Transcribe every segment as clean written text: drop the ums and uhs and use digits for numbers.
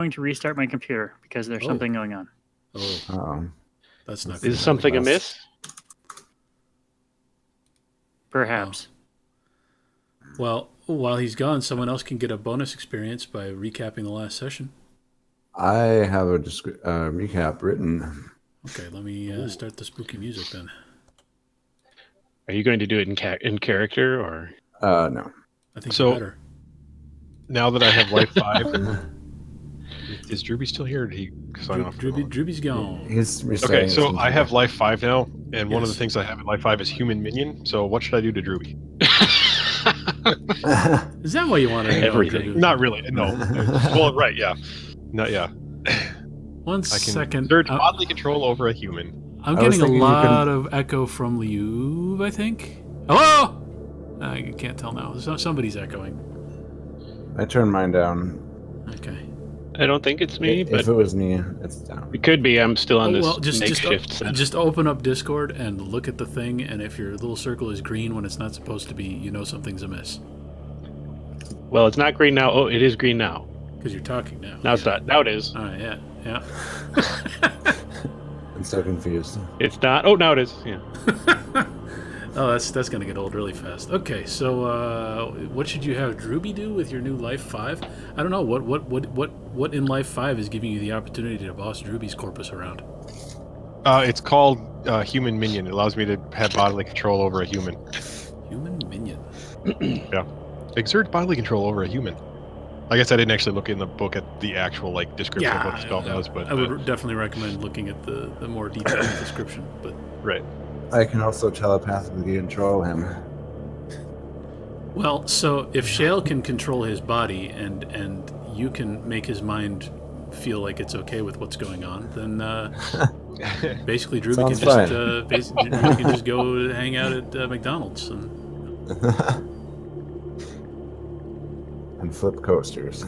going to restart my computer because there's something going on. Oh, that's not. Is something amiss? Perhaps. Well, while he's gone, someone else can get a bonus experience by recapping the last session. I have a recap written. Okay, let me start the spooky music then. Are you going to do it in character or? No. I think so. Better. Now that I have life 5, is Drewby still here? Or did he sign off? Drewby's gone. He's okay, so I have life 5 now, and one of the things I have in life 5 is human minion. So what should I do to Drewby? Is that what you wanted to know? Everything. Not really. No. Well, right. Yeah. Not yeah. One second. Exert bodily control over a human. I'm getting a lot of echo from Liu, I think. Hello? You can't tell now. Somebody's echoing. I turned mine down. Okay. I don't think it's me, but if it was me, it's down. It could be. I'm still on this makeshift. Just open up Discord and look at the thing, and if your little circle is green when it's not supposed to be, you know something's amiss. Well, it's not green now. Oh, it is green now. Because you're talking now. Now it's not. Now it is. All right, yeah. I'm so confused. It's not. Oh, now it is. Yeah. Oh, that's gonna get old really fast. Okay, so what should you have Drewby do with your new life 5? I don't know what in life 5 is giving you the opportunity to boss Drewby's corpus around. It's called human minion. It allows me to have bodily control over a human. Human minion. Yeah, exert bodily control over a human. I guess I didn't actually look in the book at the actual description of what the spell does, but I would definitely recommend looking at the more detailed description. But right. I can also telepathically control him. Well, so if Shale can control his body and you can make his mind feel like it's okay with what's going on, then basically Drewby can just go hang out at McDonald's and flip coasters.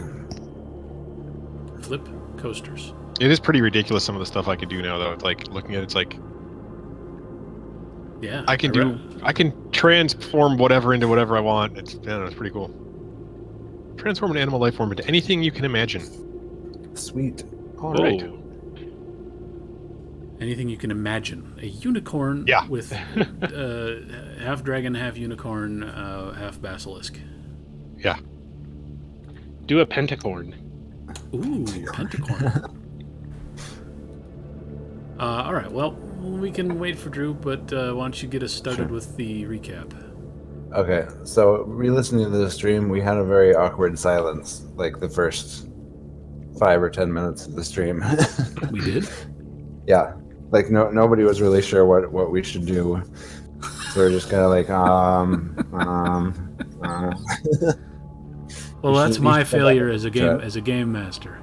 Flip coasters. It is pretty ridiculous some of the stuff I can do now, though. Like looking at it, it's like. Yeah, I can transform whatever into whatever I want. It's pretty cool. Transform an animal life form into anything you can imagine. Sweet. All right. Anything you can imagine. A unicorn with half dragon, half unicorn, half basilisk. Yeah. Do a pentacorn. Ooh, pentacorn. All right, well, we can wait for Drew, but why don't you get us started with the recap? Okay, so re-listening to the stream, we had a very awkward silence, like the first 5 or 10 minutes of the stream. We did? Yeah, like nobody was really sure what we should do, so we're just kind of like, Well, that's my failure as a game master.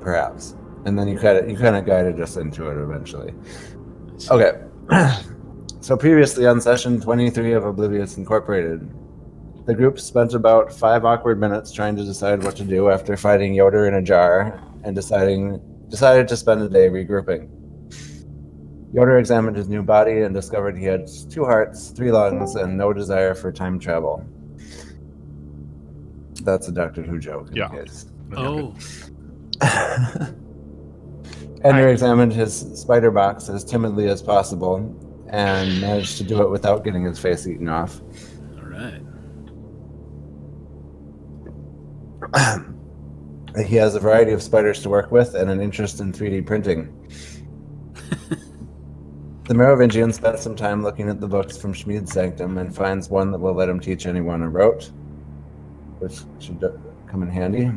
Perhaps. And then you kind of guided us into it eventually. Okay. So previously on session 23 of Oblivious Incorporated, the group spent about 5 awkward minutes trying to decide what to do after fighting Yoder in a jar and decided to spend a day regrouping. Yoder examined his new body and discovered he had 2 hearts, 3 lungs, and no desire for time travel. That's a Doctor Who joke. Yeah. Oh. Ender examined his spider box as timidly as possible and managed to do it without getting his face eaten off. All right. He has a variety of spiders to work with and an interest in 3D printing. The Merovingian spent some time looking at the books from Schmied's Sanctum and finds one that will let him teach anyone a rote, which should come in handy.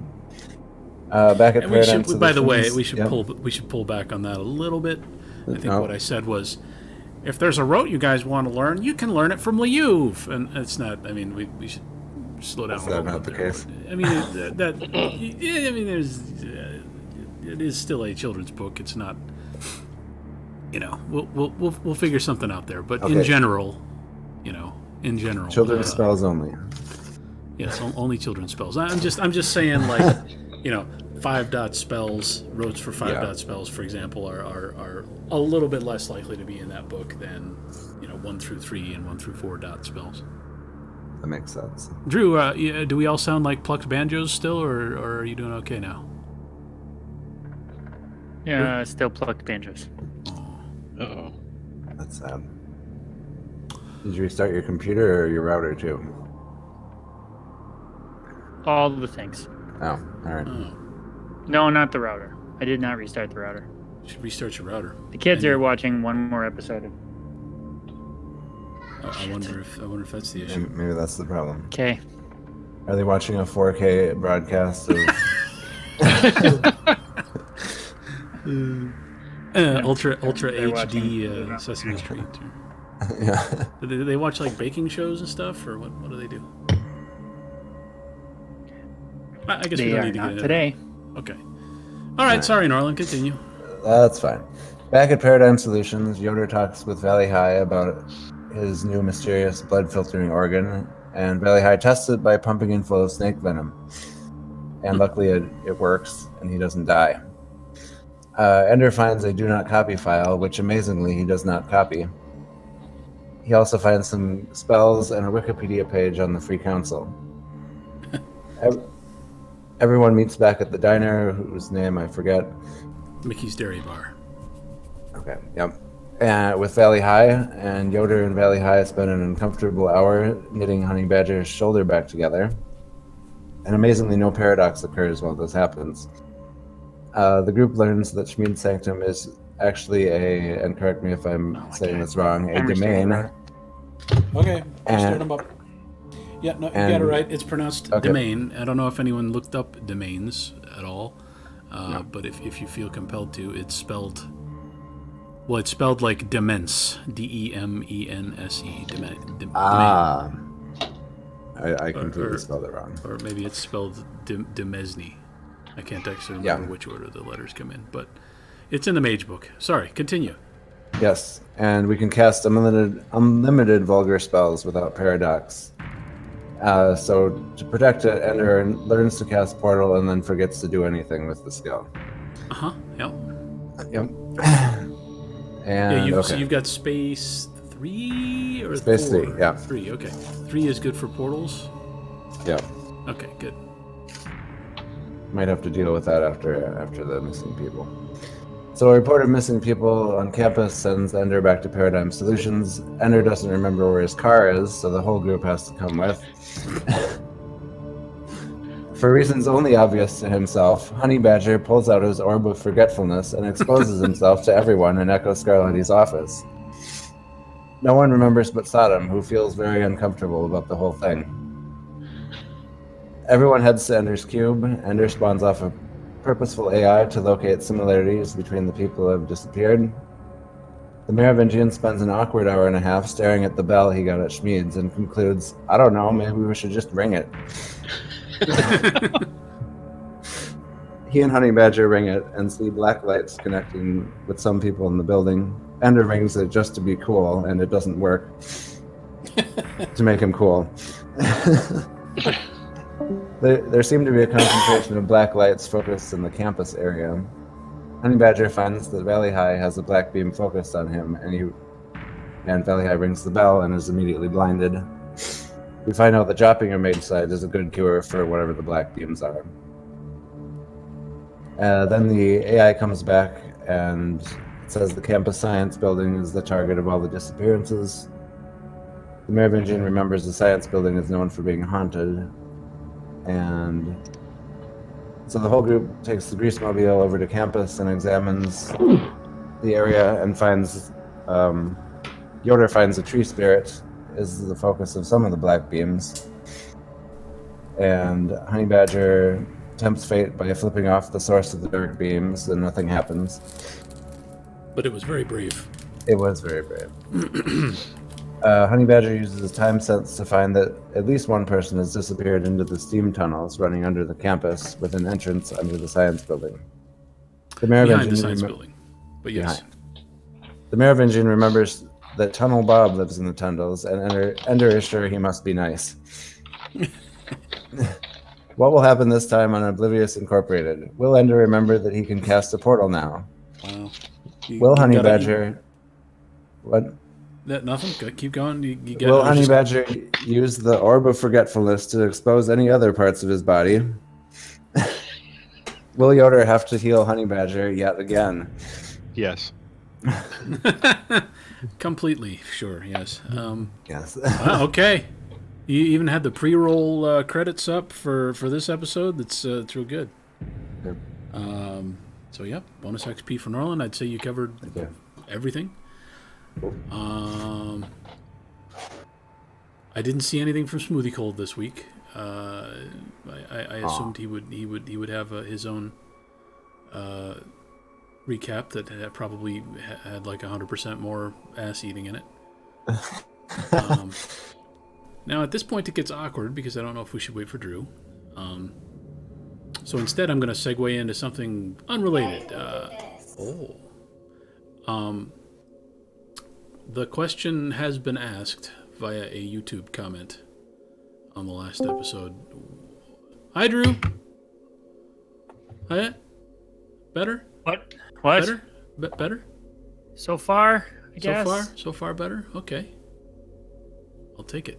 Back at Paradigm by the way, we should pull back on that a little bit. I think what I said was, if there's a rote you guys want to learn, you can learn it from Liuv, and it's not. I mean, we should slow down. That's not the case. I mean, it is still a children's book. It's not. We'll figure something out there. But in general, children's spells only. Yes, only children's spells. I'm just saying, like, 5-dot spells, rotes for 5-dot spells, for example, are a little bit less likely to be in that book than 1 through 3 and 1 through 4 dot spells. That makes sense. Drew, do we all sound like plucked banjos still, or are you doing okay now? Yeah, still plucked banjos. Uh-oh. That's sad. Did you restart your computer or your router too? All the things. Oh, all right. Oh, No, not the router. I did not restart the router. you should restart your router. The kids And are watching one more episode. I wonder if that's the issue. Maybe that's the problem. Okay. Are they watching a 4K broadcast of? Ultra They're HD watching- Sesame Street. Yeah. Do they watch like baking shows and stuff, or what do they do? I guess we They don't are need to not get into today. that. Okay. All right. Sorry, Norland. Continue. That's fine. Back at Paradigm Solutions, Yoder talks with Valley High about his new mysterious blood filtering organ, and Valley High tests it by pumping in full of snake venom. And luckily it works, and he doesn't die. Ender finds a do not copy file, which amazingly he does not copy. He also finds some spells and a Wikipedia page on the Free Council. Everyone meets back at the diner, whose name I forget. Mickey's Dairy Bar. Okay, yep. With Valley High, and Yoder and Valley High spend an uncomfortable hour knitting Honey Badger's shoulder back together. And amazingly, no paradox occurs while this happens. The group learns that Schmied's Sanctum is actually and correct me if I'm saying this wrong, a I'm restarting domain. the Okay, And- start them up. Yeah, no, you got it right. It's pronounced Okay. domain. I don't know if anyone looked up domains at all, but if you feel compelled to, it's spelled. Well, it's spelled like demence, Demense, domain. Ah. I completely spelled it wrong. Or maybe it's spelled Demesne. I can't actually remember which order the letters come in, but it's in the Mage book. Sorry, continue. Yes, and we can cast unlimited vulgar spells without paradox. So to protect it, Ender learns to cast Portal and then forgets to do anything with the skill. Yep. Yep. Yeah, And so you've got space 3 or Space 4? 3, yeah. 3, okay. 3 is good for portals? yeah, Okay, good. might have to deal with that after the missing people. So a report of missing people on campus sends Ender back to Paradigm Solutions. Ender doesn't remember where his car is, so the whole group has to come with. For reasons only obvious to himself, Honey Badger pulls out his orb of forgetfulness and exposes himself to everyone in Echo Scarletti's office. No one remembers but Sodom, who feels very uncomfortable about the whole thing. Everyone heads to Ender's cube. Ender spawns off a purposeful AI to locate similarities between the people who have disappeared. The Merovingian spends an awkward hour and a half staring at the bell he got at Schmied's and concludes, I don't know, maybe we should just ring it. He and Honey Badger ring it and see black lights connecting with some people in the building. Ender rings it just to be cool, and it doesn't work. To make him cool. There seemed to be a concentration of black lights focused in the campus area. Honey Badger finds that Valley High has a black beam focused on him, and Valley High rings the bell and is immediately blinded. We find out that dropping a mage side is a good cure for whatever the black beams are. Then the AI comes back and it says the campus science building is the target of all the disappearances. The Merovingian remembers the science building is known for being haunted. And so the whole group takes the Greasemobile over to campus and examines the area and finds Yoder finds a tree spirit is the focus of some of the black beams. And Honey Badger tempts fate by flipping off the source of the dark beams and nothing happens. But it was very brave. It was very brave. Honey Badger uses his time sense to find that at least one person has disappeared into the steam tunnels running under the campus with an entrance under the science building. The Behind the science building. But yes. The Merovingian remembers that Tunnel Bob lives in the tunnels, and Ender is sure he must be nice. What will happen this time on Oblivious Incorporated? Will Ender remember that he can cast a portal now? Wow. Will Honey Badger... What? Nothing. Keep going. You got. Will Honey Badger use the Orb of Forgetfulness to expose any other parts of his body? Will Yoder have to heal Honey Badger yet again? Yes. Completely sure. Yes. Yes. Okay. You even had the pre-roll credits up for this episode. That's real good. Yep. So yeah, bonus XP for Norland. I'd say you covered everything. Cool. I didn't see anything from Smoothie Cold this week. I assumed he would have his own recap that probably had like 100% more ass eating in it. Now at this point it gets awkward because I don't know if we should wait for Drew. So instead I'm going to segue into something unrelated. The question has been asked via a YouTube comment on the last episode. Hi, Drew. Hi. Better? What? Better? Better? So far, I guess. So far better? Okay. I'll take it.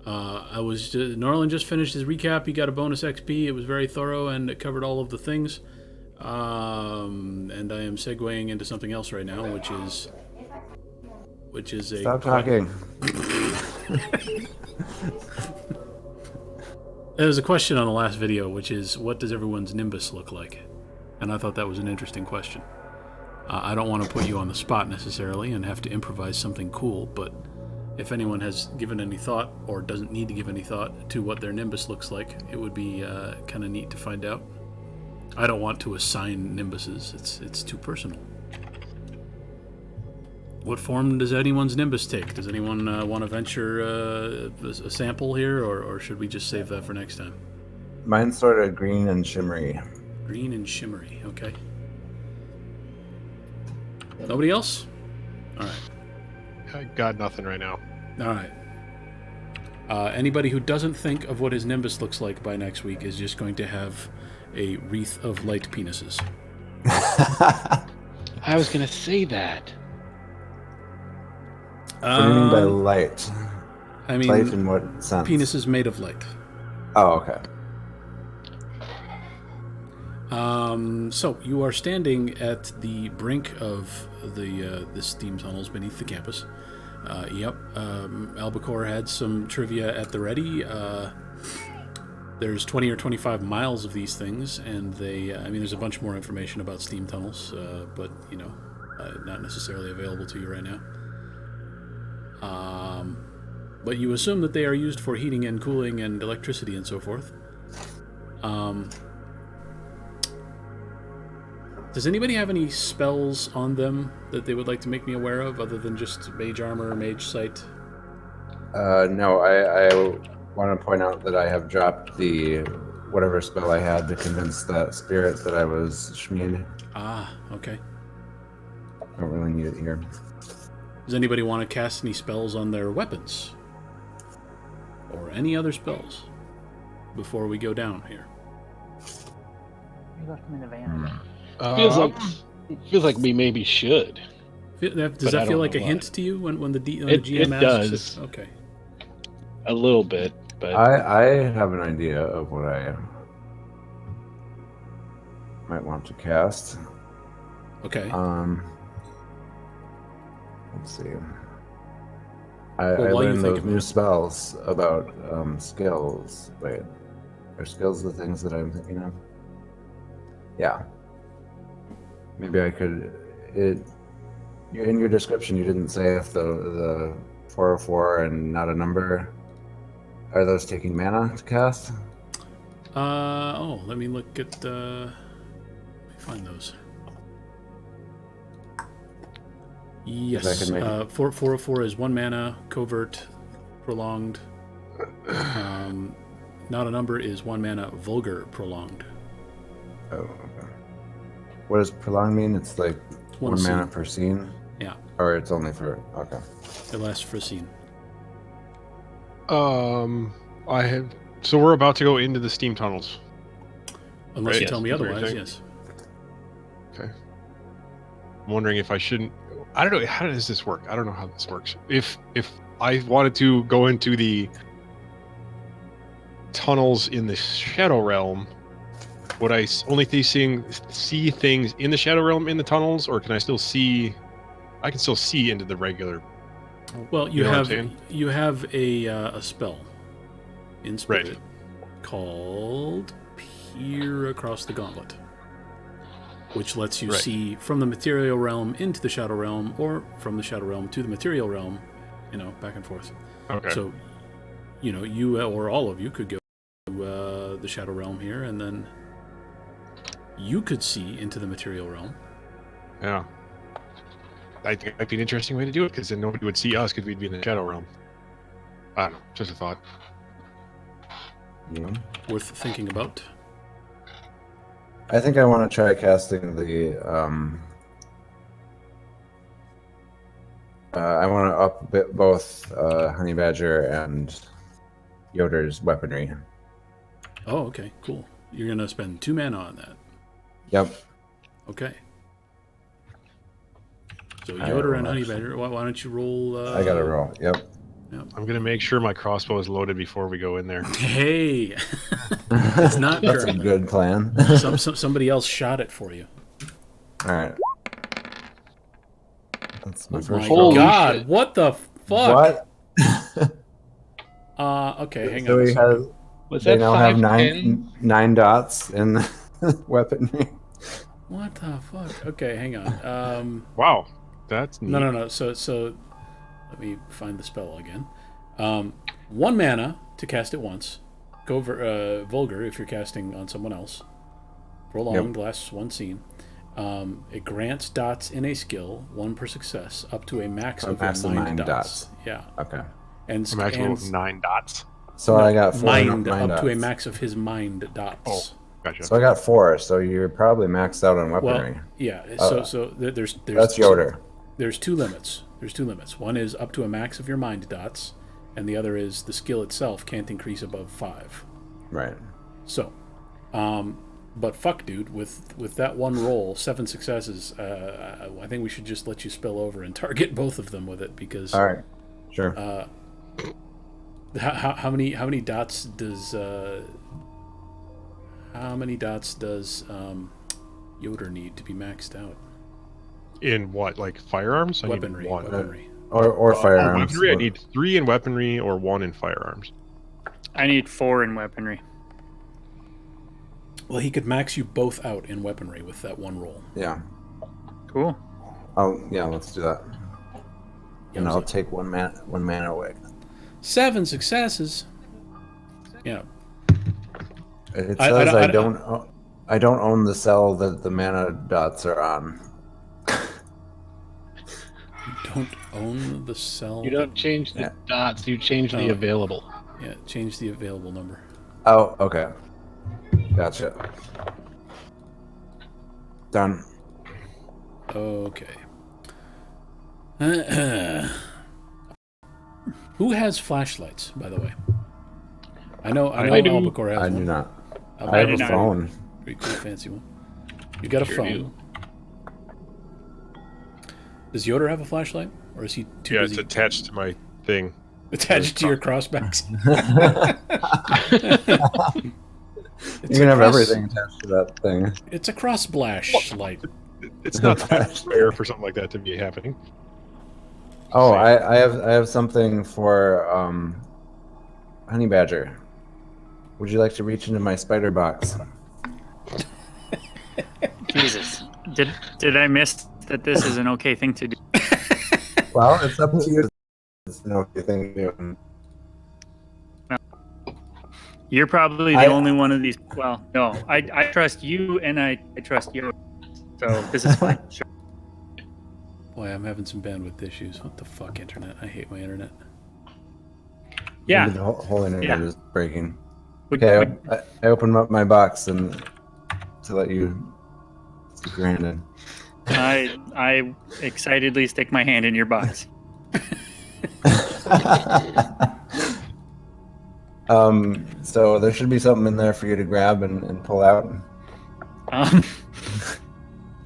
Norland just finished his recap. He got a bonus XP. It was very thorough and it covered all of the things. And I am segueing into something else right now, which is a... Stop talking. There was a question on the last video, which is, what does everyone's Nimbus look like? And I thought that was an interesting question. I don't want to put you on the spot necessarily and have to improvise something cool, but if anyone has given any thought or doesn't need to give any thought to what their Nimbus looks like, it would be kind of neat to find out. I don't want to assign Nimbuses. It's too personal. What form does anyone's Nimbus take? Does anyone want to venture a sample here, or should we just save that for next time? Mine's sort of green and shimmery. Green and shimmery, okay. Nobody else? All right. I got nothing right now. All right. Anybody who doesn't think of what his Nimbus looks like by next week is just going to have a wreath of light penises. I was going to say that. What do you mean by light? I mean, light in what sense? Penis is made of light. Oh, okay. So you are standing at the brink of the steam tunnels beneath the campus. Albacore had some trivia at the ready. There's 20 or 25 miles of these things, and there's a bunch more information about steam tunnels, but not necessarily available to you right now. But you assume that they are used for heating and cooling and electricity and so forth. Does anybody have any spells on them that they would like to make me aware of, other than just Mage Armor or Mage Sight? No, I want to point out that I have dropped the whatever spell I had to convince that spirit that I was Shmeed. Ah, okay. I don't really need it here. Does anybody want to cast any spells on their weapons? Or any other spells before we go down here? You left them in the van. Feels like we maybe should. Does that feel like a hint to you when the GM it asks? Does. Okay. A little bit, but I have an idea of what I might want to cast. Okay. Let's see. I learned those new spells about skills. Wait, are skills the things that I'm thinking of? Yeah. Maybe I could. In your description, you didn't say if the 404 and not a number. Are those taking mana to cast? Let me look at. Let me find those. Yes. 404 is 1 mana, covert, prolonged. Not a number is 1 mana, vulgar, prolonged. Oh, okay. What does prolonged mean? It's like one mana per scene? Yeah. Or it's only for... Okay. It lasts for a scene. I have... So we're about to go into the steam tunnels. Unless you tell me otherwise, yes. Okay. I'm wondering if I shouldn't... I don't know. How does this work? I don't know how this works. If I wanted to go into the tunnels in the Shadow Realm, would I only see things in the Shadow Realm in the tunnels, or can I still see? I can still see into the regular. Well, You know what I'm you have a spell in spirit Right. called Peer Across the Gauntlet, which lets you Right. see from the material realm into the Shadow Realm, or from the Shadow Realm to the material realm, back and forth. Okay. So, you or all of you could go to the Shadow Realm here, and then you could see into the material realm. Yeah. I think it might be an interesting way to do it, because then nobody would see us because we'd be in the Shadow Realm. I don't know. Just a thought. Yeah. Worth thinking about. I think I want to try casting the. I want to up both Honey Badger and Yoder's weaponry. Oh, okay, cool. You're gonna spend 2 mana on that. Yep. Okay. So Yoder and Honey Badger. Why don't you roll? I got to roll. Yep. I'm gonna make sure my crossbow is loaded before we go in there. Hey, it's not That's a currently. good plan. Somebody else shot it for you. All right. That's my Oh first my roll. God! shit. What the fuck? What? Okay, hang So on a we second. have. Was They that now have 510? nine dots in weaponry. What the fuck? Okay, hang on. Wow, that's neat. No. So, let me find the spell again. 1 mana to cast it once. Go vulgar if you're casting on someone else. Prolonged lasts 1 scene. It grants dots in a skill, 1 per success, up to a max of 9 dots. Yeah. Okay. And A maximum of 9 dots. So I got 4 mind mind up dots. to a max of his mind dots. Oh, gotcha. So I got 4. So you're probably maxed out on weaponry. Well, yeah. There's That's Yoder. There's 2 limits. One is up to a max of your mind dots, and the other is the skill itself can't increase above 5. Right. So, but fuck, dude, with that 1 roll, 7 successes, I think we should just let you spill over and target both of them with it, because All right. Sure. how many dots does Yoder need to be maxed out? In what, like firearms? I need Weaponry. 1. Weaponry. or firearms. Weaponry, I need 3 in weaponry or 1 in firearms. I need 4 in weaponry. Well, he could max you both out in weaponry with that 1 roll. Yeah. Cool. Oh, yeah. Let's do that. And Yeah, I'll take 1 mana away. 7 successes. Yeah. It I- says I- I don't own the cell that the mana dots are on. Don't own the cell. You don't change the dots, you change the Oh. available. Yeah, change the available number. Oh, okay. Gotcha. Done. Okay. Who has flashlights, by the way? I know I do. Albacore has I one. do not. I Albacore have do a not. phone. Pretty cool, fancy one. You got a Sure phone. do. Does Yoder have a flashlight, or is he too Yeah, busy it's attached to my thing. attached to your crossbacks? You can have everything attached to that thing. It's a cross splash light. It's not that rare for something like that to be happening. Oh, I have something for Honey Badger. Would you like to reach into my spider box? Jesus. Did I miss that this is an okay thing to do? Well, it's up to you. It's an okay thing to do. You're probably the only one of these. Well, no. I trust you, and I trust you. So this is fine. Sure. Boy, I'm having some bandwidth issues. What the fuck, internet? I hate my internet. Yeah. Maybe the whole internet Yeah. is breaking. Would- Okay, would- I opened up my box and to let you stick your hand in. I excitedly stick my hand in your box. So there should be something in there for you to grab and pull out.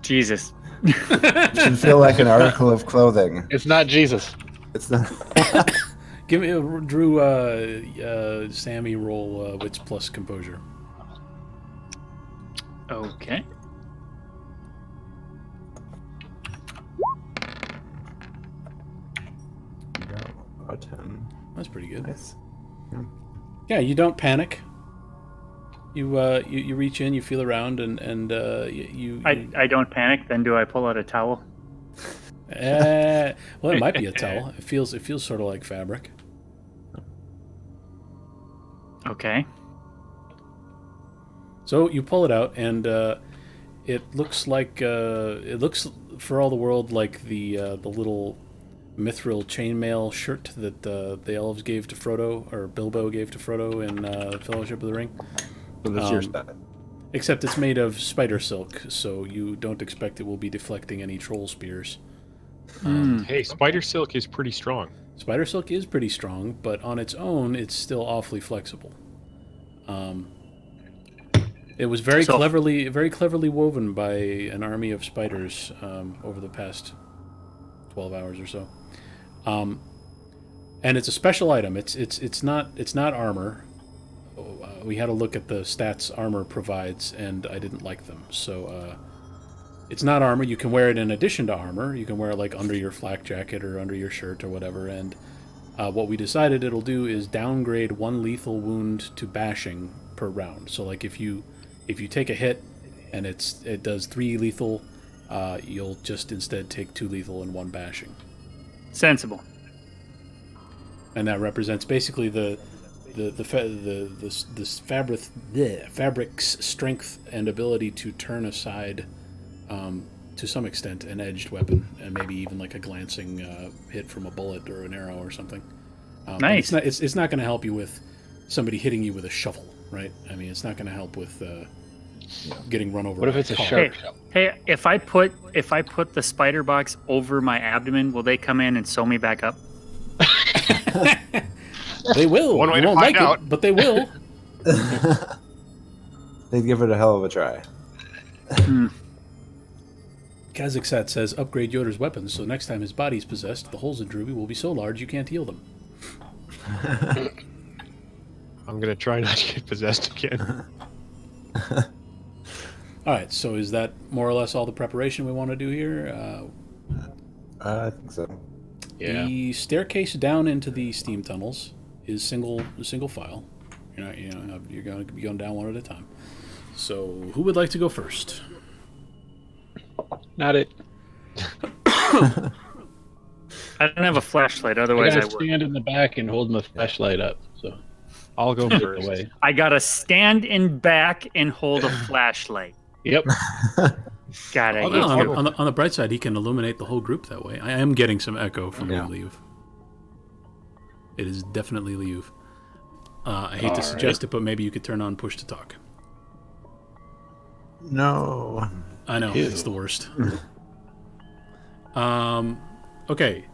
Jesus. It should feel like an article of clothing. It's not Jesus. It's not. Give me Drew. Sammy roll wits plus composure. Okay. A 10. That's pretty good. Nice. Yeah, you don't panic. You reach in, you feel around, and you. I don't panic. Then do I pull out a towel? Well, it might be a towel. It feels sort of like fabric. Okay. So you pull it out, and it looks for all the world like the little mithril chainmail shirt that the elves gave to Frodo, or Bilbo gave to Frodo in Fellowship of the Ring. So this year's that. Except it's made of spider silk, so you don't expect it will be deflecting any troll spears. Hey, spider silk is pretty strong. Spider silk is pretty strong, but on its own, it's still awfully flexible. It was very cleverly woven by an army of spiders over the past 12 hours or so. And it's a special item. It's not armor. We had a look at the stats armor provides, and I didn't like them. So it's not armor. You can wear it in addition to armor. You can wear it like under your flak jacket or under your shirt or whatever. And what we decided it'll do is downgrade 1 lethal wound to bashing per round. So like if you take a hit and it does 3 lethal, you'll just instead take 2 lethal and 1 bashing. Sensible. And that represents basically the fabric's strength and ability to turn aside, to some extent, an edged weapon, and maybe even like a glancing hit from a bullet or an arrow or something. Nice. It's not going to help you with somebody hitting you with a shovel, right? I mean, it's not going to help with getting run over. What if it's a sharp shovel? Hey, if I put the spider box over my abdomen, will they come in and sew me back up? They will. One way you to won't find like out. it, but they will. They'd give it a hell of a try. Kazakhstat says, upgrade Yoder's weapons, so next time his body's possessed, the holes in Druby will be so large you can't heal them. I'm going to try not to get possessed again. Alright, so is that more or less all the preparation we want to do here? I think so. Yeah. The staircase down into the steam tunnels is single file. You're going to be going down one at a time. So, who would like to go first? Not it. I don't have a flashlight, otherwise I I gotta would. stand in the back and hold my flashlight up. So I'll go get first. away. I gotta stand in back and hold a flashlight. Yep. God, I hate you. On the bright side, he can illuminate the whole group that way. I am getting some echo from Yeah. Liuv. It is definitely Liuv. I hate to suggest it, but maybe you could turn on push to talk. No. I know, Ew. it's the worst. Okay.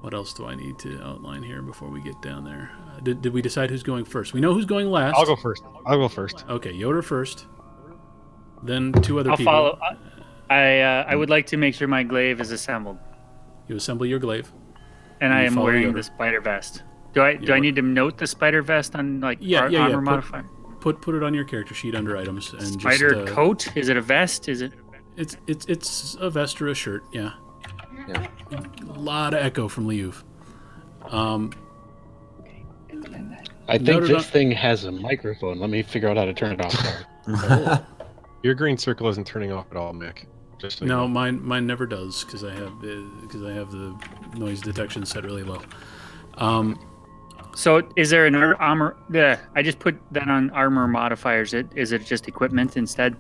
What else do I need to outline here before we get down there? Did we decide who's going first? We know who's going last. I'll go first. Okay, Yoder first. Then 2 other I'll people. follow. I would like to make sure my glaive is assembled, You assemble your glaive. and I You am follow wearing Yoder. the spider vest. Do I Yeah. need to note the spider vest on like Yeah. armor modifier? Put it on your character sheet under items and Spider just coat? Is it a vest? Is it? It's a vest or a shirt. Yeah. Yeah. A lot of echo from Liuv. I think Noted this on- thing has a microphone. Let me figure out how to turn it off. Your green circle isn't turning off at all, Mick. Just so you No, know. mine never does because I have the noise detection set really low. So is there an armor? Yeah, I just put that on armor modifiers. Is it just equipment instead?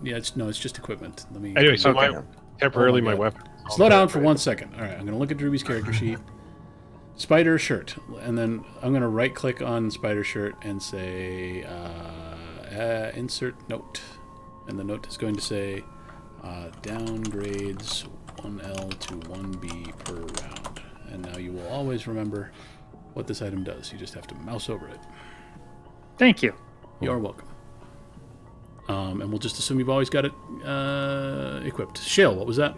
Yeah, it's just equipment. Let me Anyway, so Okay. temporarily Oh my my God. weapon. slow down for 1 second. All right, I'm gonna look at Drewby's character sheet. Spider shirt, and then I'm gonna right click on spider shirt and say insert note, and the note is going to say downgrades 1L to 1B per round. And now you will always remember what this item does. You just have to mouse over it. Thank you. You're welcome. And we'll just assume you've always got it equipped. Shale, what was that?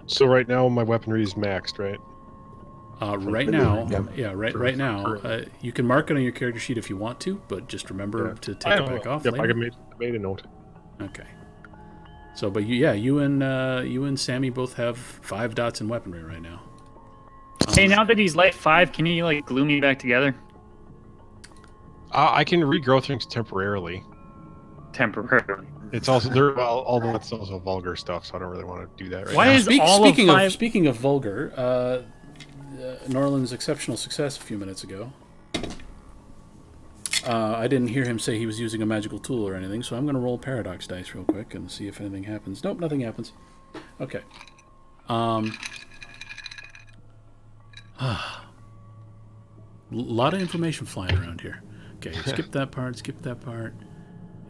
So right now my weaponry is maxed, right? Right now, Yep. yeah, right now, you can mark it on your character sheet if you want to, but just remember to take it back off. Yep, later. I made a note. Okay. So, but you and Sammy both have 5 dots in weaponry right now. Hey, now that he's light 5, can you like glue me back together? I can regrow things temporarily. Temporarily. It's also although it's also vulgar stuff, so I don't really want to do that right Why now. is all of 5... Speaking of vulgar, Norland's exceptional success a few minutes ago. I didn't hear him say he was using a magical tool or anything, so I'm going to roll paradox dice real quick and see if anything happens. Nope, nothing happens. Okay. A lot of information flying around here. Okay, skip that part.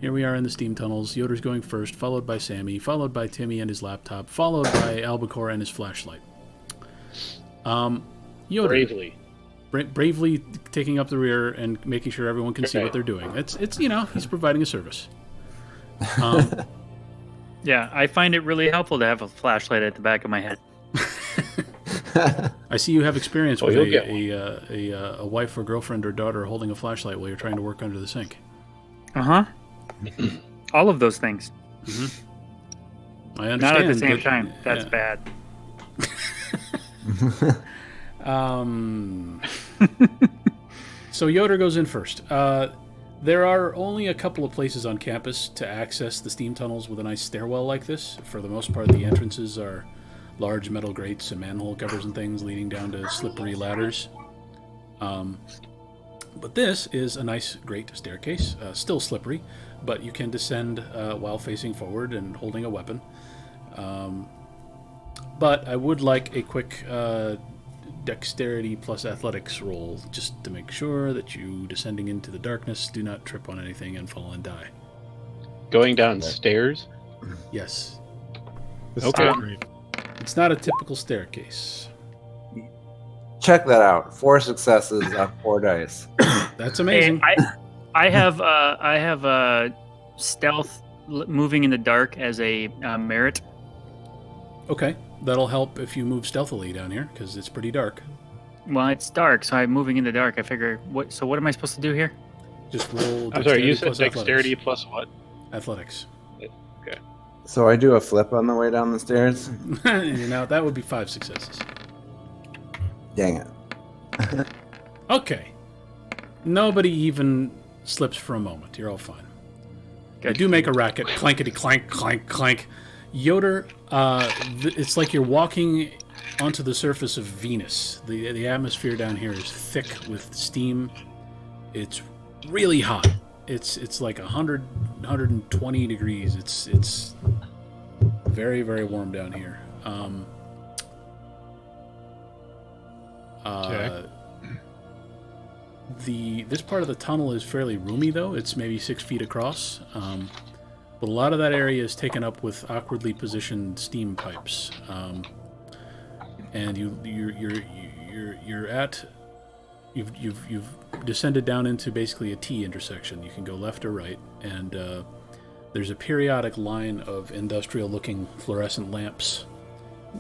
Here we are in the steam tunnels. Yoder's going first, followed by Sammy, followed by Timmy and his laptop, followed by Albacore and his flashlight. Yoder, bravely taking up the rear and making sure everyone can see what they're doing. It's he's providing a service. Yeah, I find it really helpful to have a flashlight at the back of my head. I see you have experience with a wife or girlfriend or daughter holding a flashlight while you're trying to work under the sink. Uh-huh. All of those things. I understand. Not at the same time. That's bad. So Yoder goes in first. There are only a couple of places on campus to access the steam tunnels with a nice stairwell like this. For the most part, the entrances are large metal grates and manhole covers and things leading down to slippery ladders. But this is a nice, great staircase, still slippery, but you can descend while facing forward and holding a weapon. But I would like a quick dexterity plus athletics roll, just to make sure that you, descending into the darkness, do not trip on anything and fall and die. Going downstairs? Yes. Okay. It's not a typical staircase. Check that out. 4 successes on 4 dice. That's amazing. Hey, I have stealth moving in the dark as a merit. Okay, that'll help if you move stealthily down here, because it's pretty dark. Well, it's dark, so I'm moving in the dark. I figure, what am I supposed to do here? Just roll. I'm sorry, you said plus dexterity athletics. plus what? Athletics. Okay. So I do a flip on the way down the stairs. That would be 5 successes. Dang it. Okay. Nobody even slips for a moment. You're all fine. Good. I do make a racket. Clankety clank, clank, clank. Yoder, it's like you're walking onto the surface of Venus. The atmosphere down here is thick with steam. It's really hot. It's like 100, 120 degrees. It's very, very warm down here. Okay. This part of the tunnel is fairly roomy, though. It's maybe 6 feet across, but a lot of that area is taken up with awkwardly positioned steam pipes. And you've descended down into basically a T intersection. You can go left or right, and there's a periodic line of industrial-looking fluorescent lamps,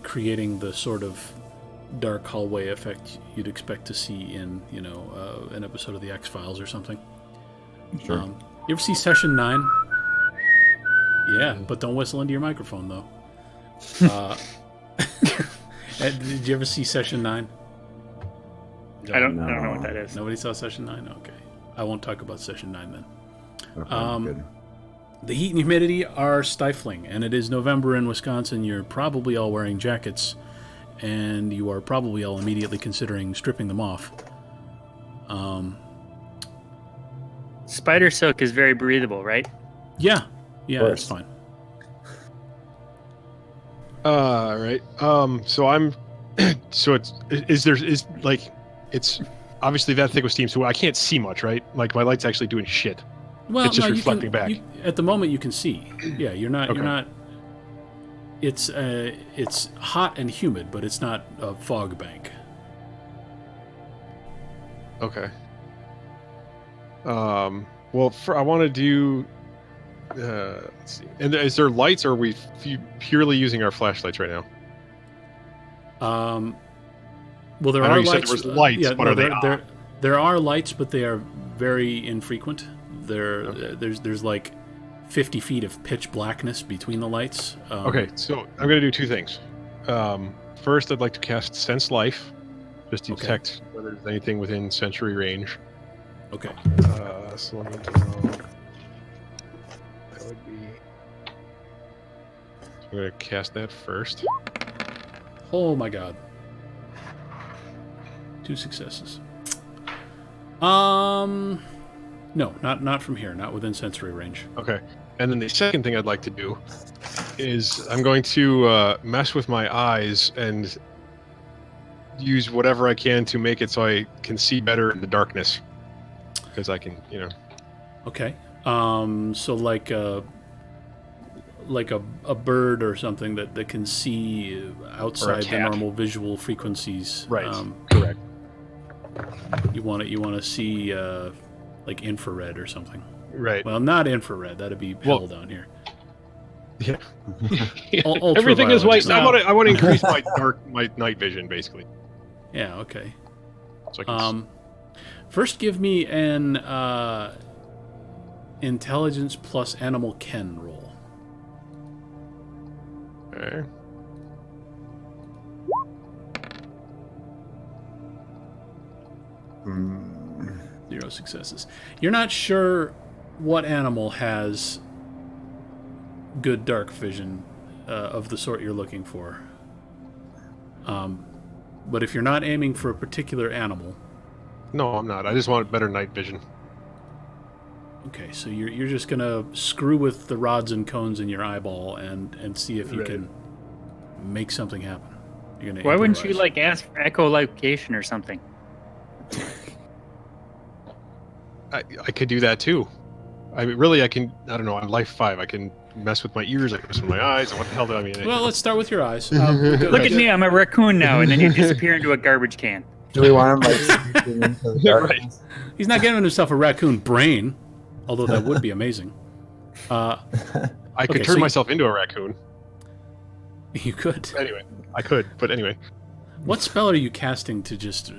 creating the sort of dark hallway effect you'd expect to see in, an episode of the X-Files or something. Sure. You ever see Session 9? Yeah, but don't whistle into your microphone, though. Did you ever see Session 9? I don't know what that is. Nobody saw Session 9? Okay. I won't talk about Session 9 then. Okay, good. The heat and humidity are stifling, and it is November in Wisconsin. You're probably all wearing jackets, and you are probably all immediately considering stripping them off. Spider silk is very breathable, right? Yeah, it's fine. Right. So I'm. So it's obviously that thick with steam, so I can't see much, right? Like my light's actually doing shit. Well, it's just reflecting back. At the moment, you can see. Yeah, you're not. Okay. You're not. It's hot and humid, but it's not a fog bank. Okay. Well, I want to do Let's see. And is there lights, or are we purely using our flashlights right now? Well, there I know are you said lights. there was lights, but are they on? There are lights, but they are very infrequent. There's like 50 feet of pitch blackness between the lights. Okay, so I'm going to do two things. First, I'd like to cast Sense Life, just to detect whether there's anything within sensory range. Okay. So let me do... That would be... I'm going to cast that first. Oh my god. 2 successes. No, not from here, not within sensory range. Okay. And then the second thing I'd like to do is I'm going to mess with my eyes and use whatever I can to make it so I can see better in the darkness. Because I can, Okay. So like a bird or something that can see outside the normal visual frequencies. Right. Correct. You want to see like infrared or something. Right. Well, not infrared. That'd be hell down here. Yeah. Everything is white. I want to increase my night vision, basically. Yeah. Okay. So I can first, give me an intelligence plus animal ken roll. Okay. Mm. 0 successes. You're not sure what animal has good dark vision of the sort you're looking for. But if you're not aiming for a particular animal... No, I'm not. I just want better night vision. Okay, so you're just going to screw with the rods and cones in your eyeball and see if you can make something happen. You're gonna Why wouldn't you improvise. ask for echolocation or something? I could do that too. I mean, really, I can. I don't know. On life 5, I can mess with my ears. I can mess with my eyes. And what the hell do I mean? Well, let's start with your eyes. Look at me, I'm a raccoon now, and then you disappear into a garbage can. Do we want him sneaking into the darkness? He's not giving himself a raccoon brain, although that would be amazing. I could okay, turn so myself into a raccoon. You could. Anyway, I could. But anyway. What spell are you casting to just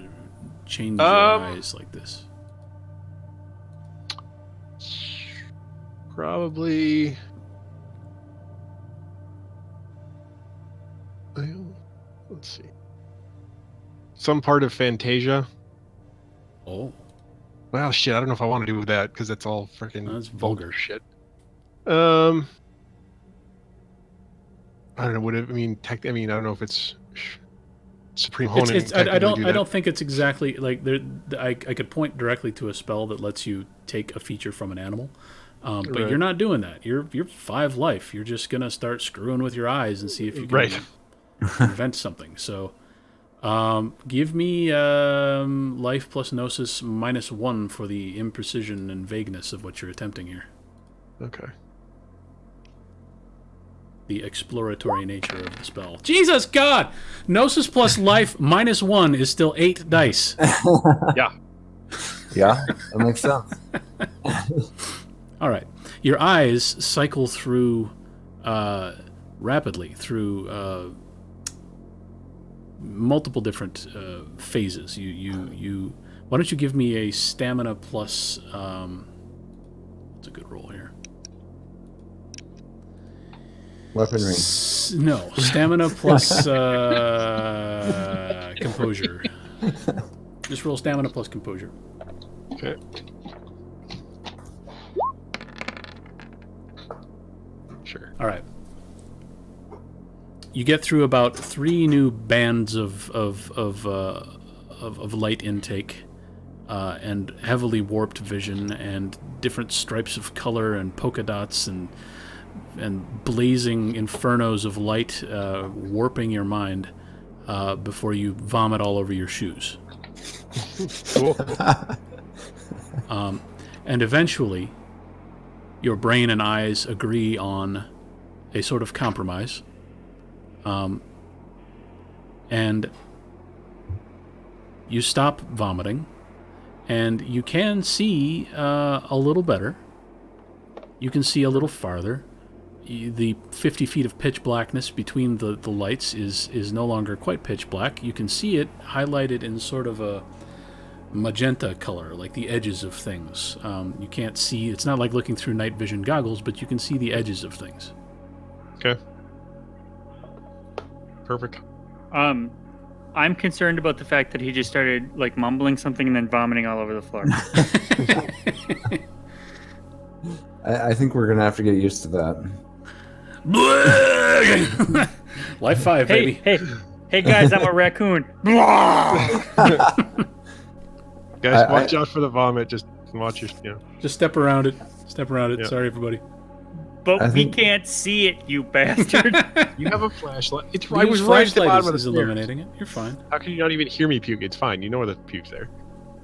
change your eyes like this? Probably. Let's see. Some part of Fantasia. Oh. Well, shit. I don't know if I want to do that because that's all freaking That's vulgar shit. I don't know. Would it? I mean, I don't know if it's Supreme Honing. I don't think it's exactly like there. I could point directly to a spell that lets you take a feature from an animal. But you're not doing that. You're 5 life. You're just gonna start screwing with your eyes and see if you can invent something. So, give me life plus gnosis -1 for the imprecision and vagueness of what you're attempting here. Okay. The exploratory nature of the spell. Jesus God! Gnosis plus life -1 is still 8 dice. Yeah. Yeah, that makes sense. All right. Your eyes cycle through rapidly through multiple different phases. You. Why don't you give me a stamina plus? What's a good roll here? Weaponry. No, stamina plus composure. Just roll stamina plus composure. Okay. Sure. All right. You get through about 3 new bands of light intake, and heavily warped vision, and different stripes of color, and polka dots, and blazing infernos of light, warping your mind before you vomit all over your shoes. Cool. And eventually, your brain and eyes agree on a sort of compromise. And you stop vomiting, and you can see a little better. You can see a little farther. The 50 feet of pitch blackness between the lights is no longer quite pitch black. You can see it highlighted in sort of a magenta color, like the edges of things. You can't see, it's not like looking through night vision goggles, but you can see the edges of things. Okay. Perfect. I'm concerned about the fact that he just started like mumbling something and then vomiting all over the floor. I think we're gonna have to get used to that. Life 5, baby. Hey guys, I'm a raccoon. Guys, watch out for the vomit. Just watch your, Just step around it. Yeah. Sorry, everybody. But we can't see it, you bastard. You have a flashlight. I was right at the bottom of the stairs. illuminating it. You're fine. How can you not even hear me puke? It's fine. You know where the puke's there.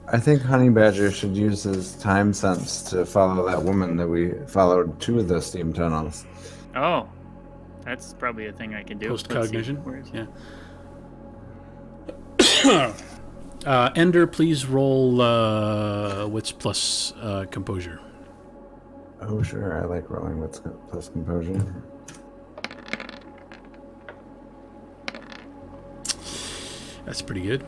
I think Honey Badger should use his time sense to follow that woman that we followed to the steam tunnels. Oh, that's probably a thing I can do. Post-cognition? Yeah. Ender, please roll wits plus composure. Oh, sure. I like rolling wits plus composure. That's pretty good.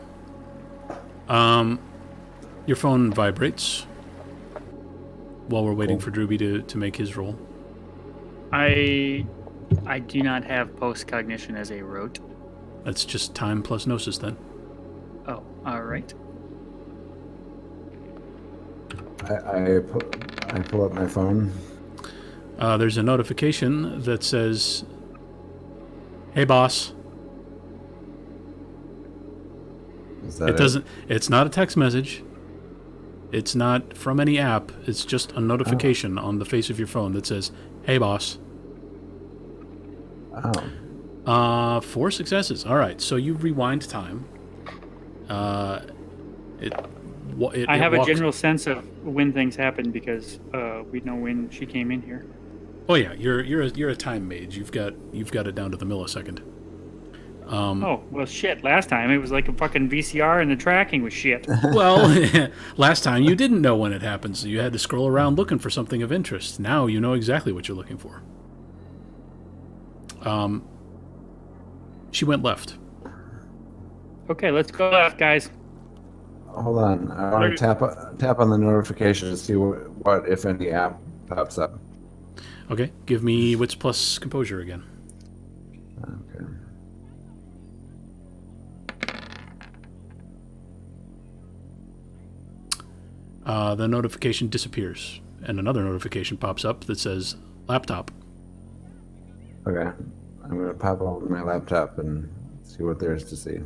Your phone vibrates while we're waiting for Drewby to make his roll. I do not have post-cognition as a rote. That's just time plus gnosis then. Oh, all right. I pull up my phone. There's a notification that says, "Hey, boss." Is that It's not a text message. It's not from any app. It's just a notification on the face of your phone that says, "Hey, boss." Oh. 4 successes. All right. So you rewind time. I have a general sense of when things happen because we know when she came in here. Oh yeah, you're a time mage. You've got it down to the millisecond. Oh well, shit. Last time it was like a fucking VCR and the tracking was shit. Well, last time you didn't know when it happened, so you had to scroll around looking for something of interest. Now you know exactly what you're looking for. She went left. Okay, let's go left, guys. Hold on. I want to tap on the notification to see what if any app pops up. Okay, give me wits plus composure again. Okay. The notification disappears, and another notification pops up that says laptop. Okay. I'm going to pop on my laptop and see what there is to see.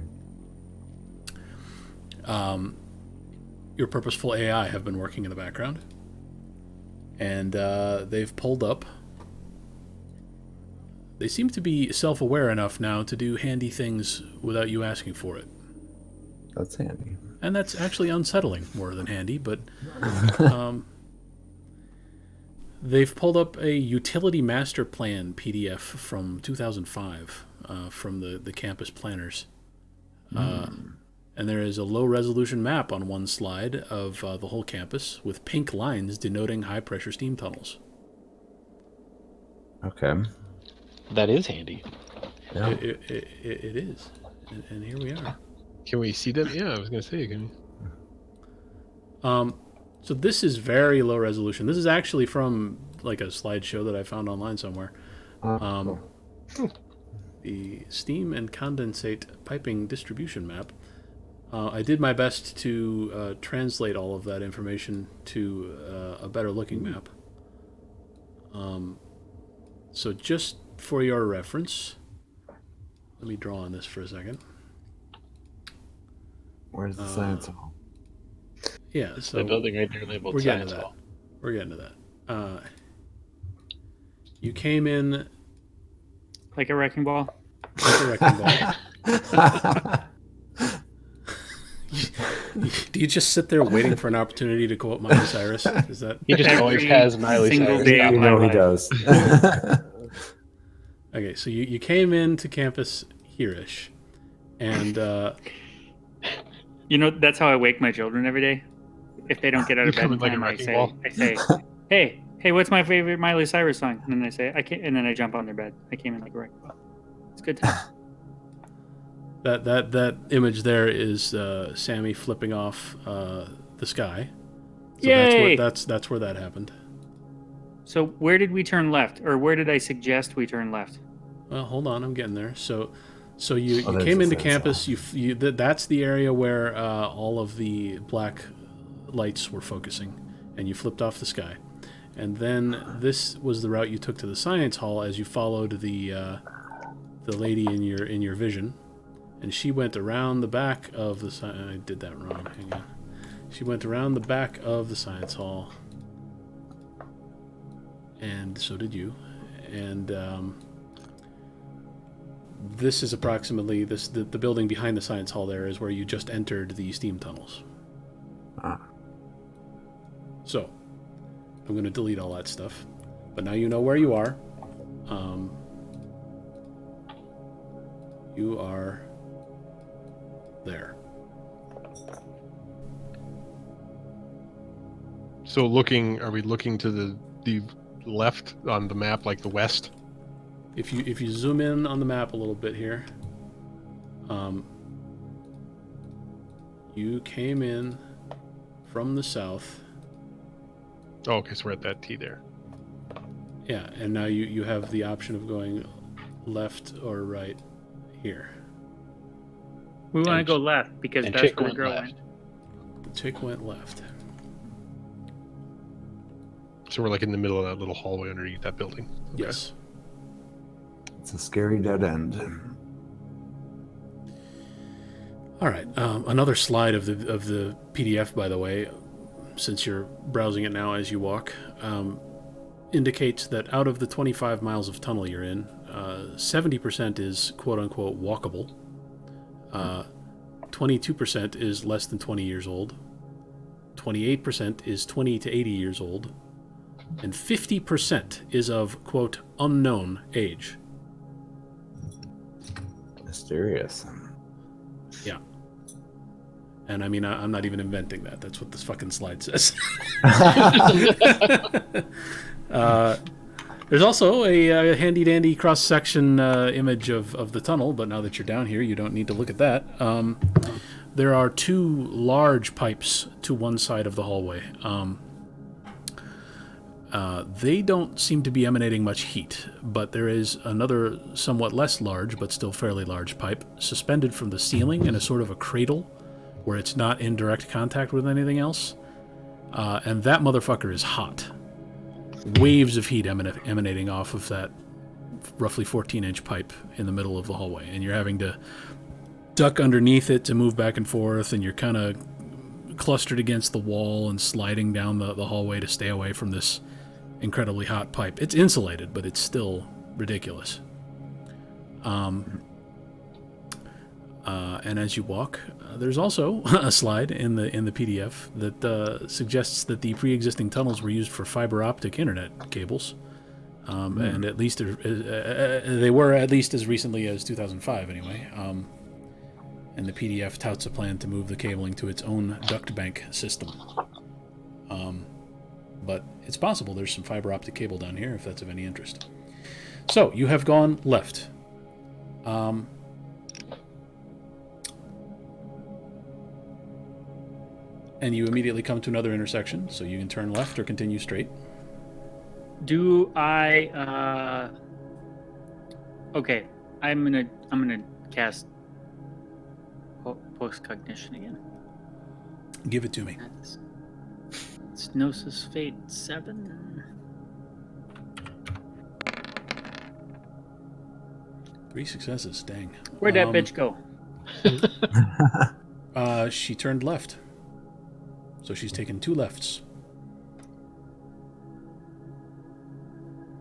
Your purposeful AI have been working in the background, and they've pulled up. They seem to be self-aware enough now to do handy things without you asking for it. That's handy. And that's actually unsettling more than handy, but they've pulled up a utility master plan PDF from 2005 from the campus planners. And there is a low-resolution map on one slide of the whole campus with pink lines denoting high-pressure steam tunnels. Okay. That is handy. Yeah. It is. And here we are. Can we see them? Yeah, I was going to say, can we? So this is very low resolution. This is actually from like a slideshow that I found online somewhere. The steam and condensate piping distribution map. I did my best to translate all of that information to a better looking map. So just for your reference, let me draw on this for a second. Where's the science hall? Yeah, so The building right there labeled we're getting science to that. hall. We're getting to that. You came in Like a wrecking ball. like a wrecking ball. Do you just sit there waiting for an opportunity to quote Miley Cyrus? Is that He just always has Miley single Cyrus. day stop of You my know he life. does. okay? So you came into campus here-ish, and You know, that's how I wake my children every day. If they don't get out of You bed come in in like a time, wrecking ball? I say, hey, hey, what's my favorite Miley Cyrus song? And then I say, I can't, and then I jump on their bed. I came in like a wreck. It's good time. That image there is Sammy flipping off the sky. So Yay! That's where that happened. So where did we turn left, or where did I suggest we turn left? Well, hold on, I'm getting there. So you there's came the into sensor. campus. That's the area where all of the black lights were focusing, and you flipped off the sky. And then this was the route you took to the science hall as you followed the lady in your vision, and she went around the back of the. I did that wrong. Hang on. She went around the back of the science hall, and so did you. And this is approximately the building behind the science hall. There is where you just entered the steam tunnels. So I'm going to delete all that stuff, but now you know where you are. You are there. So are we looking to the left on the map, like the west? If you zoom in on the map a little bit here, you came in from the south. Oh, okay, so we're at that T there. Yeah, and now you have the option of going left or right here. We want to And- go left because and that's Chick where the went girl left. went. The chick went left. So we're like in the middle of that little hallway underneath that building. Okay. Yes. It's a scary dead end. All right. Another slide of the PDF, by the way, since you're browsing it now as you walk, indicates that out of the 25 miles of tunnel you're in, 70% is quote-unquote walkable. 22% is less than 20 years old. 28% is 20 to 80 years old. And 50% is of, quote, unknown age. Mysterious. Yeah. And I mean, I'm not even inventing that. That's what this fucking slide says. There's also a handy-dandy cross-section image of the tunnel, but now that you're down here, you don't need to look at that. There are two large pipes to one side of the hallway. They don't seem to be emanating much heat, but there is another somewhat less large, but still fairly large pipe, suspended from the ceiling in a sort of a cradle, where it's not in direct contact with anything else. And that motherfucker is hot. Waves of heat emanating off of that roughly 14-inch pipe in the middle of the hallway, and you're having to duck underneath it to move back and forth, and you're kind of clustered against the wall and sliding down the hallway to stay away from this incredibly hot pipe. It's insulated, but it's still ridiculous. And as you walk, there's also a slide in the PDF that suggests that the pre-existing tunnels were used for fiber optic internet cables, and at least they were at least as recently as 2005 anyway. And the PDF touts a plan to move the cabling to its own duct bank system. But it's possible there's some fiber optic cable down here if that's of any interest. So you have gone left. And you immediately come to another intersection, so you can turn left or continue straight. Do I? Okay, I'm gonna cast post-cognition again. Give it to me. It's Gnosis Fate 7. 3 successes, dang. Where'd that bitch go? She turned left. So she's taken 2 lefts.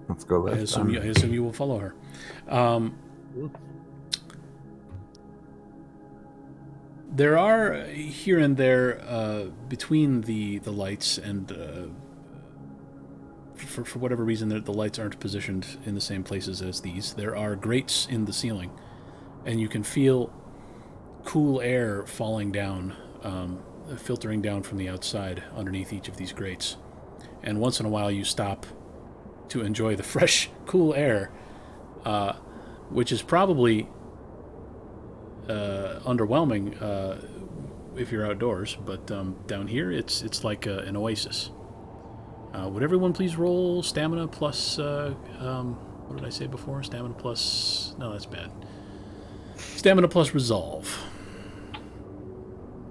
Let's go left. I assume you will follow her. There are here and there between the lights, and for whatever reason the lights aren't positioned in the same places as these. There are grates in the ceiling, and you can feel cool air falling down, filtering down from the outside underneath each of these grates. and once in a while you stop to enjoy the fresh, cool air, which is probably underwhelming if you're outdoors. But down here, it's like an oasis. Would everyone please roll stamina plus? What did I say before? Stamina plus. No, that's bad. Stamina plus resolve.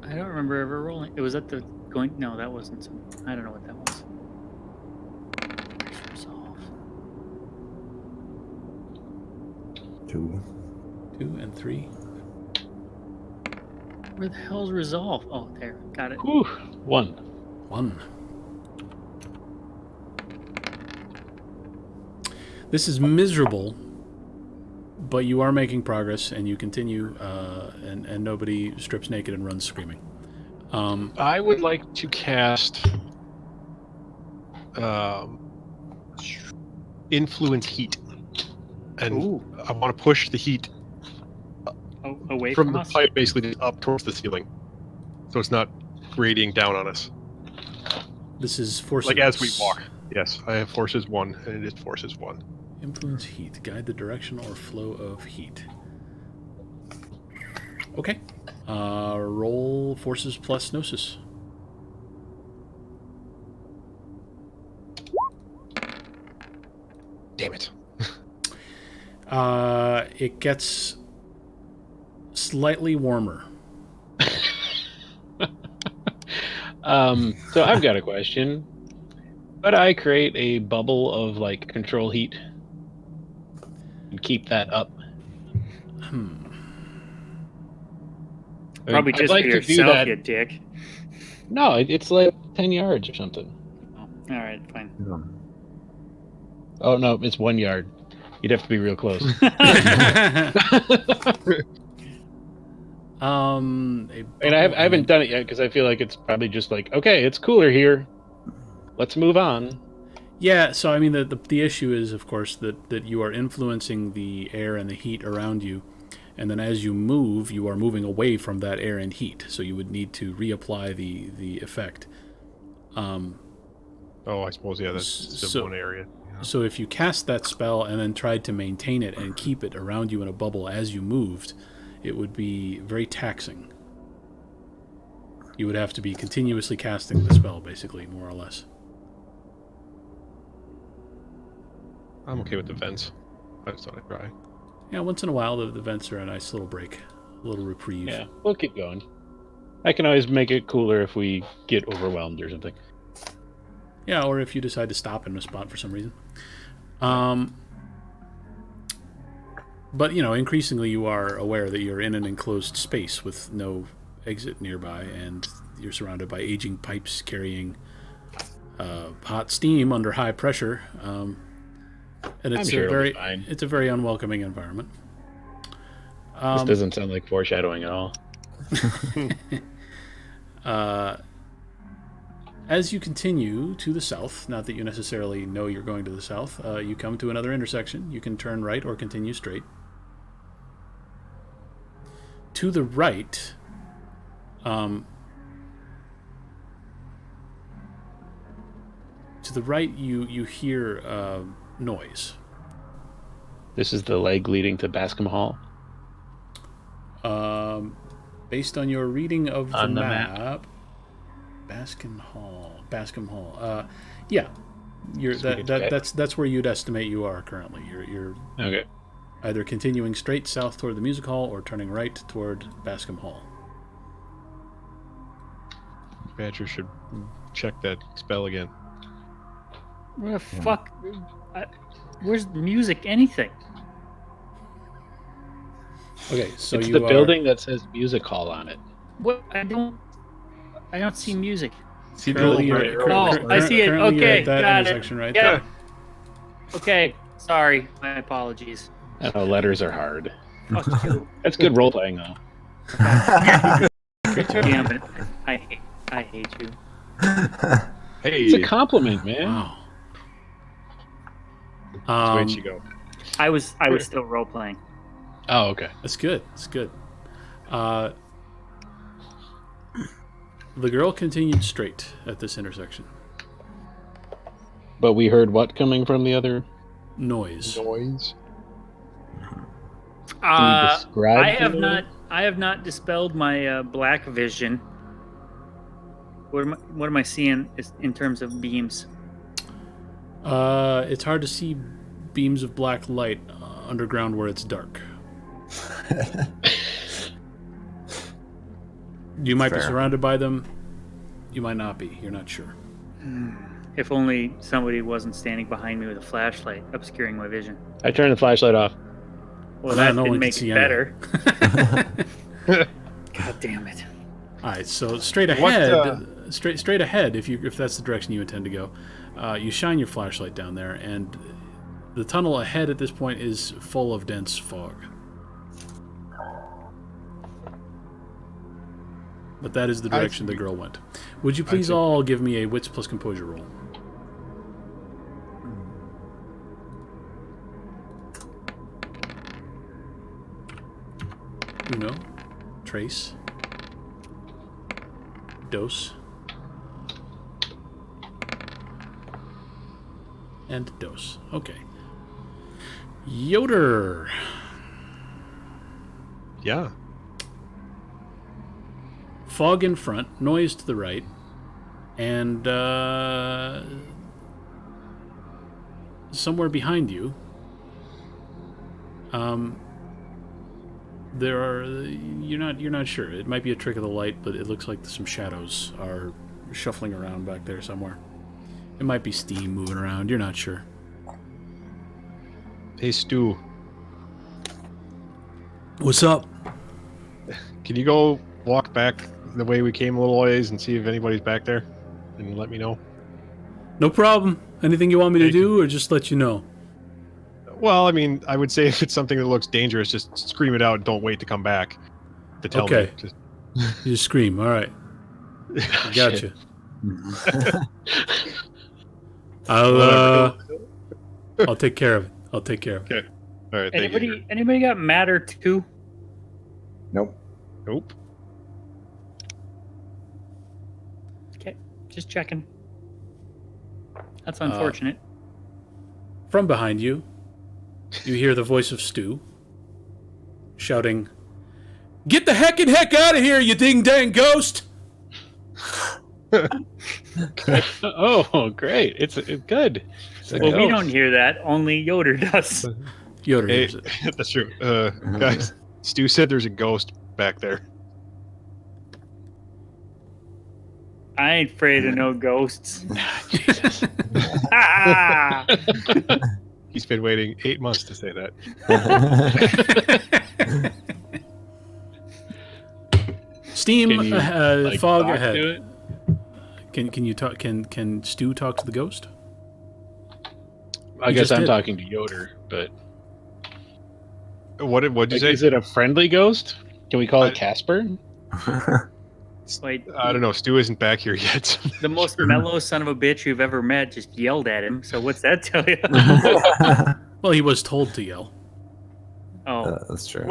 I don't remember ever rolling. It was at the going. No, that wasn't. I don't know what that was. Resolve. 2. 2 and 3. Where the hell's resolve? Oh, there. Got it. Whew, 1. 1. This is miserable, but you are making progress, and you continue, and nobody strips naked and runs screaming. I would like to cast influence heat, and Ooh. I want to push the heat Away from from the us. pipe basically just up towards the ceiling, so it's not radiating down on us. This is forces. Like as we walk. Yes, I have forces 1, and it is forces 1. Influence heat. Guide the direction or flow of heat. Okay. Roll forces plus gnosis. Damn it. It gets slightly warmer. So I've got a question. Could I create a bubble of like control heat and keep that up? Probably I'd just like for to do yourself, that. you dick. No, it's like 10 yards or something. Oh, all right, fine. Oh no, it's 1 yard. You'd have to be real close. And I haven't done it yet because I feel like it's probably just like, okay, it's cooler here. Let's move on. Yeah, so I mean, the issue is, of course, that you are influencing the air and the heat around you, and then as you move, you are moving away from that air and heat. So you would need to reapply the effect. Oh, I suppose, yeah, that's just So- one area. So if you cast that spell and then tried to maintain it and keep it around you in a bubble as you moved, it would be very taxing. You would have to be continuously casting the spell, basically, more or less. I'm okay with the vents. I just thought I'd try. Yeah, once in a while, the vents are a nice little break, a little reprieve. Yeah, we'll keep going. I can always make it cooler if we get overwhelmed or something. Yeah, or if you decide to stop in a spot for some reason. But, you know, increasingly you are aware that you're in an enclosed space with no exit nearby, and you're surrounded by aging pipes carrying hot steam under high pressure. And it's sure a it'll be very fine. it's a very unwelcoming environment. This doesn't sound like foreshadowing at all. As you continue to the south, not that you necessarily know you're going to the south, you come to another intersection. You can turn right or continue straight. To the right, you hear noise. This is the leg leading to Bascom Hall. Based on your reading of the On the map, Bascom Hall. Yeah, that's where you'd estimate you are currently. You're Okay. either continuing straight south toward the music hall or turning right toward Bascom Hall. Badger should check that spell again. Where the fuck? Where's the music? Anything? Okay, so It's you the are, building that says music hall on it. What? I don't see music. See the Currently little you're, red arrow? Oh, I see it. currently you're Okay, at that got it. intersection right Yeah. there. Okay, sorry. My apologies. Oh, letters are hard. Fuck you. That's good role playing though. Damn it. I hate you. Hey, It's a compliment, man. Wow. where'd she go? I was still role playing. Oh, okay. That's good. That's good. The girl continued straight at this intersection. But we heard what coming from the other Noise. Noise. Can you describe I have not dispelled my black vision. What am I seeing in terms of beams? It's hard to see beams of black light underground where it's dark. You might be surrounded by them. You might not be. You're not sure. If only somebody wasn't standing behind me with a flashlight, obscuring my vision. I turned the flashlight off. Well, No, that no one didn't can make see it better. God damn it! All right, so straight ahead, straight ahead. If that's the direction you intend to go, you shine your flashlight down there, and the tunnel ahead at this point is full of dense fog. But that is the direction the girl went. Would you please all give me a wits plus composure roll? Uno, Trace, Dos, and Dos. Okay. Yoder. Yeah. Fog in front, noise to the right, and somewhere behind you, there are you're not sure. It might be a trick of the light, but it looks like some shadows are shuffling around back there somewhere. It might be steam moving around. You're not sure. Hey, Stu. What's up? Can you go walk back the way we came a little ways and see if anybody's back there? And let me know. No problem. Anything you want me to do, or just let you know? Well, I mean, I would say if it's something that looks dangerous, just scream it out and don't wait to come back to tell me. Just... You just scream. All right. Gotcha. I'll take care of it. I'll take care of it. Okay. All right. Thank you. Anybody got matter too? Nope. Nope. Okay, just checking. That's unfortunate. From behind you, you hear the voice of Stu shouting, "Get the heck out of here, you ding-dang ghost!" Oh, great. It's good. Well, we don't hear that. Only Yoder does. Yoder Hey, hears it. that's true. Guys, Stu said there's a ghost back there. I ain't afraid of no ghosts. Jesus. He's been waiting 8 months to say that. Steam, Can you, fog talk ahead. to it? Can you talk? Can Stu talk to the ghost? I You guess just I'm did. talking to Yoder, but What'd you like, say? is it a friendly ghost? Can we call it Casper? Like, I don't know. Stu isn't back here yet. the most mellow son of a bitch you've ever met just yelled at him. So what's that tell you? Well, he was told to yell. Oh, That's true.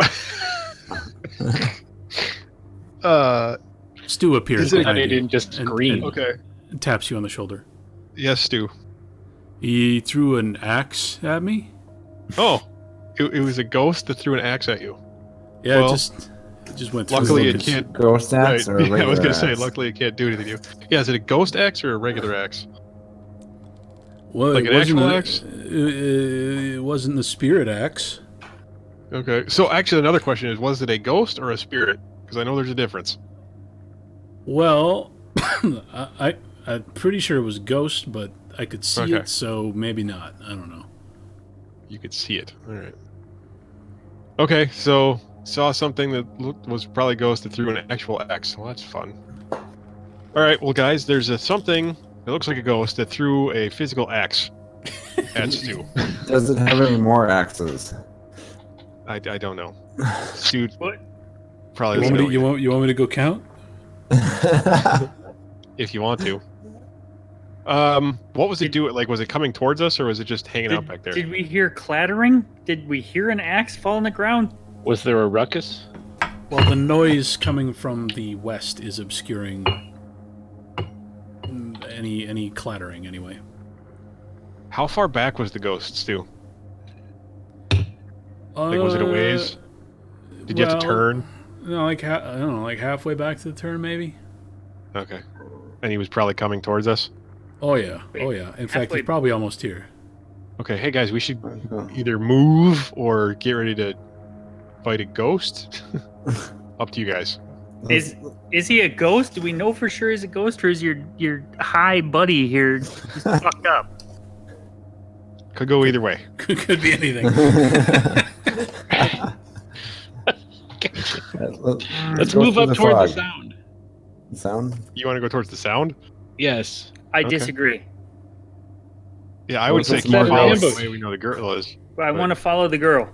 Stu appears Is it- behind They you didn't just scream. Okay. and taps you on the shoulder. Yes, Stu. He threw an axe at me. Oh, it was a ghost that threw an axe at you. Yeah, Well, it just went through. Luckily, it Lucas. can't. Ghost axe or a Yeah, I was regular gonna say, axe? luckily it can't do anything to you. Yeah, is it a ghost axe or a regular axe? Well, like it an wasn't actual a- axe? It wasn't the spirit axe. Okay. So actually, another question is: was it a ghost or a spirit? Because I know there's a difference. Well, I'm pretty sure it was ghost, but I could see Okay. it, so maybe not. I don't know. You could see it. All right. Okay, so saw something that was probably ghost that threw an actual axe. Well, that's fun. All right, well, guys, there's something that looks like a ghost that threw a physical axe at Stu. Does it have any more axes? I don't know. Stu what? probably You doesn't want, know me to, you want me to go count? if you want to. What was it doing? Like, was it coming towards us, or was it just hanging out back there? Did we hear clattering? Did we hear an axe fall on the ground? Was there a ruckus? Well, the noise coming from the west is obscuring any clattering anyway. How far back was the ghost, Stu? Like, was it a ways? Did you have to turn? No, like I don't know, like halfway back to the turn, maybe. Okay. And he was probably coming towards us? Oh yeah, Wait, oh yeah. In fact, halfway- he's probably almost here. Okay, hey guys, we should either move or get ready to fight a ghost. Up to you guys. Is he a ghost? Do we know for sure he's a ghost, or is your high buddy here just fucked up? Could go either way. Could be anything. Let's move up toward the sound. Sound? You want to go towards the sound? Yes. I Okay. disagree. Yeah, I Well, would say it's keep more following ghosts. the way we know the girl is. But I want to follow the girl.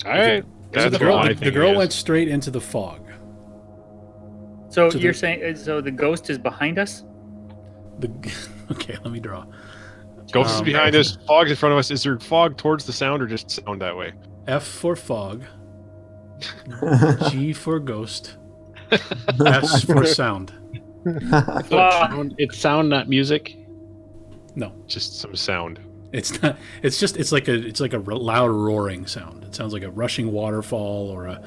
All right. That's the girl, what I the think girl it is. went straight into the fog. So To you're the- saying so the ghost is behind us? Okay, let me draw. Ghost is behind us. Fog's in front of us. Is there fog towards the sound or just sound that way? F for fog. G for ghost. S for sound. It's sound, not music. No, Just some sound. it's not. It's like a loud roaring sound. It sounds like a rushing waterfall or a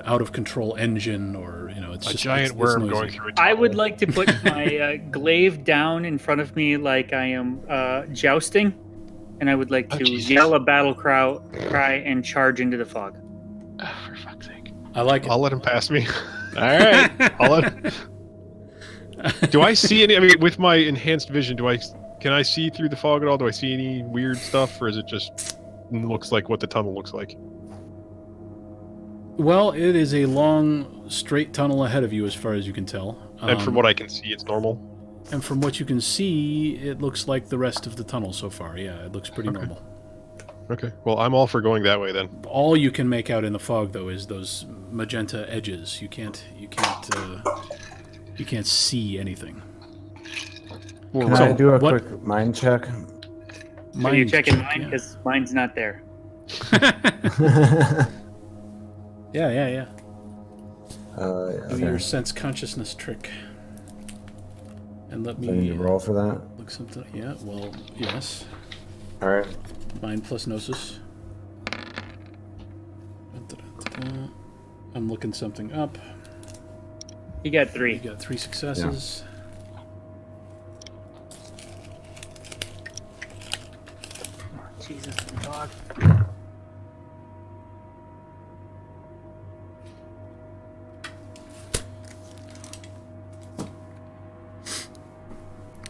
out of control engine, or it's A just giant it's worm noisy. going through a I tunnel. would like to put my glaive down in front of me like I am jousting, and I would like Oh, to Jesus. yell a battle cry and charge into the fog. Oh, for fuck's sake. I like it. I'll let him pass me. All right. I'll let. Do I see any? I mean, with my enhanced vision, can I see through the fog at all? Do I see any weird stuff, or is it just looks like what the tunnel looks like? Well, it is a long, straight tunnel ahead of you, as far as you can tell. And from what I can see, it's normal. And from what you can see, it looks like the rest of the tunnel so far. Yeah, it looks pretty Okay. normal. Okay. Well, I'm all for going that way then. All you can make out in the fog, though, is those magenta edges. You can't see anything. Can I do a what- quick mind check? So you're checking check, mine yeah. because mine's not there. Yeah. Yeah, Do okay. your sense consciousness trick. And let Do I need me to roll for that? look something. Yeah, well, yes. All right. Mind plus gnosis. I'm looking something up. You got You 3. got 3 successes. Jesus, dog.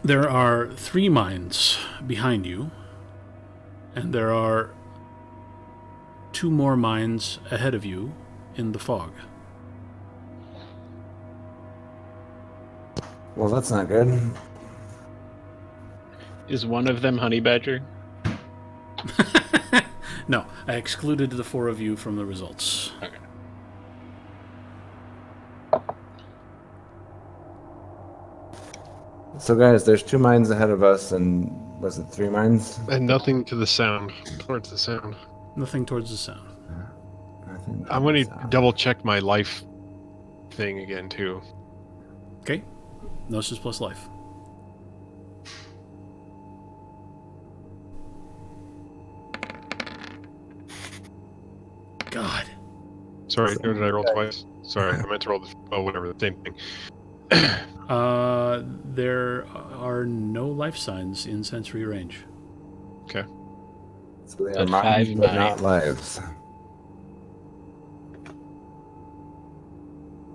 There are 3 mines behind you, and there are 2 more mines ahead of you in the fog. Well, that's not good. Is one of them Honey Badger? No, I excluded the 4 of you from the results. Okay. So, guys, there's 2 mines ahead of us, and was it 3 mines? And nothing to the sound. Towards the sound. Nothing towards the sound. I'm going to double check my life thing again too. Okay. Gnosis plus life. God. Sorry, or did I roll twice? Sorry, I meant to roll the whatever, the same thing. There are no life signs in sensory range. Okay. So they are But mines, 5 but mines. not lives.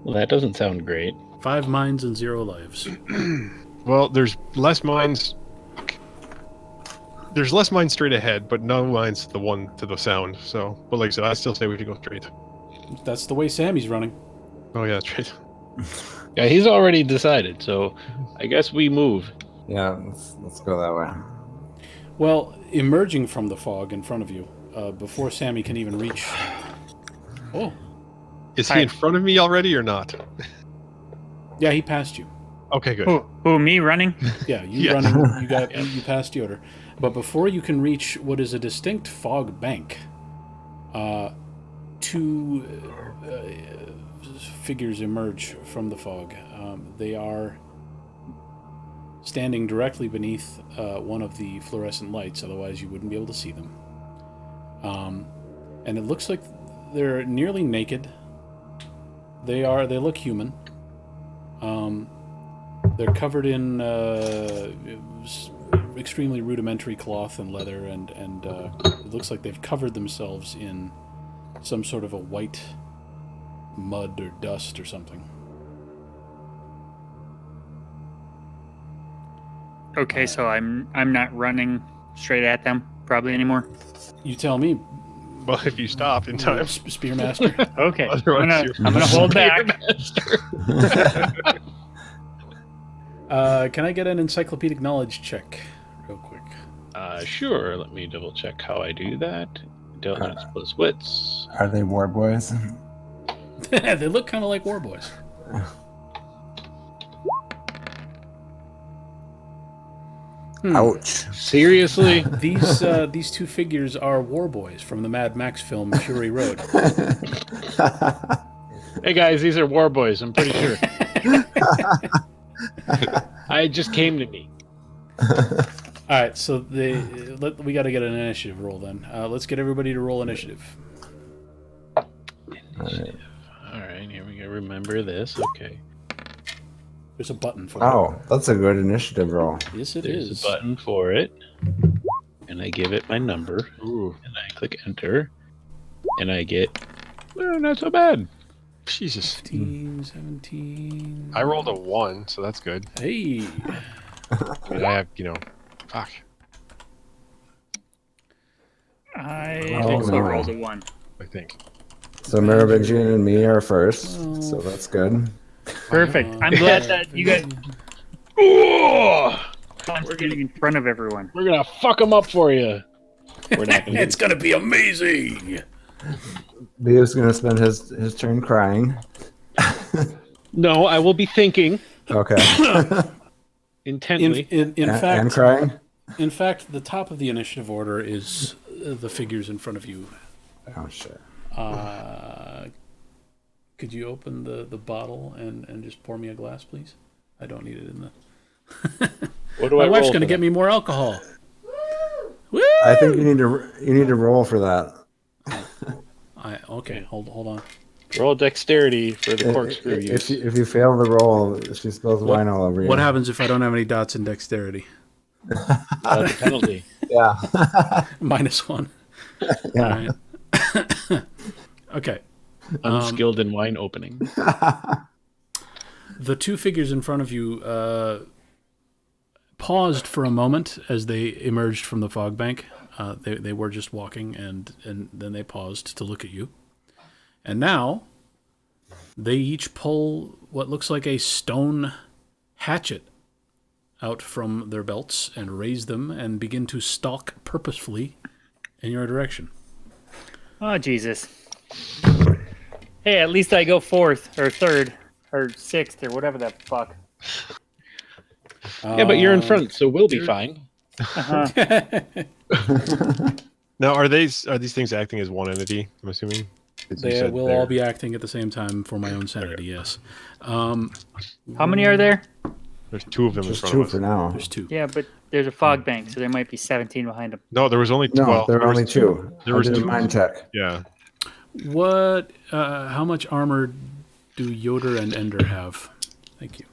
Well, that doesn't sound great. 5 mines and 0 lives. Well, there's less mines. There's less mines straight ahead, but no mines to the one to the sound. So, but like I said, I still say we should go straight. That's the way Sammy's running. Oh yeah, straight. Yeah, he's already decided, so I guess we move. Yeah, let's go that way. Well, emerging from the fog in front of you, before Sammy can even reach. Oh, Is Hi. he in front of me already or not? yeah, he passed you. Okay, good. Who, me running? Yeah, you Yeah. running. You passed Yoder, but before you can reach what is a distinct fog bank, 2 figures emerge from the fog. They are standing directly beneath one of the fluorescent lights. Otherwise, you wouldn't be able to see them. And it looks like they're nearly naked. They look human. They're covered in extremely rudimentary cloth and leather, and it looks like they've covered themselves in some sort of a white mud or dust or something. Okay, so I'm not running straight at them probably anymore. You tell me, Well, if you stop in time. Spearmaster. Okay, Otherwise I'm gonna hold back. Can I get an encyclopedic knowledge check, real quick? Sure. Let me double check how I do that. Intelligence plus wits. Are they war boys? They look kind of like war boys. Ouch. Seriously? These two figures are war boys from the Mad Max film Fury Road. Hey guys, these are war boys. I'm pretty sure. It just came to me. All right, so we got to get an initiative roll then. Let's get everybody to roll initiative. Initiative. All right, here we go. Remember this. Okay. There's a button for it. Oh, that's a good initiative roll. Yes, it There's is. a button for it. And I give it my number. Ooh, And I click enter. And I get... Well, not so bad. Jesus. 15, 17. I rolled a 1, so that's good. Hey. I have, fuck. I Oh, also no. rolled a 1. I think. So Merovingian and me are first, so that's good. Perfect. I'm glad that you guys. We're getting in front of everyone. We're gonna fuck them up for you. We're not gonna. It's going to be amazing. Leo's gonna spend his turn crying. No, I will be thinking Okay. intently. In and fact, crying? in fact, the top of the initiative order is the figures in front of you. Oh shit. Could you open the bottle and just pour me a glass, please? I don't need it in the... What do My I wife's roll going to for get that? me more alcohol. Woo! I think you need to roll for that. Okay, hold on. Roll dexterity for the corkscrew If use. you fail the roll, she spills wine all over you. What happens if I don't have any dots in dexterity? The penalty. Yeah. -1. Yeah. All right. Okay. Unskilled in wine opening. The two figures in front of you paused for a moment as they emerged from the fog bank. They were just walking, and then they paused to look at you. And now they each pull what looks like a stone hatchet out from their belts and raise them and begin to stalk purposefully in your direction. Oh, Jesus. Hey, at least I go 4th or 3rd or 6th or whatever the fuck. Yeah, but you're in front, so we'll be fine. Uh-huh. Now, are these things acting as one entity? I'm assuming. 'Cause you They said will they're- all be acting at the same time for my own sanity, yes. How many are there? There's 2 of them in Just front 2 of us. for now. There's 2. Yeah, but there's a fog bank, so there might be 17 behind them. No, there was only No, 12. there are There was only 2. there I was did a 2. mind check. Yeah. What? How much armor do Yoder and Ender have? Thank you.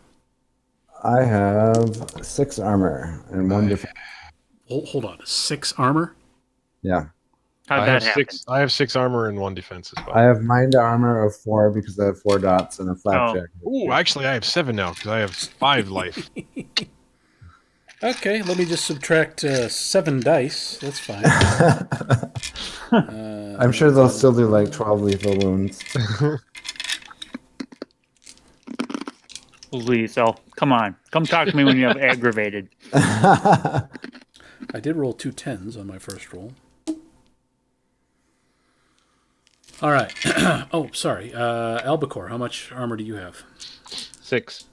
I have 6 armor and 1 defense. Hold on. 6 armor? Yeah. How'd I that have happen? 6. I have 6 armor and 1 defense as well. I have mind armor of 4 because I have 4 dots and a flapjack. Ooh, actually, I have 7 now because I have 5 life. Okay, let me just subtract 7 dice. That's fine. I'm sure they'll still do like 12 lethal wounds. Lethal. Come on. Come talk to me when you have aggravated. I did roll 2 10s on my first roll. All right. Oh, sorry. Albacore, how much armor do you have? 6.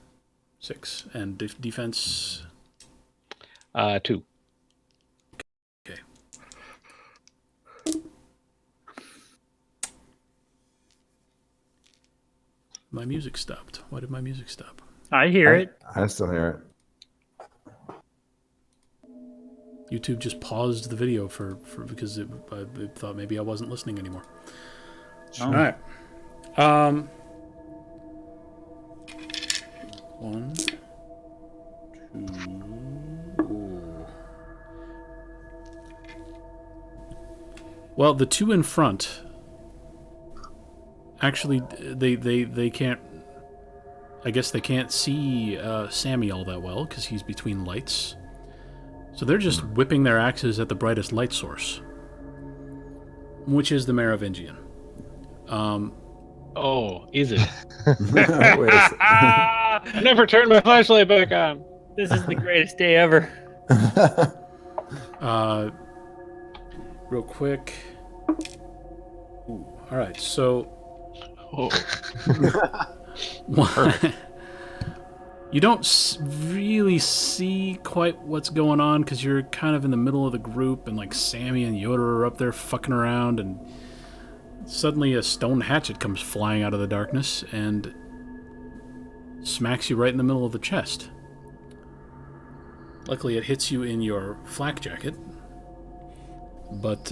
6. And defense? 2. Okay. My music stopped. Why did my music stop? I hear it. I still hear it. YouTube just paused the video for because it thought maybe I wasn't listening anymore. Oh. All right. 1, 2. Well, the two in front. Actually, they can't. I guess they can't see Sammy all that well because he's between lights. So they're just whipping their axes at the brightest light source, which is the Merovingian. Oh, is it? Wait a sec. I never turned my flashlight back on. This is the greatest day ever. Real quick. Ooh, all right, so Oh. you don't really see quite what's going on because you're kind of in the middle of the group, and like Sammy and Yoda are up there fucking around, and suddenly a stone hatchet comes flying out of the darkness and smacks you right in the middle of the chest. Luckily, it hits you in your flak jacket, but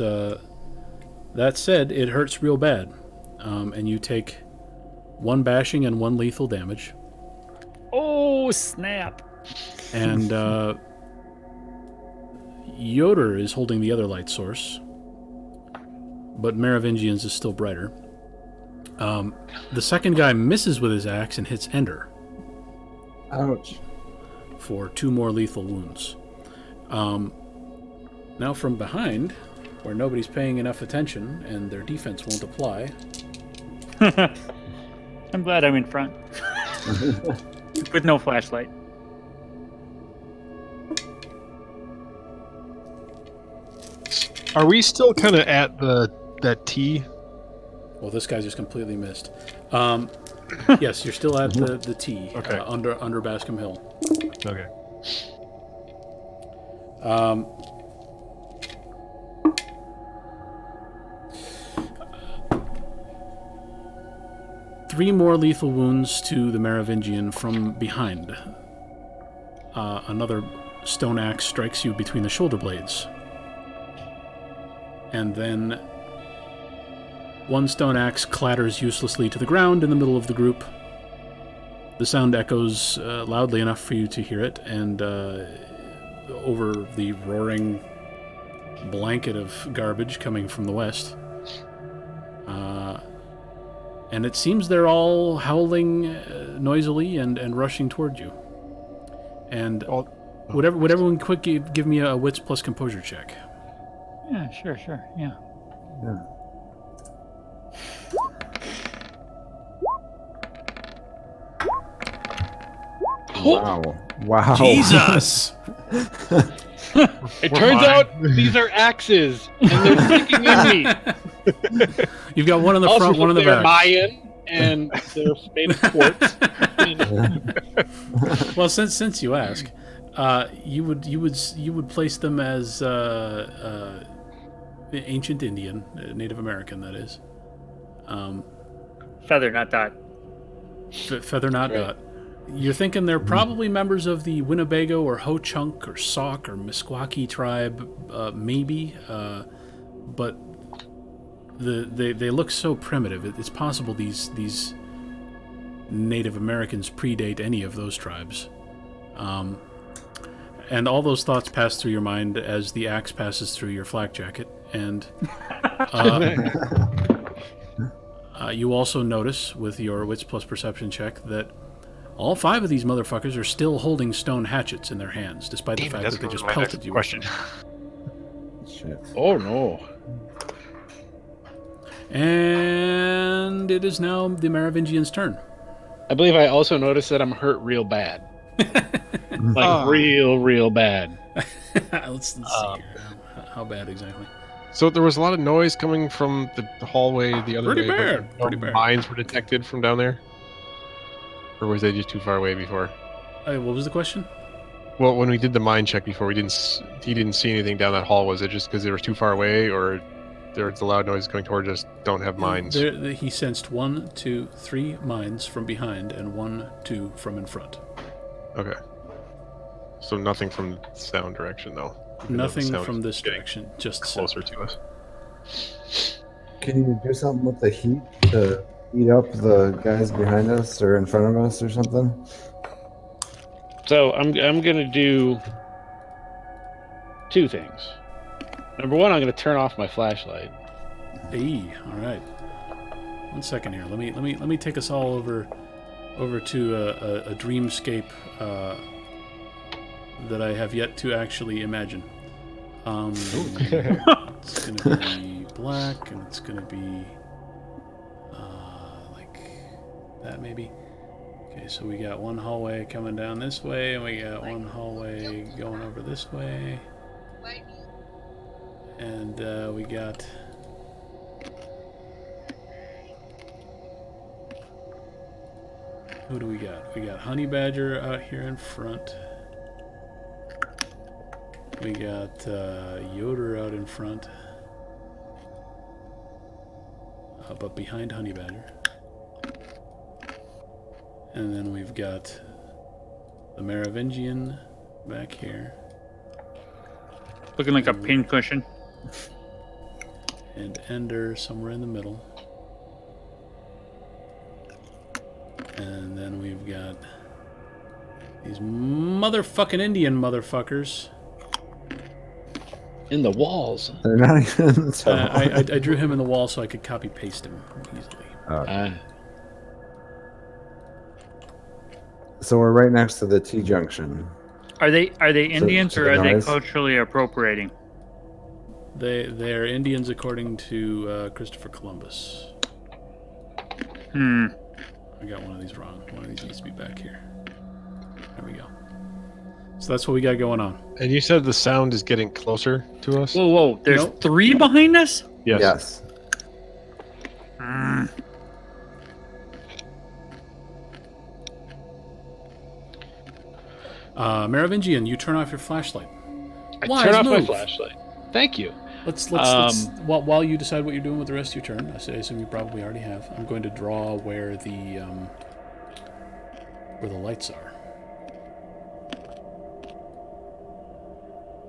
that said, it hurts real bad, and you take 1 bashing and 1 lethal damage. Oh, snap. And Yoder is holding the other light source, but Merovingian's is still brighter. The second guy misses with his axe and hits Ender Ouch. for 2 more lethal wounds. Now from behind, where nobody's paying enough attention and their defense won't apply. I'm glad I'm in front. With no flashlight. Are we still kind of at that T? Well, this guy just completely missed. Yes, you're still at the T, Okay. under Bascom Hill. Okay. Three more lethal wounds to the Merovingian from behind. Another stone axe strikes you between the shoulder blades. And then 1 stone axe clatters uselessly to the ground in the middle of the group. The sound echoes loudly enough for you to hear it, and over the roaring blanket of garbage coming from the west. And it seems they're all howling noisily and rushing toward you. And would everyone quick give me a wits plus composure check? Yeah, sure, yeah. Yeah. Wow. Jesus! It turns out these are axes, and they're sticking in me. You've got one in the Also, front, one in the they're back. Mayan, and they're made of quartz. Well, since you ask, you would place them as ancient Indian, Native American, that is. Feather, not dot. Feather, not Right. dot. You're thinking they're probably members of the Winnebago or Ho-Chunk or Sauk or Meskwaki tribe, maybe, but they look so primitive. It's possible these Native Americans predate any of those tribes. And all those thoughts pass through your mind as the axe passes through your flak jacket, and you also notice with your wits plus perception check that all 5 of these motherfuckers are still holding stone hatchets in their hands, despite the fact that they just pelted you. Question. Shit. Oh no. And it is now the Merovingian's turn. I believe I also noticed that I'm hurt real bad. Like real bad. Let's see here. How bad exactly? So there was a lot of noise coming from the hallway the other Pretty way. but bad, no pretty bad. Mines were detected from down there? Or was they just too far away before? What was the question? Well, when we did the mine check before, he didn't see anything down that hall. Was it just because they were too far away, or there's a loud noise going towards us? Don't have mines. He sensed 1, 2, 3 mines from behind and 1, 2 from in front. Okay. So nothing from sound direction, though. Even though the Nothing sound from is this getting direction, just closer south. to us. Can you do something with the heat to heat up the guys behind us or in front of us or something? So I'm gonna do two things. Number one, I'm gonna turn off my flashlight. Hey, all right. 1 second here. Let me take us all over to a dreamscape that I have yet to actually imagine. It's gonna be black, and it's gonna be like that maybe. Okay, so we got one hallway coming down this way, and we got one hallway going over this way, and we got. Who do we got? We got Honey Badger out here in front. We got Yoder out in front. But behind Honey Badger. And then we've got the Merovingian back here. Looking like a pincushion. And Ender somewhere in the middle. And then we've got these motherfucking Indian motherfuckers. In the walls. They're not even in the tunnel. I drew him in the wall so I could copy paste him easily. So we're right next to the T junction. Are they Indians to or the are they noise? culturally appropriating? They're Indians according to Christopher Columbus. I got one of these wrong. One of these needs to be back here. There we go. So that's what we got going on. And you said the sound is getting closer to us? Whoa, whoa! There's Nope. 3 behind us. Yes. Merovingian, you turn off your flashlight. I Wise turn off my move. flashlight. Thank you. Let's while you decide what you're doing with the rest of your turn, I assume you probably already have. I'm going to draw where the lights are.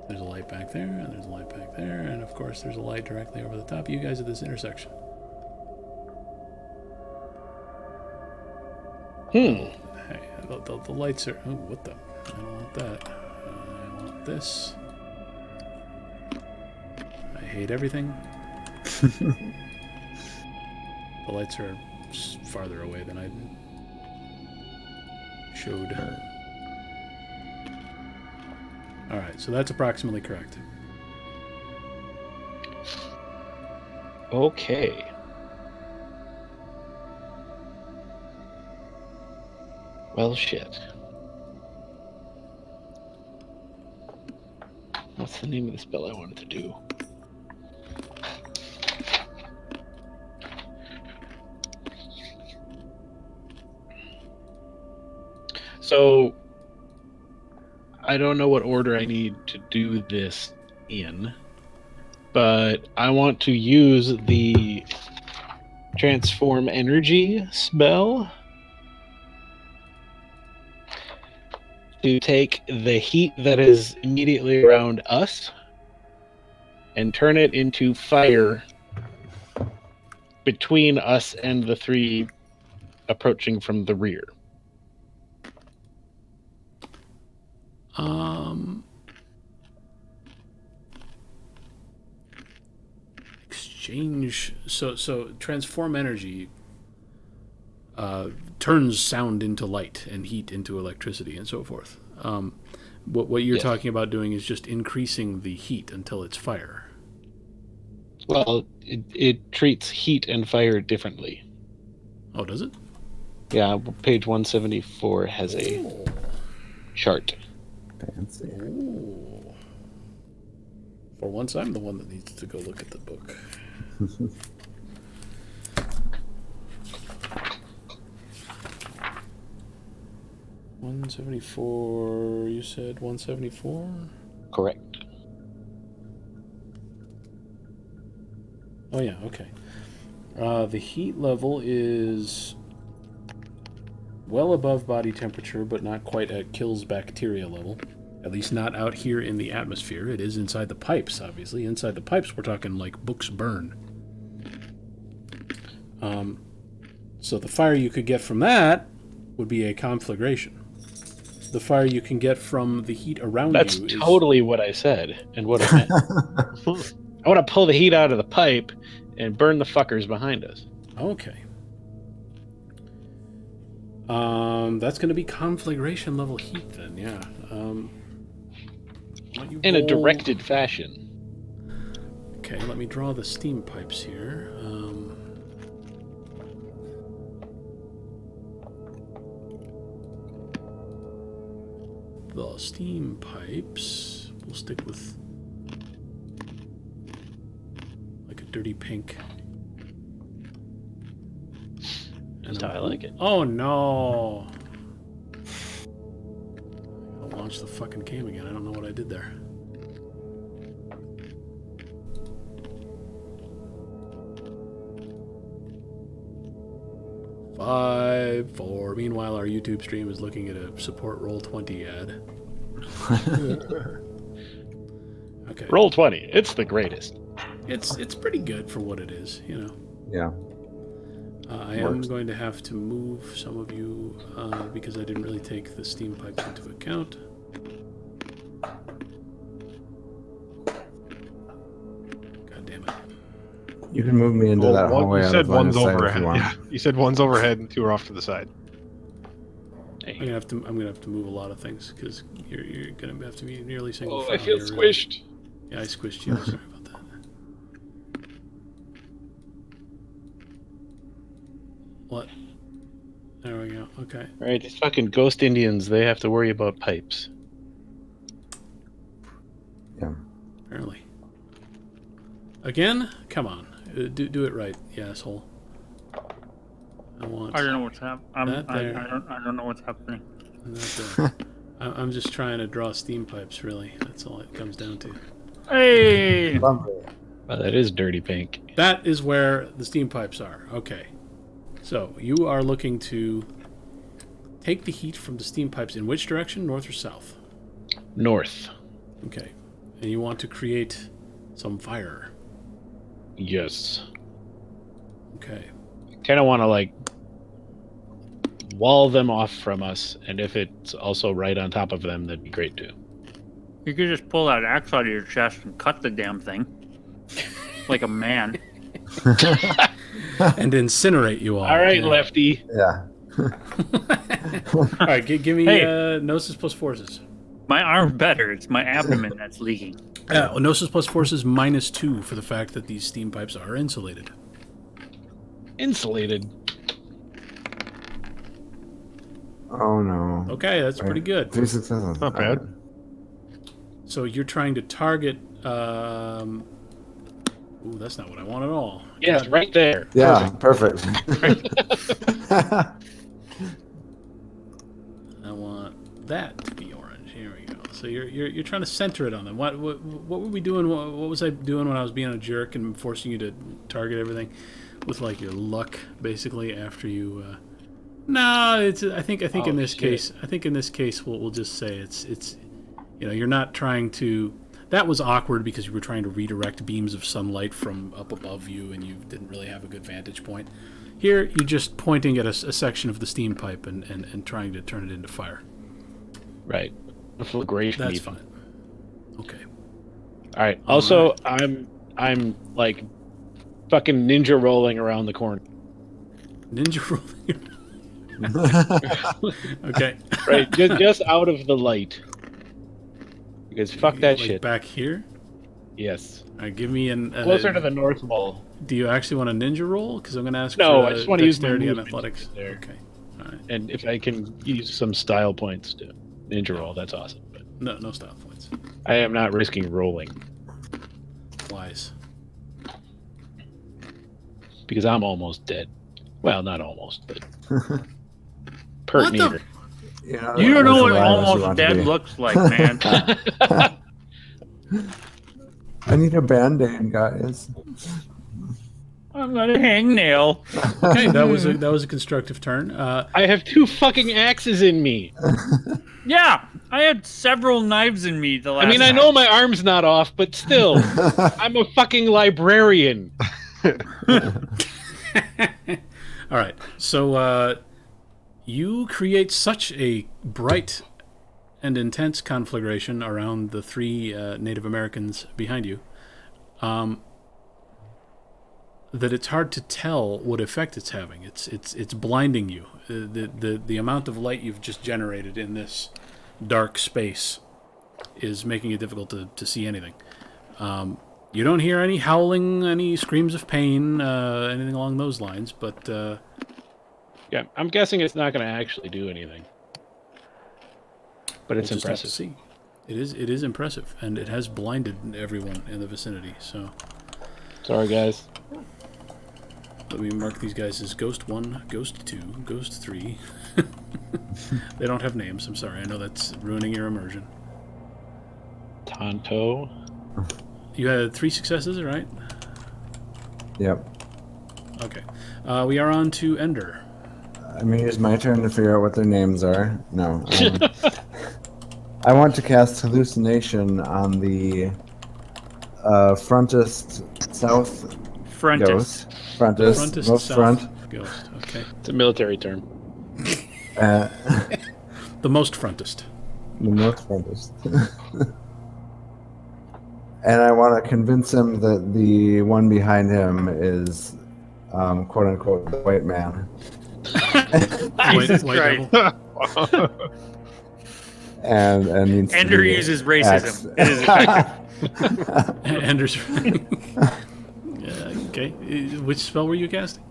There's a light back there, and there's a light back there, and of course there's a light directly over the top of you guys at this intersection. Hey, the lights are. Oh, what the? I don't want that. I want this. I hate everything. The lights are farther away than I showed. Alright, so that's approximately correct. Okay. Well, shit. What's the name of the spell I wanted to do? So, I don't know what order I need to do this in, but I want to use the transform energy spell to take the heat that is immediately around us and turn it into fire between us and the 3 approaching from the rear. Exchange. So transform energy turns sound into light and heat into electricity and so forth. What you're talking about doing is just increasing the heat until it's fire. Well, it treats heat and fire differently. Oh, does it? Yeah, page 174 has a chart. Fancy. Ooh. For once, I'm the one that needs to go look at the book. 174. You said 174? Correct. Oh yeah, okay. The heat level is well above body temperature, but not quite at kills bacteria level. At least not out here in the atmosphere. It is inside the pipes, obviously. Inside the pipes, we're talking like books burn. So the fire you could get from that would be a conflagration. The fire you can get from the heat around That's you is... totally what I said and what I meant. I want to pull the heat out of the pipe and burn the fuckers behind us. Okay. That's going to be conflagration level heat then, yeah. In a directed fashion. Okay, let me draw the steam pipes here. The steam pipes, we'll stick with like a dirty pink. That's how I like it. Oh no! I'll launch the fucking game again. I don't know what I did there. Five, four. Meanwhile, our YouTube stream is looking at a support Roll20 ad. Okay. Roll20. It's the greatest. It's pretty good for what it is, you know. Yeah. I am going to have to move some of you because I didn't really take the steam pipes into account. God damn it. You can move me into that hallway. You out said of line of one's sight if you overhead. want. Yeah, you said one's overhead and 2 are off to the side. I'm gonna have to move a lot of things because you're gonna have to be nearly single. Oh, file I feel here. squished. Yeah, I squished you. Sorry about that. What? There we go. Okay. All right, these fucking ghost Indians, they have to worry about pipes. Yeah. Apparently. Again? Come on. Do it right, you asshole. I don't know what's happening. I don't know what's happening. I'm just trying to draw steam pipes, really. That's all it comes down to. Hey! Lovely. Well, that is dirty pink. That is where the steam pipes are. Okay. So, you are looking to take the heat from the steam pipes in which direction? North or south? North. Okay. And you want to create some fire. Yes. Okay. Kind of want to, like, wall them off from us, and if it's also right on top of them, that'd be great, too. You could just pull that axe out of your chest and cut the damn thing. Like a man. And incinerate you all. All right, yeah. Lefty. Yeah. All right, give me Hey. Gnosis plus forces. My arm's better. It's my abdomen that's leaking. Gnosis plus forces -2 for the fact that these steam pipes are insulated. Insulated. Oh no. Okay, that's pretty good. 3 successes. Not bad. So you're trying to target... Ooh, that's not what I want at all. Yeah, it's right there. Yeah, perfect. I want that to be orange. Here we go. So you're trying to center it on them. What were we doing? What was I doing when I was being a jerk and forcing you to target everything with like your luck, basically? After you, no, it's. I think in this case, we'll just say it's. You know, you're not trying to. That was awkward because you were trying to redirect beams of sunlight from up above you, and you didn't really have a good vantage point. Here, you're just pointing at a section of the steam pipe and trying to turn it into fire. Right. Conflagration. That's even. fine. Okay. All right. Also, I'm like fucking ninja rolling around the corner. Ninja rolling. Okay. Right. Just out of the light. Because fuck that like shit. Back here? Yes. All right, give me an... Closer to the north wall. Do you actually want a ninja roll? Because I'm going to ask No, for I just want to use my dexterity and movement athletics. there. Okay. All right. And if I can use some style points to ninja roll, that's awesome. But No style points. I am not risking rolling Wise. because I'm almost dead. Well, not almost, but What pert the- neither. You don't know what almost dead look. looks like, man. I need a band-aid, guys. I'm gonna hangnail. Okay, that was a constructive turn. I have 2 fucking axes in me. Yeah, I had several knives in me the last I mean, I know my arm's not off, but still, I'm a fucking librarian. All right, so you create such a bright and intense conflagration around the 3 Native Americans behind you that it's hard to tell what effect it's having. It's blinding you. The amount of light you've just generated in this dark space is making it difficult to see anything. You don't hear any howling, any screams of pain, anything along those lines, but Yeah, I'm guessing it's not going to actually do anything. But it's we'll just have to impressive. see. It is impressive, and it has blinded everyone in the vicinity. So Sorry, guys. let me mark these guys as Ghost 1, Ghost 2, Ghost 3. They don't have names. I'm sorry. I know that's ruining your immersion. Tonto. You had 3 successes, right? Yep. Okay. We are on to Ender. I mean, it's my turn to figure out what their names are. No. I want to cast Hallucination on the frontest south Frontist. ghost. Frontest, Frontest most south front. Ghost. Okay. It's a military term. Uh, The most frontest. the most frontest. And I want to convince him that the one behind him is, quote unquote, the white man. Jesus White Christ. devil. And needs to Ender be uses racism. axed. It is Ender's. Yeah, okay. Which spell were you casting?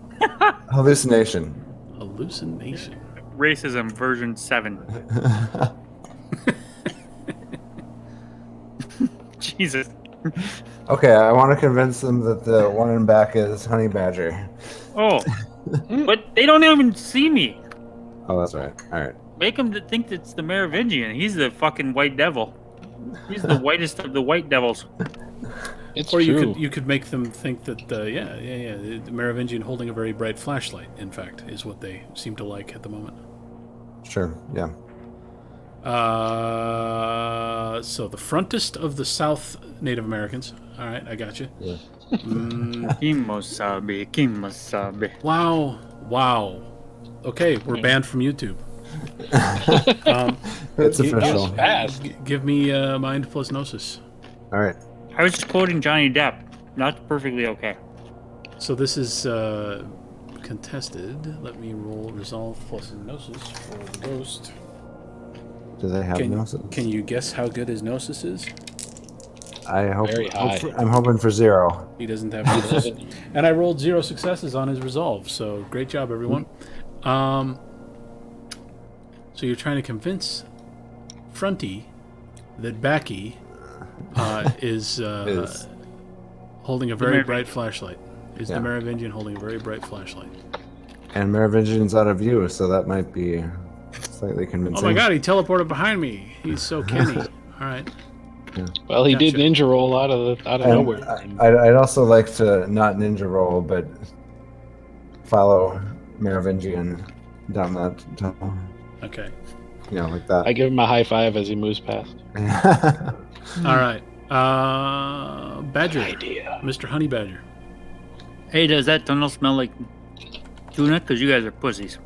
Hallucination. Hallucination. racism version 7. Jesus. Okay, I want to convince them that the one in back is Honey Badger. Oh, but they don't even see me. Oh, that's right. All right. Make them think it's the Merovingian. He's the fucking white devil. He's the whitest of the white devils. It's Or true. you could make them think that the Merovingian holding a very bright flashlight, in fact, is what they seem to like at the moment. Sure. Yeah. So the frontest of the South Native Americans. All right, I got you. Yeah. Kimosabe, Kimosabe. Wow. Okay, we're banned from YouTube. It's official. Fast. Give me mind plus gnosis. All right. I was just quoting Johnny Depp. Not perfectly okay. So this is contested. Let me roll resolve plus gnosis for the ghost. Do they have gnosis? Can you guess how good his gnosis is? I hope. Very high. I'm hoping for 0. He doesn't have gnosis. And I rolled 0 successes on his resolve, so great job, everyone. So you're trying to convince Fronty that Backy is holding a very bright flashlight. Is the Merovingian holding a very bright flashlight? And Merovingian's out of view, so that might be slightly convincing. Oh my god, he teleported behind me. He's so canny. All right. Well, he did Gotcha. ninja roll out of And nowhere. I'd also like to not ninja roll, but follow Merovingian down that tunnel. Okay. You know, like that. I give him a high five as he moves past. All right. Badger. Idea. Mr. Honey Badger. Hey, does that tunnel smell like tuna? Because you guys are pussies.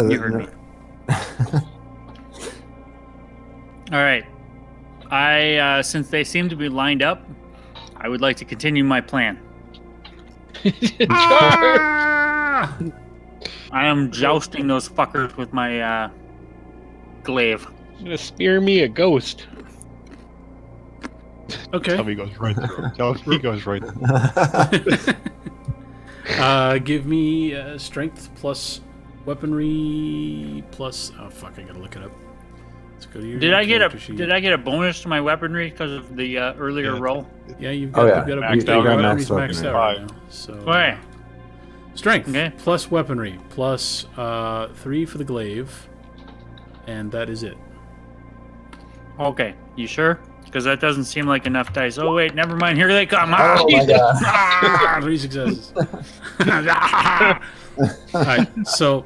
You heard me. All right. Since they seem to be lined up, I would like to continue my plan. I am jousting those fuckers with my glaive. Gonna spear me a ghost. Okay. Tell me he goes right through him. Tell me he goes right through. Give me strength plus weaponry plus. Oh fuck! I gotta look it up. Let's go to your. Did I get character sheet. a bonus to my weaponry because of the earlier Yeah. roll? Yeah, you've Oh, got. yeah. You've got Maxed out. your You got weaponry's maxed maxed weaponry. out right now. So. Okay. Strength Okay. plus weaponry plus 3 for the glaive, and that is it. Okay. You sure? because that doesn't seem like enough dice. Oh wait, never mind. Here they come. Oh my god. Ah, 3 successes. All right, so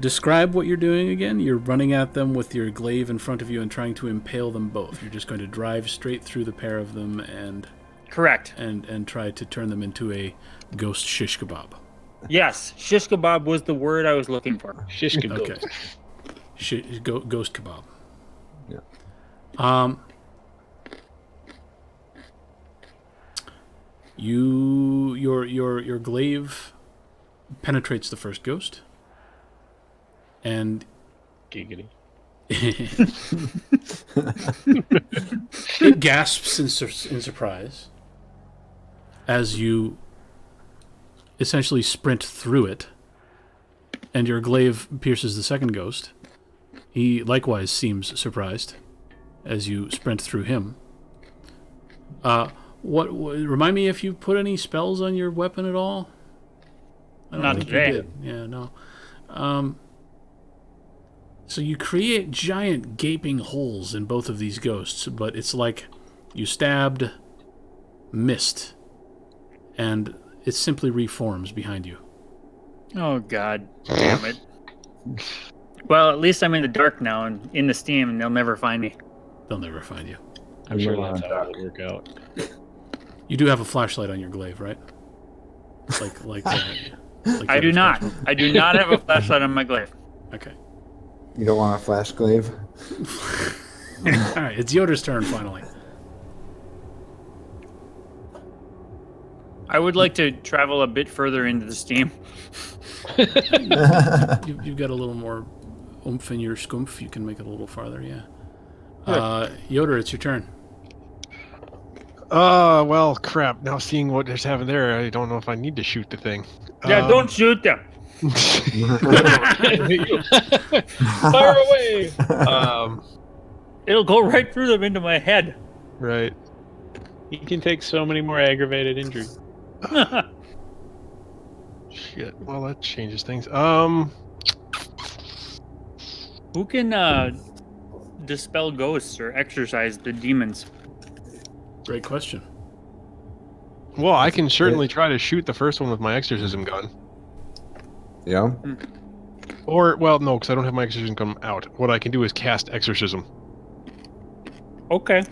describe what you're doing again. You're running at them with your glaive in front of you and trying to impale them both. You're just going to drive straight through the pair of them and Correct. and try to turn them into a ghost shish kebab. Yes, shish kebab was the word I was looking for. Shish kebab. Okay. Ghost kebab. Yeah. Your glaive penetrates the first ghost, and Giggity. it gasps in surprise as you essentially sprint through it, and your glaive pierces the second ghost. He likewise seems surprised as you sprint through him. What remind me if you put any spells on your weapon at all? I don't Not think today. you did. Yeah, no. So you create giant gaping holes in both of these ghosts, but it's like you stabbed, missed, and it simply reforms behind you. Oh God, damn it. Well, at least I'm in the dark now and in the steam, and they'll never find me. They'll never find you. I'm sure Everyone that's on how dark. it'll work out. You do have a flashlight on your glaive, right? Like I do not. I do not have a flashlight on my glaive. Okay. You don't want a flash glaive? All right, it's Yoder's turn finally. I would like to travel a bit further into the steam. You've got a little more oomph in your scoomph. You can make it a little farther, yeah. Yoder, it's your turn. Well, crap. Now seeing what just happened there, I don't know if I need to shoot the thing. Yeah, don't shoot them. Fire away! It'll go right through them into my head. Right. You can take so many more aggravated injuries. Shit. Well, that changes things. Who can dispel ghosts or exorcise the demons? Great question. Well, I can certainly try to shoot the first one with my exorcism gun. Yeah. Or, well, no, because I don't have my exorcism gun out. What I can do is cast exorcism Okay,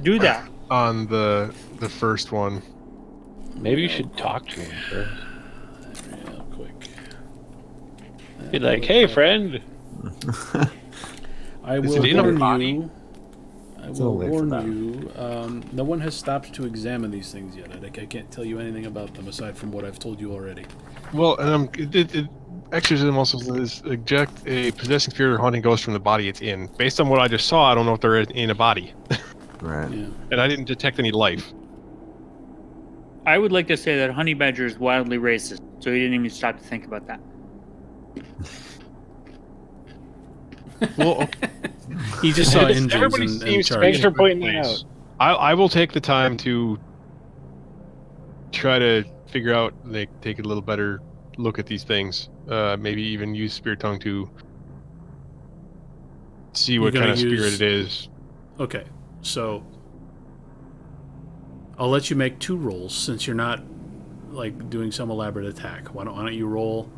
do that. on the first one. Maybe you should talk to him first. Real quick. Be like, hey, friend. I Is will it in a warn body? you. I It's will a little late for warn you. No one has stopped to examine these things yet. I can't tell you anything about them aside from what I've told you already. Well, and exorcism also says eject a possessing spirit or haunting ghost from the body it's in. Based on what I just saw, I don't know if they're in a body. Right. Yeah. And I didn't detect any life. I would like to say that Honey Badger is wildly racist, so he didn't even stop to think about that. Well, He just saw engines everybody and seems to charged. be Thanks for in a good pointing that place. I will take the time to try to figure out, take a little better look at these things. Maybe even use Spirit Tongue to see what You're kind gonna of spirit use- it is. Okay, so I'll let you make 2 rolls since you're not like doing some elaborate attack. Why don't you roll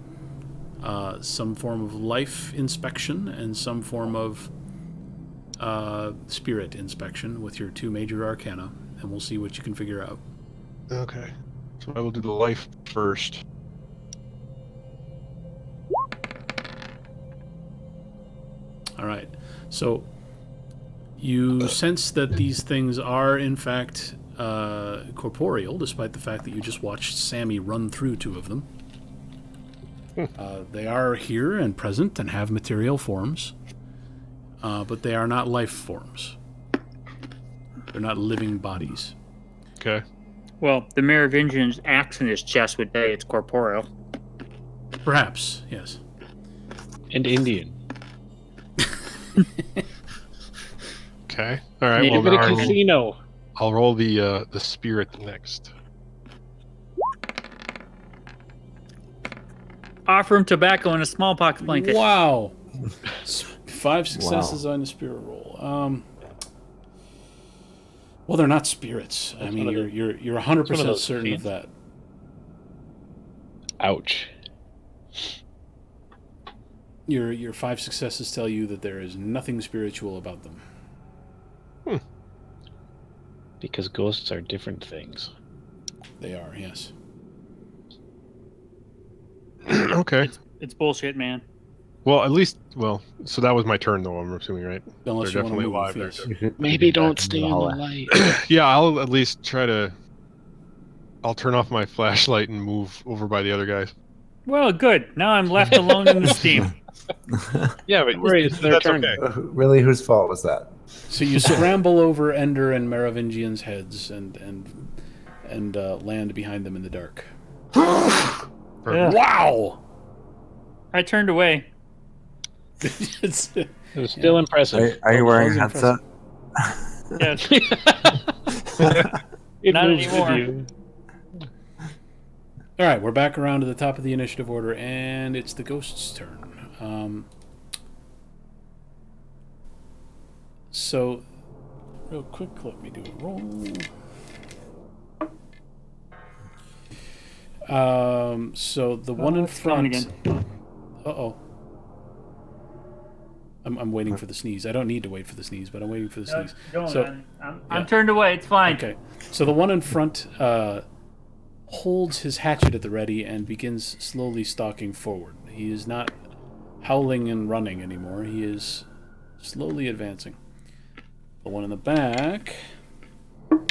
some form of life inspection and some form of spirit inspection with your 2 major arcana, and we'll see what you can figure out. Okay. So I will do the life first. All right. So you sense that these things are, in fact, corporeal, despite the fact that you just watched Sammy run through 2 of them. They are here and present and have material forms, but they are not life forms. They're not living bodies. Okay. Well, the Merovingian's axe in his chest would say it's corporeal. Perhaps, yes. And Indian. Okay. All right. Native Well, at a now casino. I'll roll the spirit next. Offer him tobacco and a smallpox blanket. Wow. 5 successes on the spirit roll. Well, they're not spirits. I That's mean, one of you're 100% those certain of feats. that. Ouch. Your 5 successes tell you that there is nothing spiritual about them. Because ghosts are different things. They are, yes. Okay. It's bullshit, man. Well, at least, so that was my turn, though, I'm assuming, right? Unless They're you want to definitely move, alive. yes. Maybe don't stay in the light. Yeah, I'll at least try to... I'll turn off my flashlight and move over by the other guys. Well, good. Now I'm left alone in the steam. Yeah, but Don't worry, it's their that's turn. okay. Really, whose fault was that? So you scramble over Ender and Merovingian's heads and land behind them in the dark. Ugh. Wow! I turned away. It's, It was still impressive. Are you wearing a That was headset? Yes. It Not moves anymore. with you. all right, we're back around to the top of the initiative order, and it's the ghost's turn. So, real quick, let me do a roll. So the one in it's gone front. again. Uh-oh. I'm waiting for the sneeze. I don't need to wait for the sneeze, but I'm waiting for the sneeze. So, I'm turned away. It's fine. okay. So the one in front holds his hatchet at the ready and begins slowly stalking forward. He is not howling and running anymore. He is slowly advancing. The one in the back.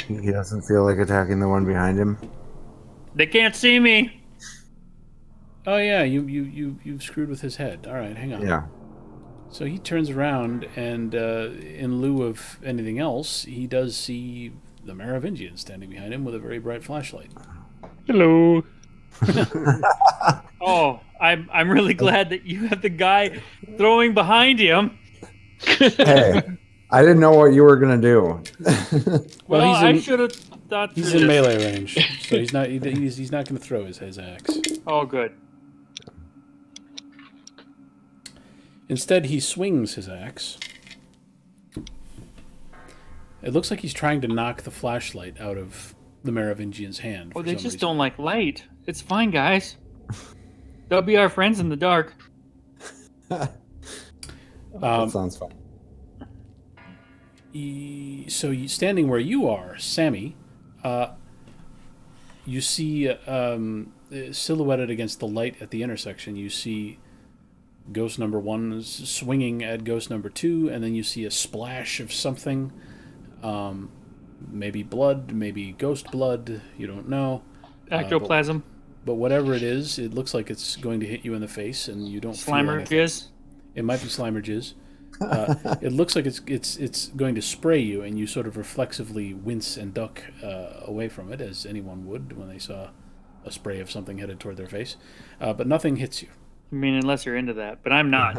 He doesn't feel like attacking the one behind him. They can't see me. Oh yeah, you've screwed with his head. All right, hang on. Yeah. So he turns around, and in lieu of anything else, he does see the Merovingian standing behind him with a very bright flashlight. Hello. Oh, I'm really glad that you have the guy throwing behind him. Hey, I didn't know what you were gonna do. Well, he's I in- should have thought He's through in this. melee range, so he's not going to throw his axe. Oh, good. Instead, he swings his axe. It looks like he's trying to knock the flashlight out of the Merovingian's hand. Well, for they some just reason. don't like light. It's fine, guys. They'll be our friends in the dark. That sounds fun. So standing where you are, Sammy, you see silhouetted against the light at the intersection, you see ghost number 1 swinging at ghost number 2, and then you see a splash of something. Maybe blood, maybe ghost blood, you don't know. Ectoplasm. But whatever it is, it looks like it's going to hit you in the face, and you don't feel Slimer anything. jizz. It might be Slimer jizz. It looks like it's going to spray you, and you sort of reflexively wince and duck away from it, as anyone would when they saw a spray of something headed toward their face. But nothing hits you, I mean, unless you're into that, but I'm not.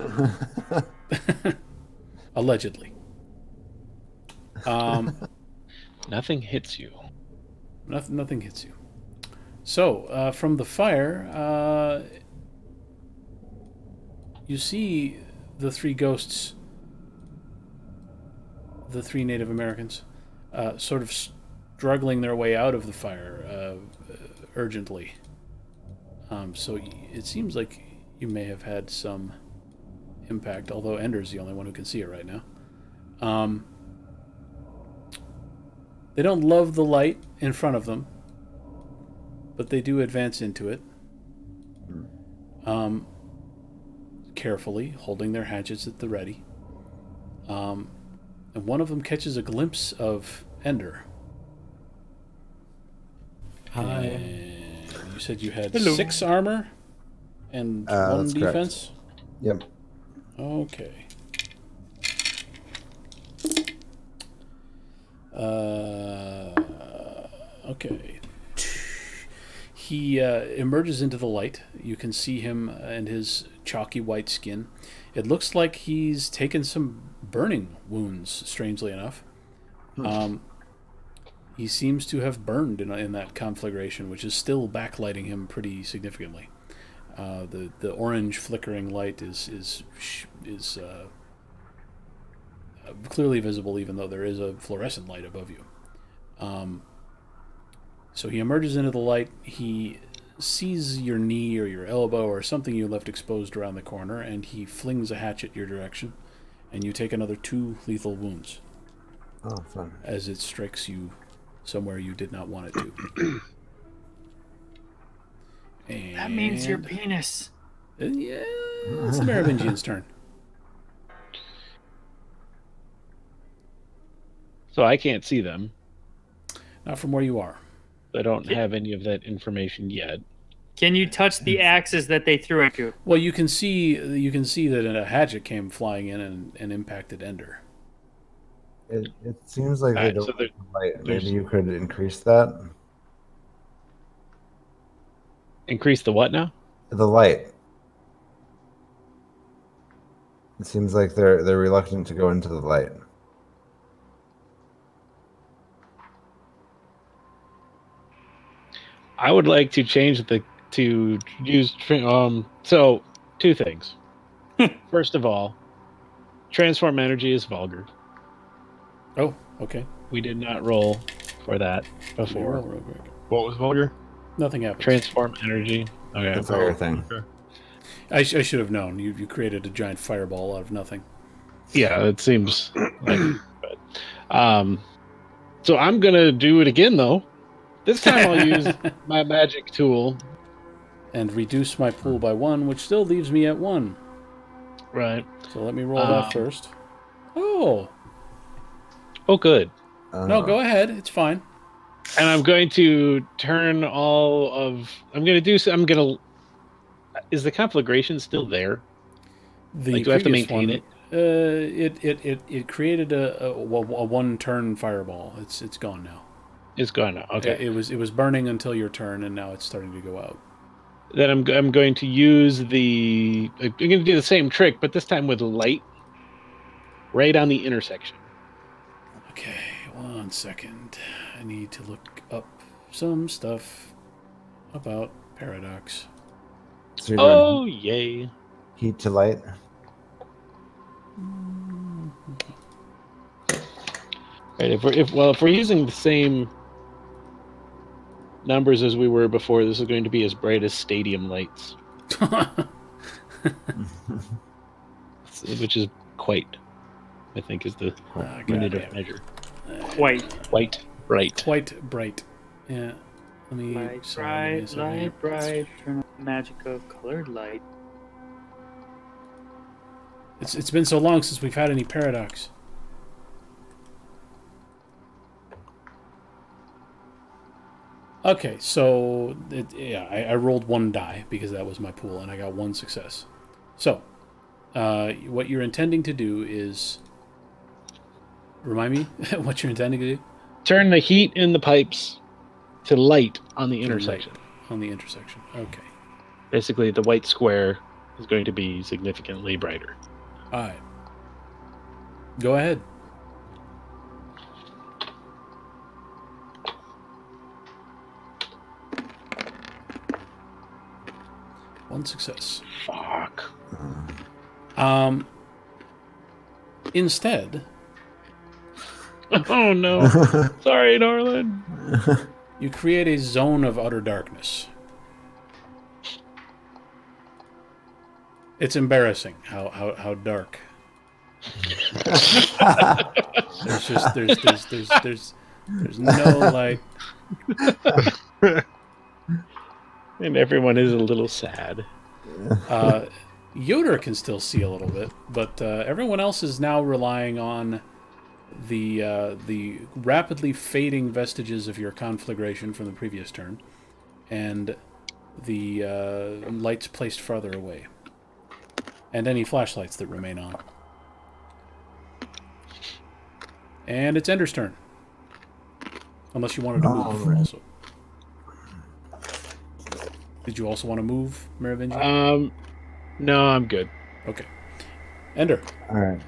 allegedly. Nothing hits you. Nothing hits you. So from the fire, you see the 3 ghosts. The 3 Native Americans, sort of struggling their way out of the fire urgently. So it seems like you may have had some impact, although Ender's the only one who can see it right now. They don't love the light in front of them, but they do advance into it. Carefully, holding their hatchets at the ready. And one of them catches a glimpse of Ender. Hi. And you said you had Hello. 6 armor and 1 That's correct. defense? Yep. Okay. Okay. He emerges into the light. You can see him and his chalky white skin. It looks like he's taken some burning wounds, strangely enough. He seems to have burned in that conflagration, which is still backlighting him pretty significantly. The orange flickering light is clearly visible, even though there is a fluorescent light above you. So he emerges into the light. He sees your knee or your elbow or something you left exposed around the corner, and he flings a hatchet your direction, and you take another 2 lethal wounds. Oh, fun. As it strikes you somewhere you did not want it to. And That means your penis. Yeah, it's the Merovingian's turn. So I can't see them. Not from where you are. I don't have any of that information yet. Can you touch the axes that they threw at you? Well, you can see that a hatchet came flying in and impacted Ender. It seems like they Alright, don't so like the light. Maybe you could increase that. Increase the what now? The light. It seems like they're reluctant to go into the light. I would like to change to use so 2 things. First of all, transform energy is vulgar. Oh, okay. We did not roll for that before. Roll real quick. What was vulgar? Nothing happens. Transform energy. Okay. The fire thing. Okay. I should have known. You created a giant fireball out of nothing. Yeah, it seems like but so I'm gonna do it again though. This time I'll use my magic tool. And reduce my pool by 1, which still leaves me at 1. Right. So let me roll that first. Oh. Oh good. No, go ahead. It's fine. And I'm going to turn all of is the conflagration still there? The do I have to previous maintain it? It created a 1-turn fireball. It's gone now. It's gone now. Okay. It was burning until your turn, and now it's starting to go out. Then I'm going to use I'm going to do the same trick, but this time with light, right on the intersection. Okay, 1 second. I need to look up some stuff about paradox. So you're doing Oh yay! heat to light. Right. If we're using the same numbers as we were before, this is going to be as bright as stadium lights, which is quite, I think, is the unit of measure. Quite bright. Quite bright. Yeah. Let me. Light bright. Turn on the magic of colored light. It's been so long since we've had any paradox. Okay, so I rolled 1 die because that was my pool, and I got 1 success. So, what you're intending to do is remind me what you're intending to do. Turn the heat in the pipes to light on the intersection. On the intersection. Okay. Basically, the white square is going to be significantly brighter. All right. Go ahead. One success. Fuck. Instead, oh no. Sorry, Norland. you create a zone of utter darkness. It's embarrassing how dark. There's no light. And everyone is a little sad. Yoder can still see a little bit, but everyone else is now relying on the rapidly fading vestiges of your conflagration from the previous turn, and the lights placed farther away, and any flashlights that remain on. And it's Ender's turn, unless you wanted to move also. Did you also want to move, Merovingian? No, I'm good. Okay. Ender. All right.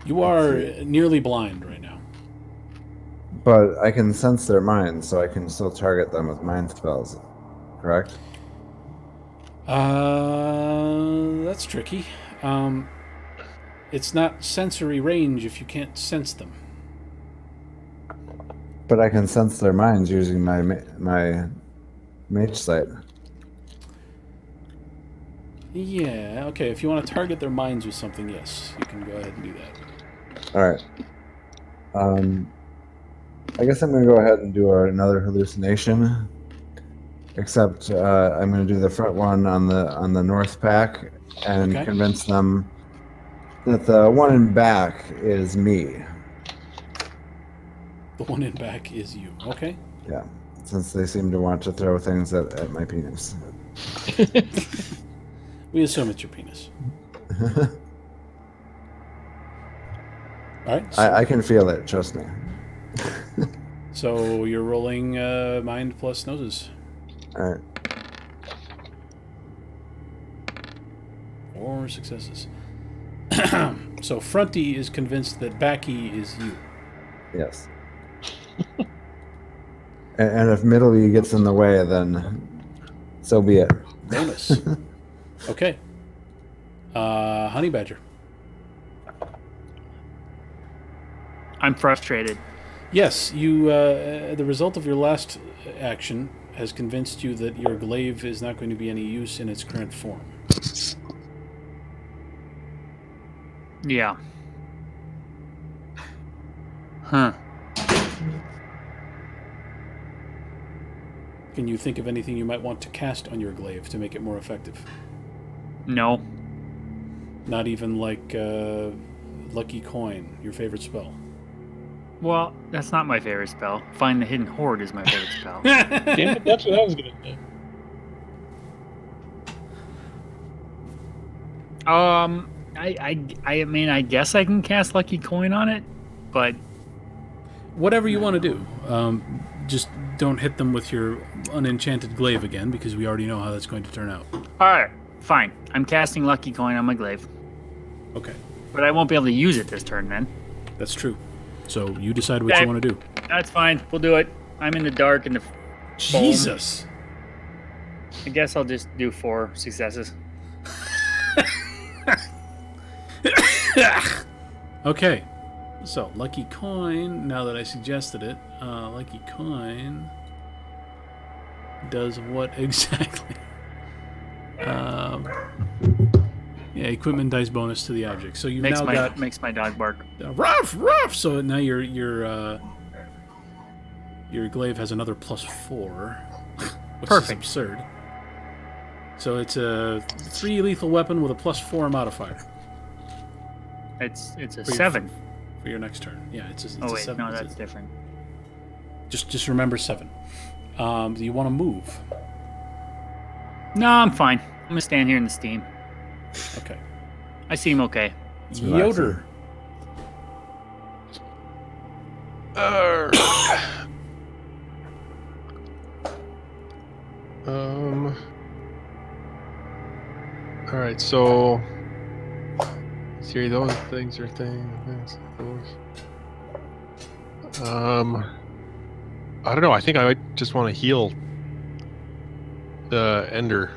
You are nearly blind right now. But I can sense their minds, so I can still target them with mind spells. Correct? That's tricky. It's not sensory range if you can't sense them. But I can sense their minds using my mage sight. Yeah, okay. If you want to target their minds with something, yes, you can go ahead and do that. All right. I guess I'm going to go ahead and do another hallucination. Except I'm going to do the front one on the north pack and Okay. convince them that the one in back is me. The one in back is you. Okay. Yeah, since they seem to want to throw things at my penis. We assume it's your penis. All right. So, I can feel it, trust me. so you're rolling mind plus noses. All right. 4 successes. So Fronty is convinced that Backy is you. Yes. and if Middley gets in the way, then so be it. Bonus. Okay. Honey Badger. I'm frustrated. Yes, you. The result of your last action has convinced you that your glaive is not going to be any use in its current form. Yeah. Huh. Can you think of anything you might want to cast on your glaive to make it more effective? No. Not even like Lucky Coin, your favorite spell. Well, that's not my favorite spell. Find the Hidden Hoard is my favorite spell. Damn it, that's what I was gonna do. I mean, I guess I can cast Lucky Coin on it, but Whatever you want to do. Just don't hit them with your unenchanted glaive again, because we already know how that's going to turn out. all right, fine. I'm casting Lucky Coin on my glaive, Okay, but I won't be able to use it this turn. Then that's true. So you decide what Okay. you want to do. that's fine. We'll do it. I'm in the dark and the. Jesus. I guess I'll just do 4 successes. Okay, so Lucky Coin, now that I suggested it, Lucky Coin does what exactly? Yeah, equipment dice bonus to the object. So you've Makes now my got makes my dog bark. ruff, ruff. So now your glaive has another +4, which Perfect. is absurd. So it's a 3 lethal weapon with a +4 modifier It's a For your- 7. for your next turn. Yeah, it's a Oh wait, 7. no, It's a- that's different. Just remember 7. Do you want to move? No, I'm fine. I'm gonna stand here in the steam. Okay. I seem okay. Yoder. All right, so see, those things are things. I don't know. I think I might just want to heal the Ender.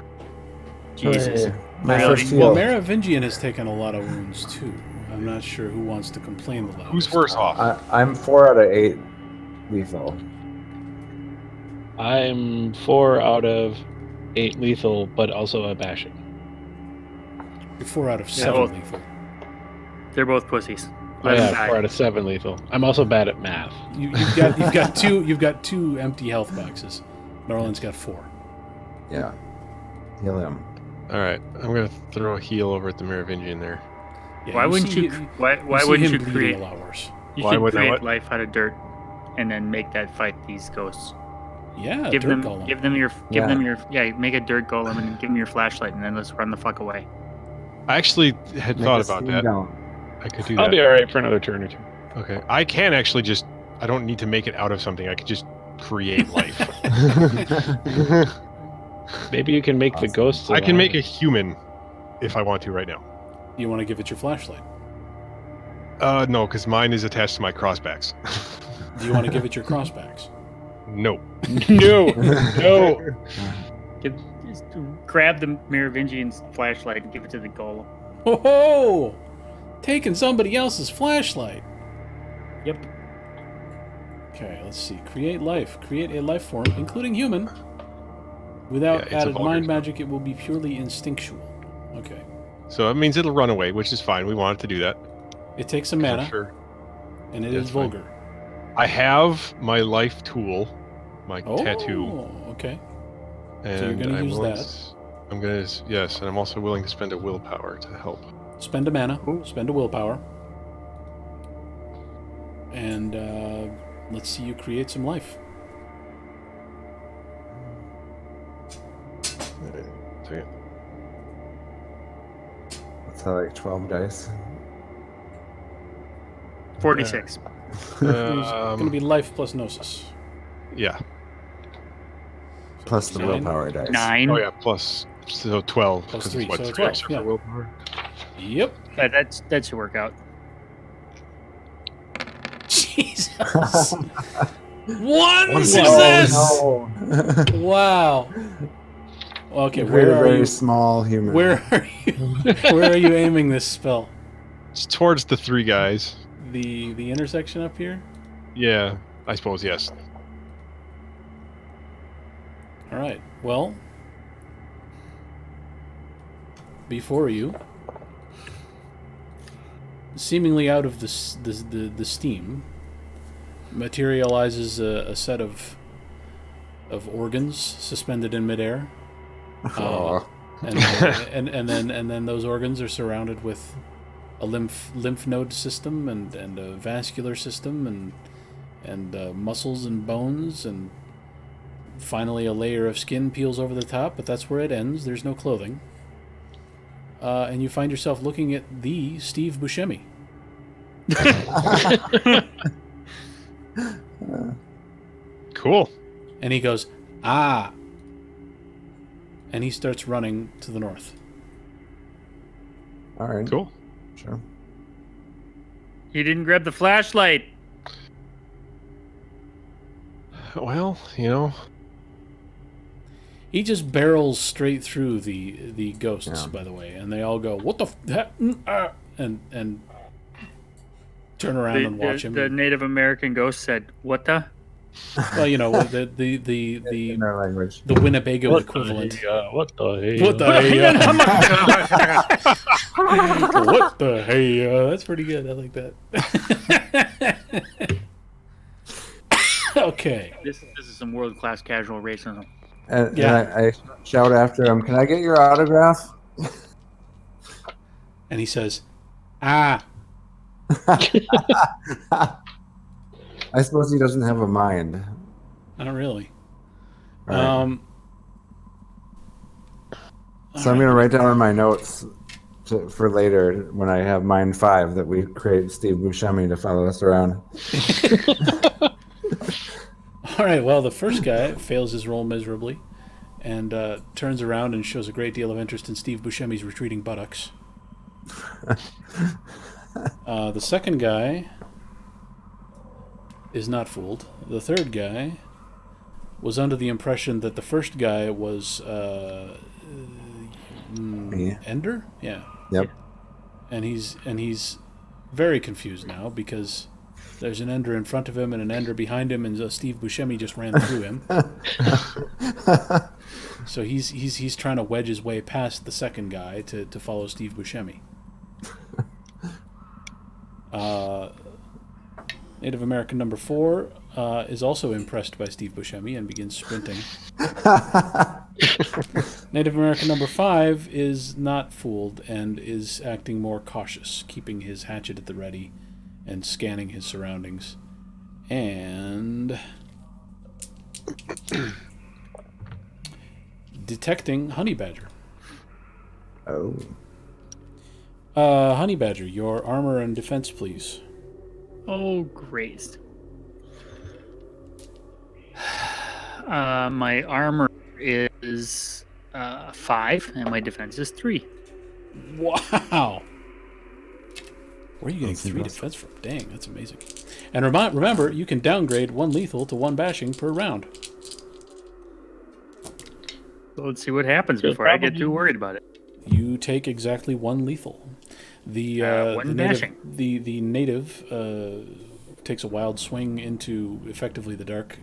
Jesus. Hooray. My Really? first Well, heal. Merovingian has taken a lot of wounds too. I'm not sure who wants to complain the loudest. Who's worse off? I'm 4 out of 8 lethal. I'm 4 out of 8 lethal, but also a bashing. You're 4 out of 7 well- lethal. They're both pussies. Oh, Let 'em yeah, die. 4 out of 7 lethal. I'm also bad at math. You've got two empty health boxes. Norland's got 4. Yeah. Heal him. All right, I'm gonna throw a heal over at the Merovingian there. Yeah, Why wouldn't see- you? Why see wouldn't him you bleeding create? a lot worse? You Why should would I create what? life out of dirt, and then make that fight these ghosts. Yeah, Give dirt them, golem. give them your, Yeah. make a dirt golem and give them your flashlight, and then let's run the fuck away. I actually had Make thought a about steam that. down. I could do I'll that. be alright for another turn or 2. Okay, I can actually just. I don't need to make it out of something. I could just create life. Maybe you can make the Awesome. ghosts I can make a alive. human if I want to right now. You want to give it your flashlight? No, because mine is attached to my crossbacks. Do you want to give it your crossbacks? No. No! No! Just grab the Merovingian's flashlight and give it to the golem. Ho ho! Taking somebody else's flashlight. Yep. Okay, let's see. Create life. Create a life form, including human. Without it's a added vulgar mind spell. magic, it will be purely instinctual. Okay. So that means it'll run away, which is fine. We want it to do that. It takes some 'Cause I'm mana, sure. and it Yeah, is it's fine. vulgar. I have my life tool, my Oh, tattoo, okay. and So you're gonna I'm use willing that. I'm gonna yes, and I'm also willing to spend a willpower to help. Spend a mana. Ooh. Spend a willpower. And let's see you create some life. Okay. That's how, like 12 dice. 46. It's going to be life plus gnosis. Yeah. Plus the Nine. willpower dice. 9. Oh yeah. Plus 12. Plus 'cause three, it's what, so 3 12, extra yeah. for willpower. Yep. That should work out. Jesus. One Oh, success! no. Wow. Okay, You create where a are very you? small human. Where are you? Where are you aiming this spell? It's towards the 3 guys. The intersection up here? Yeah, I suppose yes. All right. Well, before you, seemingly out of the steam, materializes a set of organs suspended in midair, Oh. and then those organs are surrounded with a lymph node system and a vascular system and muscles and bones, and finally a layer of skin peels over the top, but that's where it ends. There's no clothing. And you find yourself looking at the Steve Buscemi. Cool. And he goes, ah. And he starts running to the north. All right. Cool. Sure. He didn't grab the flashlight. Well, He just barrels straight through the ghosts, Yeah. by the way, and they all go, "What the and turn around and watch him. The Native American ghost said, "What the?" Well, the In their language. the Winnebago equivalent. What the hell? What the hey? What the hey? That's pretty good. I like that. Okay. This is some world class casual racism. And, Yeah. and I shout after him, "Can I get your autograph?" And he says, "Ah." I suppose he doesn't have a mind. Not really. All right. All So I'm going to write down in my notes for later when I have mind 5 that we create Steve Buscemi to follow us around. All right, well, the first guy fails his roll miserably and turns around and shows a great deal of interest in Steve Buscemi's retreating buttocks. The second guy is not fooled. The third guy was under the impression that the first guy was Me. Ender? Yeah. Yep. And he's very confused now because there's an Ender in front of him and an Ender behind him, and Steve Buscemi just ran through him. So he's trying to wedge his way past the second guy to follow Steve Buscemi. Native American number 4 is also impressed by Steve Buscemi and begins sprinting. Native American number 5 is not fooled and is acting more cautious, keeping his hatchet at the ready and scanning his surroundings. And detecting Honey Badger. Oh. Honey Badger, your armor and defense, please. Oh, great. My armor is 5, and my defense is 3. Wow. Where are you getting 3 defense from? Dang, that's amazing. And remember, you can downgrade 1 lethal to 1 bashing per round. So let's see what happens Good, before I get probably. too worried about it. You take exactly 1 lethal. The One native, bashing. the native takes a wild swing into effectively the dark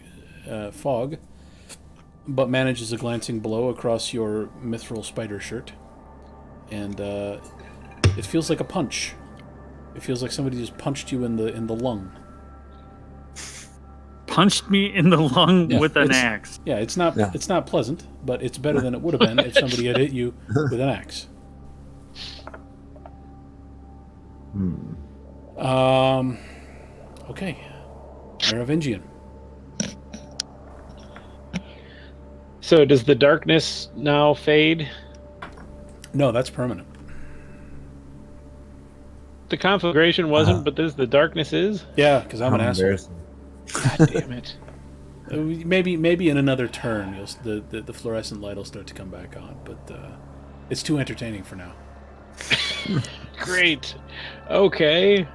fog, but manages a glancing blow across your mithril spider shirt, and it feels like a punch. It feels like somebody just punched you in the lung. Punched me in the lung Yeah, with an axe. Yeah, it's not pleasant, but it's better than it would have been if somebody had hit you with an axe. Okay. Merovingian. So does the darkness now fade? No, that's permanent. The conflagration wasn't, but the darkness is? Yeah, because I'm an asshole. God damn it. Maybe in another turn, the fluorescent light will start to come back on, but it's too entertaining for now. Great. Okay.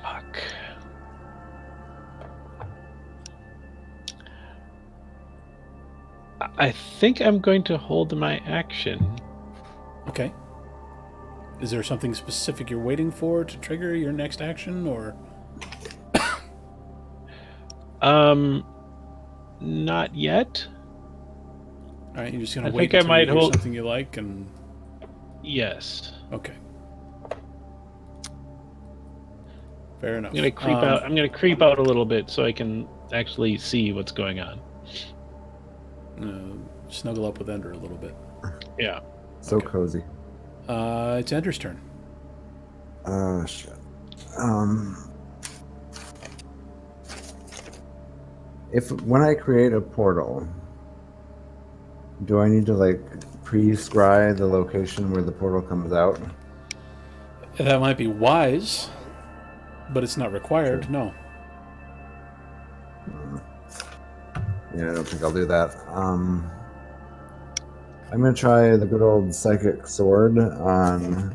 Fuck. I think I'm going to hold my action. Okay. Is there something specific you're waiting for to trigger your next action, or? Not yet. All right, you're just gonna I wait think I until might you hear hold- something you like, and Yes. okay. Fair enough. I'm gonna creep out. I'm gonna creep out a little bit so I can actually see what's going on. Snuggle up with Ender a little bit. Yeah. So cozy. It's Ender's turn. Oh shit. When I create a portal, do I need to like pre-scry the location where the portal comes out? That might be wise, but it's not required. Sure. No. Yeah, I don't think I'll do that. I'm gonna try the good old psychic sword on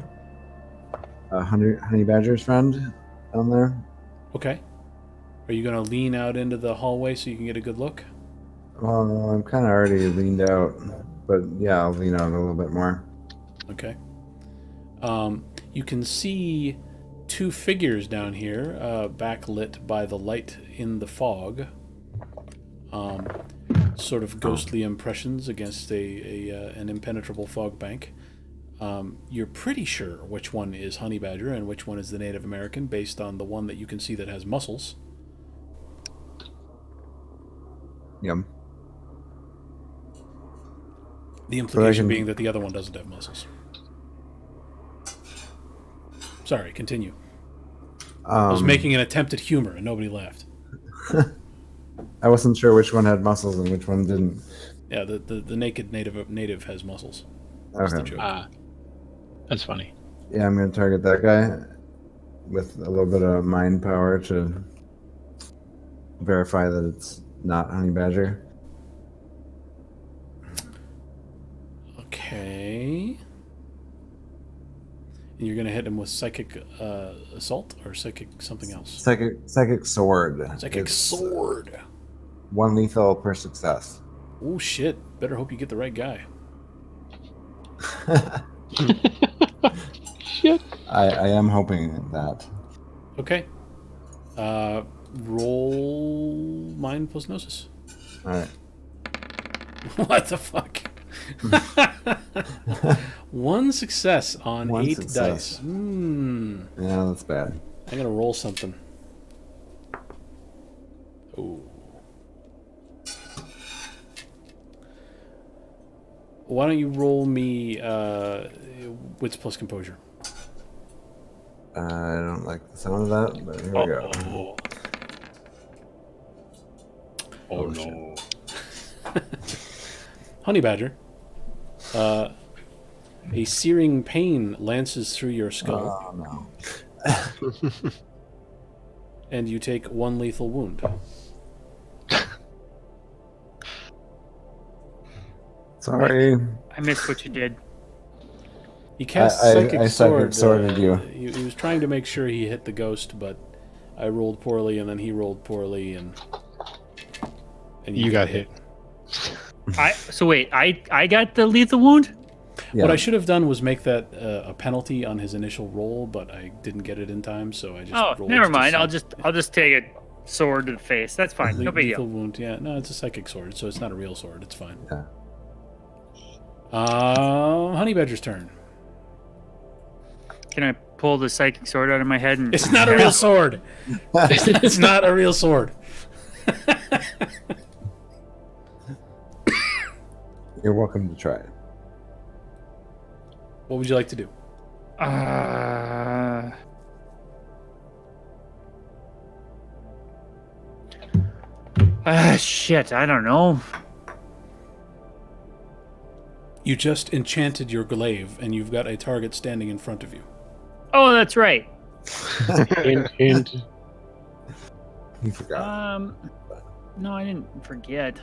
Honey Badger's friend down there. Okay. Are you gonna lean out into the hallway so you can get a good look? Well, I'm kind of already leaned out, but yeah, I'll lean out a little bit more. Okay. You can see two figures down here, backlit by the light in the fog. Sort of ghostly impressions against an impenetrable fog bank. You're pretty sure which one is Honey Badger and which one is the Native American, based on the one that you can see that has muscles. Yum. The implication can- being that the other one doesn't have muscles. Sorry, continue. I was making an attempt at humor and nobody laughed. I wasn't sure which one had muscles and which one didn't. Yeah, the naked native has muscles. That's the Okay. joke. That's funny. Yeah, I'm gonna target that guy with a little bit of mind power to verify that it's not Honey Badger. Okay. And you're gonna hit him with psychic assault or psychic something else. Psychic sword. Psychic It's sword. 1 lethal per success. Oh shit! Better hope you get the right guy. Shit. I am hoping that. Okay. Roll mind plus gnosis. All right. What the fuck? One success on One 8 success. dice. Yeah, that's bad. I'm gonna roll something. Oh. Why don't you roll me wits plus composure? I don't like the sound of that, but here we go. Oh shit. no. Honey Badger. A searing pain lances through your skull, Oh no. and you take 1 lethal wound. Sorry. I missed what you did. He cast I Psychic Sword. sworded you. He was trying to make sure he hit the ghost, but I rolled poorly, and then he rolled poorly, and You got hit. So wait, I got the lethal wound? Yeah. What I should have done was make that a penalty on his initial roll, but I didn't get it in time, so I just rolled. Never mind. see. I'll just take a sword to the face. That's fine. No big Lethal deal. wound. Yeah, no, it's a psychic sword, so it's not a real sword. It's fine. Yeah. Honey Badger's turn. Can I pull the psychic sword out of my head? And It's not a real sword. It's not a real sword. You're welcome to try it. What would you like to do? Shit. I don't know. You just enchanted your glaive, and you've got a target standing in front of you. Oh, that's right. Hint. You forgot. No, I didn't forget.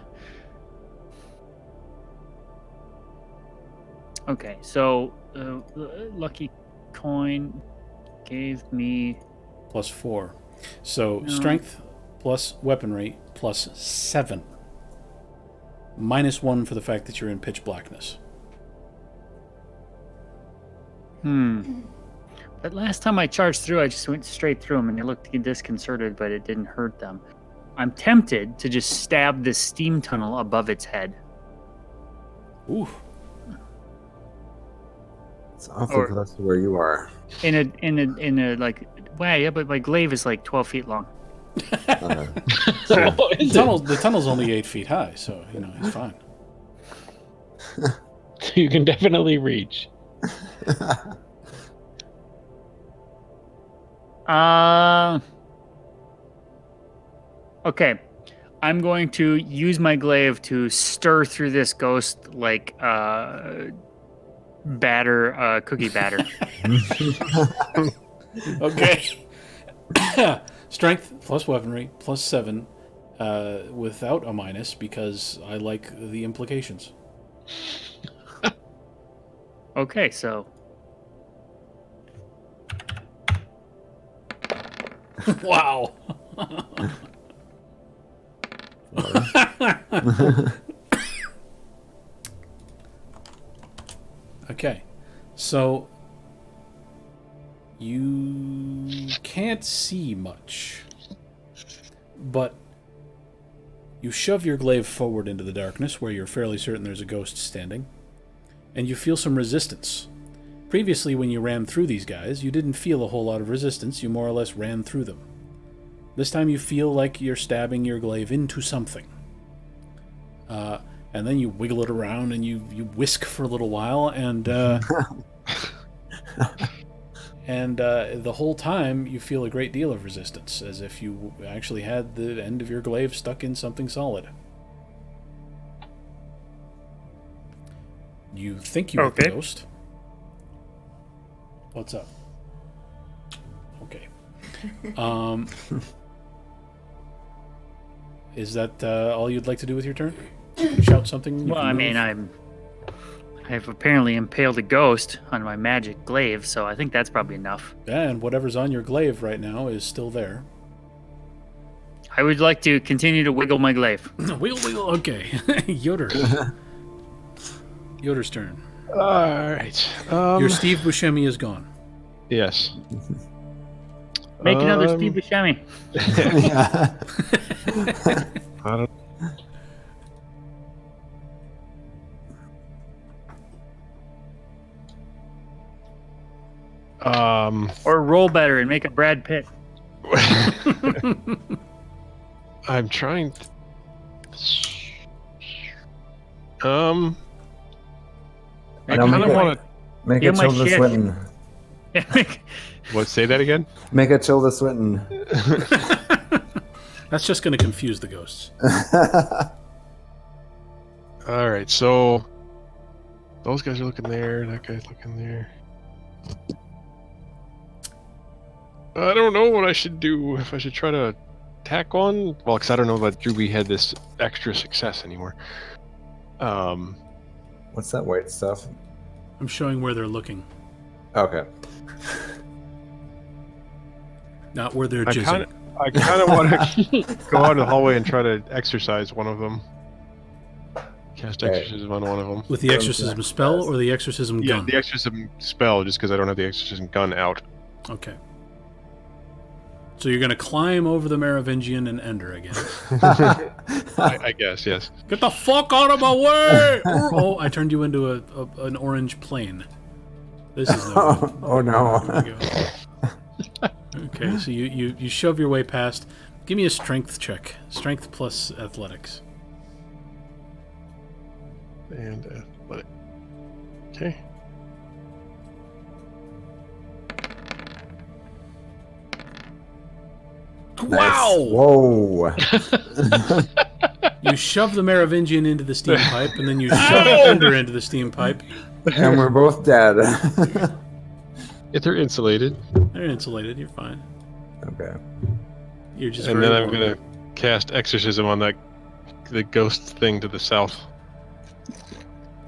Okay, so lucky coin gave me +4. So No. strength plus weaponry plus 7. -1 for the fact that you're in pitch blackness. But last time I charged through, I just went straight through them, and they looked disconcerted, but it didn't hurt them. I'm tempted to just stab this steam tunnel above its head. Ooh. It's awfully close to where you are. In a like, wow, yeah, but my glaive is like 12 feet long. The tunnel's only 8 feet high, so he's fine. You can definitely reach. Okay. I'm going to use my glaive to stir through this ghost like cookie batter. Okay. Strength plus weaponry plus 7 without a minus because I like the implications. Okay, so Wow. Okay, so you can't see much, but you shove your glaive forward into the darkness where you're fairly certain there's a ghost standing, and you feel some resistance. Previously, when you ran through these guys, you didn't feel a whole lot of resistance, you more or less ran through them. This time you feel like you're stabbing your glaive into something. And then you wiggle it around and you whisk for a little while, and the whole time you feel a great deal of resistance, as if you actually had the end of your glaive stuck in something solid. You think you have the ghost. What's up? Okay. Is that all you'd like to do with your turn? You can shout something? well, I mean, I've apparently impaled a ghost on my magic glaive, so I think that's probably enough. Yeah, and whatever's on your glaive right now is still there. I would like to continue to wiggle my glaive. Wiggle. Okay. Yoder. Yoder's turn. All right. Your Steve Buscemi is gone. Yes. Make another Steve Buscemi. I don't. Or roll better and make a Brad Pitt. I'm trying. I Make kind him of like- want to. Make Give it my Tilda shit. Swinton. What? Say that again. Make it Tilda Swinton. That's just going to confuse the ghosts. All right, so those guys are looking there. That guy's looking there. I don't know what I should do. If I should try to attack one. Well, because I don't know that Drewby had this extra success anymore. What's that white stuff? I'm showing where they're looking, Okay. not where they're I jizzing. kind of want to go out in the hallway and try to exercise one of them. Cast exorcism on one of them. With the exorcism spell or the exorcism Yeah, gun? the exorcism spell, just because I don't have the exorcism gun out. Okay. So you're going to climb over the Merovingian and enter again. I guess, yes. Get the fuck out of my way! Oh, I turned you into an orange plane. This is no good. Oh no. There we go. Okay, so you shove your way past. Give me a strength check. Strength plus athletics. And athletic. Okay. Wow! Whoa. You shove the Merovingian into the steam pipe, and then you shove Ender into the steam pipe. And we're both dead. If they're insulated. They're insulated. You're fine. Okay. You're just. And very then I'm warm. going to cast exorcism on the ghost thing to the south.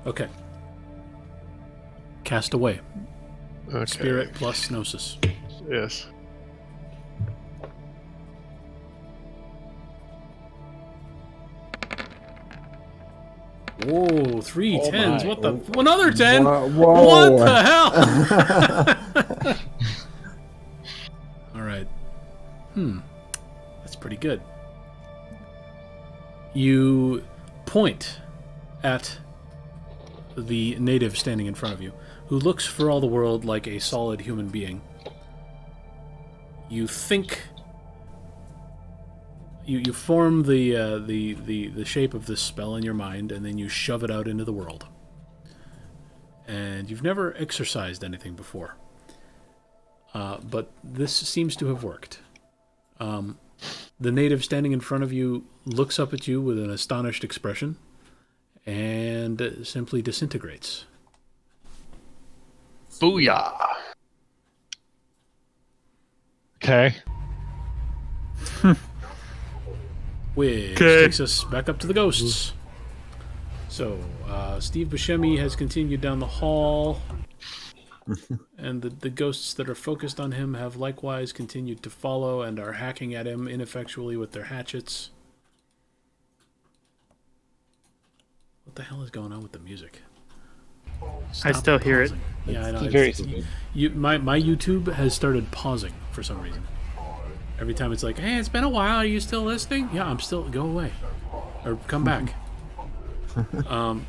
Okay. Cast away. Okay. Spirit plus Gnosis. Yes. Whoa, 3 Oh 10s. my. What the? Another 10? Whoa. What the hell? All right. That's pretty good. You point at the native standing in front of you, who looks for all the world like a solid human being. You think. You form the shape of this spell in your mind, and then you shove it out into the world. And you've never exercised anything before, but this seems to have worked. The native standing in front of you looks up at you with an astonished expression, and simply disintegrates. Booyah! Okay. Which takes us back up to the ghosts. So, Steve Buscemi has continued down the hall, and the ghosts that are focused on him have likewise continued to follow and are hacking at him ineffectually with their hatchets. What the hell is going on with the music? I still hear it. pausing. Yeah, I know. Very My YouTube has started pausing for some reason. Every time it's like, hey, it's been a while. Are you still listening? Yeah, I'm still. Go away. Or come back. All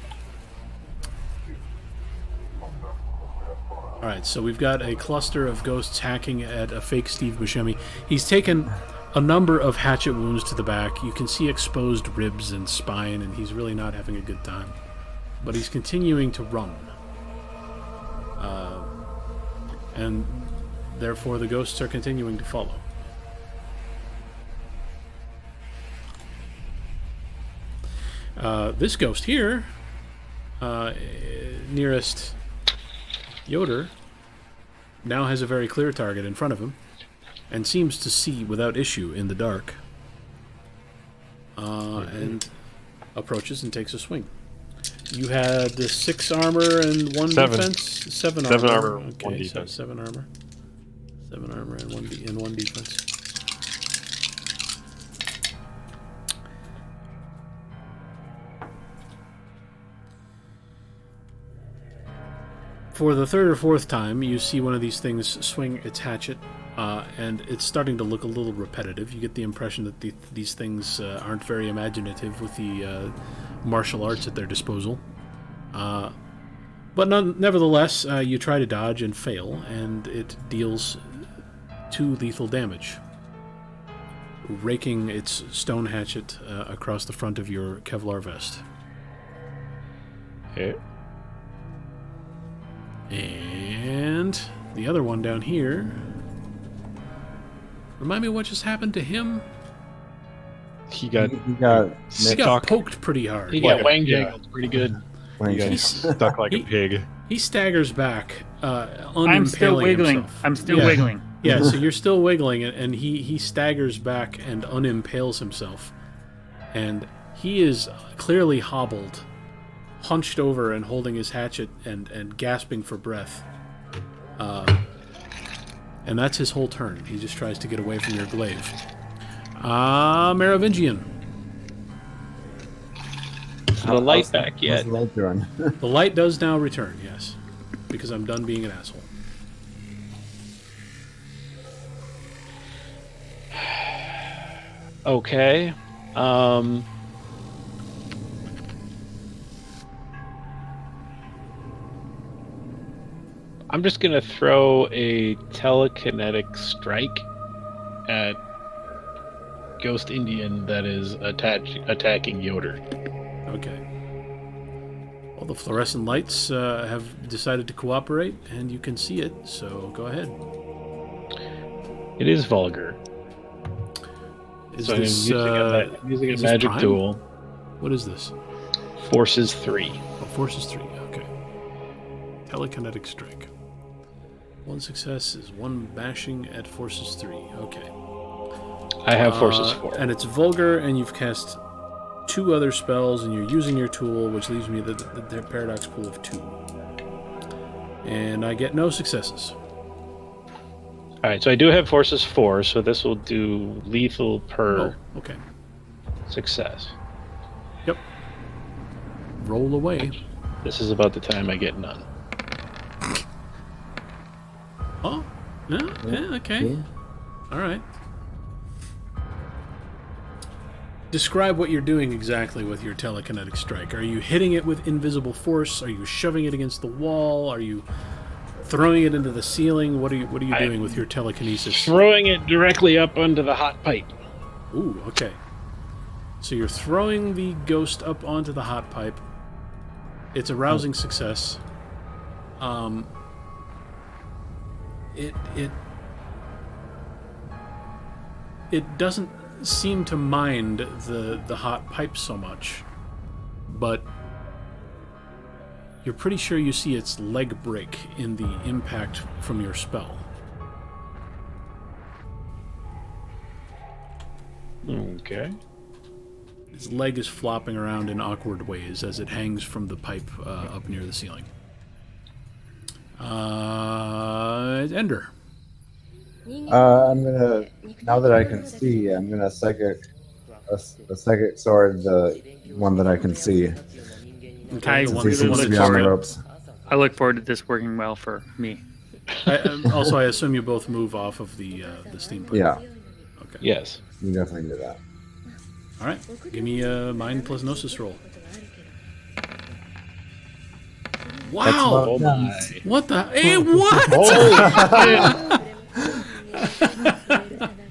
right, so we've got a cluster of ghosts hacking at a fake Steve Buscemi. He's taken a number of hatchet wounds to the back. You can see exposed ribs and spine, and he's really not having a good time. But he's continuing to run. And therefore the ghosts are continuing to follow. This ghost here, nearest Yoder, now has a very clear target in front of him and seems to see without issue in the dark, and approaches and takes a swing. You had 6 armor and 1 7. defense? 7 armor. 7 armor, Okay, 1 defense. So 7 armor. 7 armor and 1 defense. For the 3rd or 4th time, you see one of these things swing its hatchet, and it's starting to look a little repetitive. You get the impression that these things aren't very imaginative with the martial arts at their disposal. But nevertheless, you try to dodge and fail, and it deals 2 lethal damage, raking its stone hatchet across the front of your Kevlar vest. Okay. And the other one down here. Remind me what just happened to him? He got He got He got poked pretty hard. He got Yeah. wang jangled pretty good. he got stuck like a pig. He staggers back, I'm still unimpaling wiggling. himself. I'm still Yeah. wiggling. Yeah, so you're still wiggling, and he staggers back and unimpales himself. And he is clearly hobbled, hunched over and holding his hatchet and gasping for breath. And that's his whole turn. He just tries to get away from your glaive. Merovingian. the light back yet. How's the light doing? The light does now return, yes. Because I'm done being an asshole. Okay. I'm just gonna throw a telekinetic strike at Ghost Indian that is attacking Yoder. Okay. Well, the fluorescent lights have decided to cooperate, and you can see it, so go ahead. It is vulgar. Is So this, I'm using a is this magic prime? tool. What is this? Forces 3. Oh, forces 3, okay. Telekinetic strike. 1 success is 1 bashing at forces 3, okay. I have forces 4. And it's vulgar, and you've cast 2 other spells, and you're using your tool, which leaves me the paradox pool of 2. And I get no successes. Alright, so I do have forces 4, so this will do lethal per Okay. success. Yep. Roll away. This is about the time I get none. Oh, yeah, okay. Yeah. All right. Describe what you're doing exactly with your telekinetic strike. Are you hitting it with invisible force? Are you shoving it against the wall? Are you throwing it into the ceiling? What are you doing with your telekinesis? Throwing it directly up onto the hot pipe. Ooh, okay. So you're throwing the ghost up onto the hot pipe. It's a rousing success. It doesn't seem to mind the hot pipe so much, but you're pretty sure you see its leg break in the impact from your spell. Okay. Its leg is flopping around in awkward ways as it hangs from the pipe up near the ceiling. Ender. I'm gonna, now that I can see, I'm gonna psychic a psychic sword, the one that I can see. Okay, Since he seems to be on the ropes. I look forward to this working well for me. Also, I assume you both move off of the steam pipe. Yeah, Okay. Yes. you definitely do that. All right. Give me a mind plus gnosis roll. Wow! Oh my. What the? Hey, what?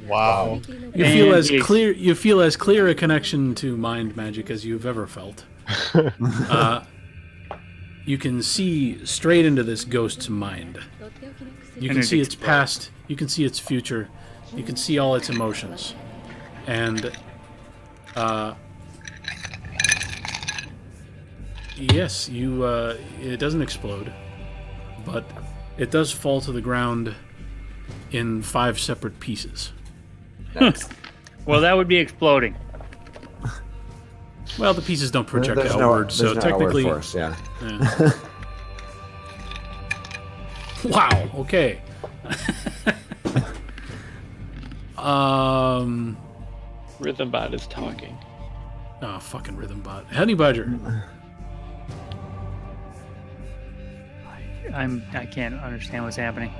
Wow. You feel And as it's- clear. You feel as clear a connection to mind magic as you've ever felt. You can see straight into this ghost's mind. You And can it see its explodes. past. You can see its future. You can see all its emotions, and yes, you. It doesn't explode, but it does fall to the ground in 5 separate pieces. Nice. Well, that would be exploding. Well, the pieces don't project There's outward, no so outward technically. force, yeah. Yeah. Wow. Okay. Rhythm bot is talking. Oh, fucking rhythm bot. Honey Badger. I can't understand what's happening.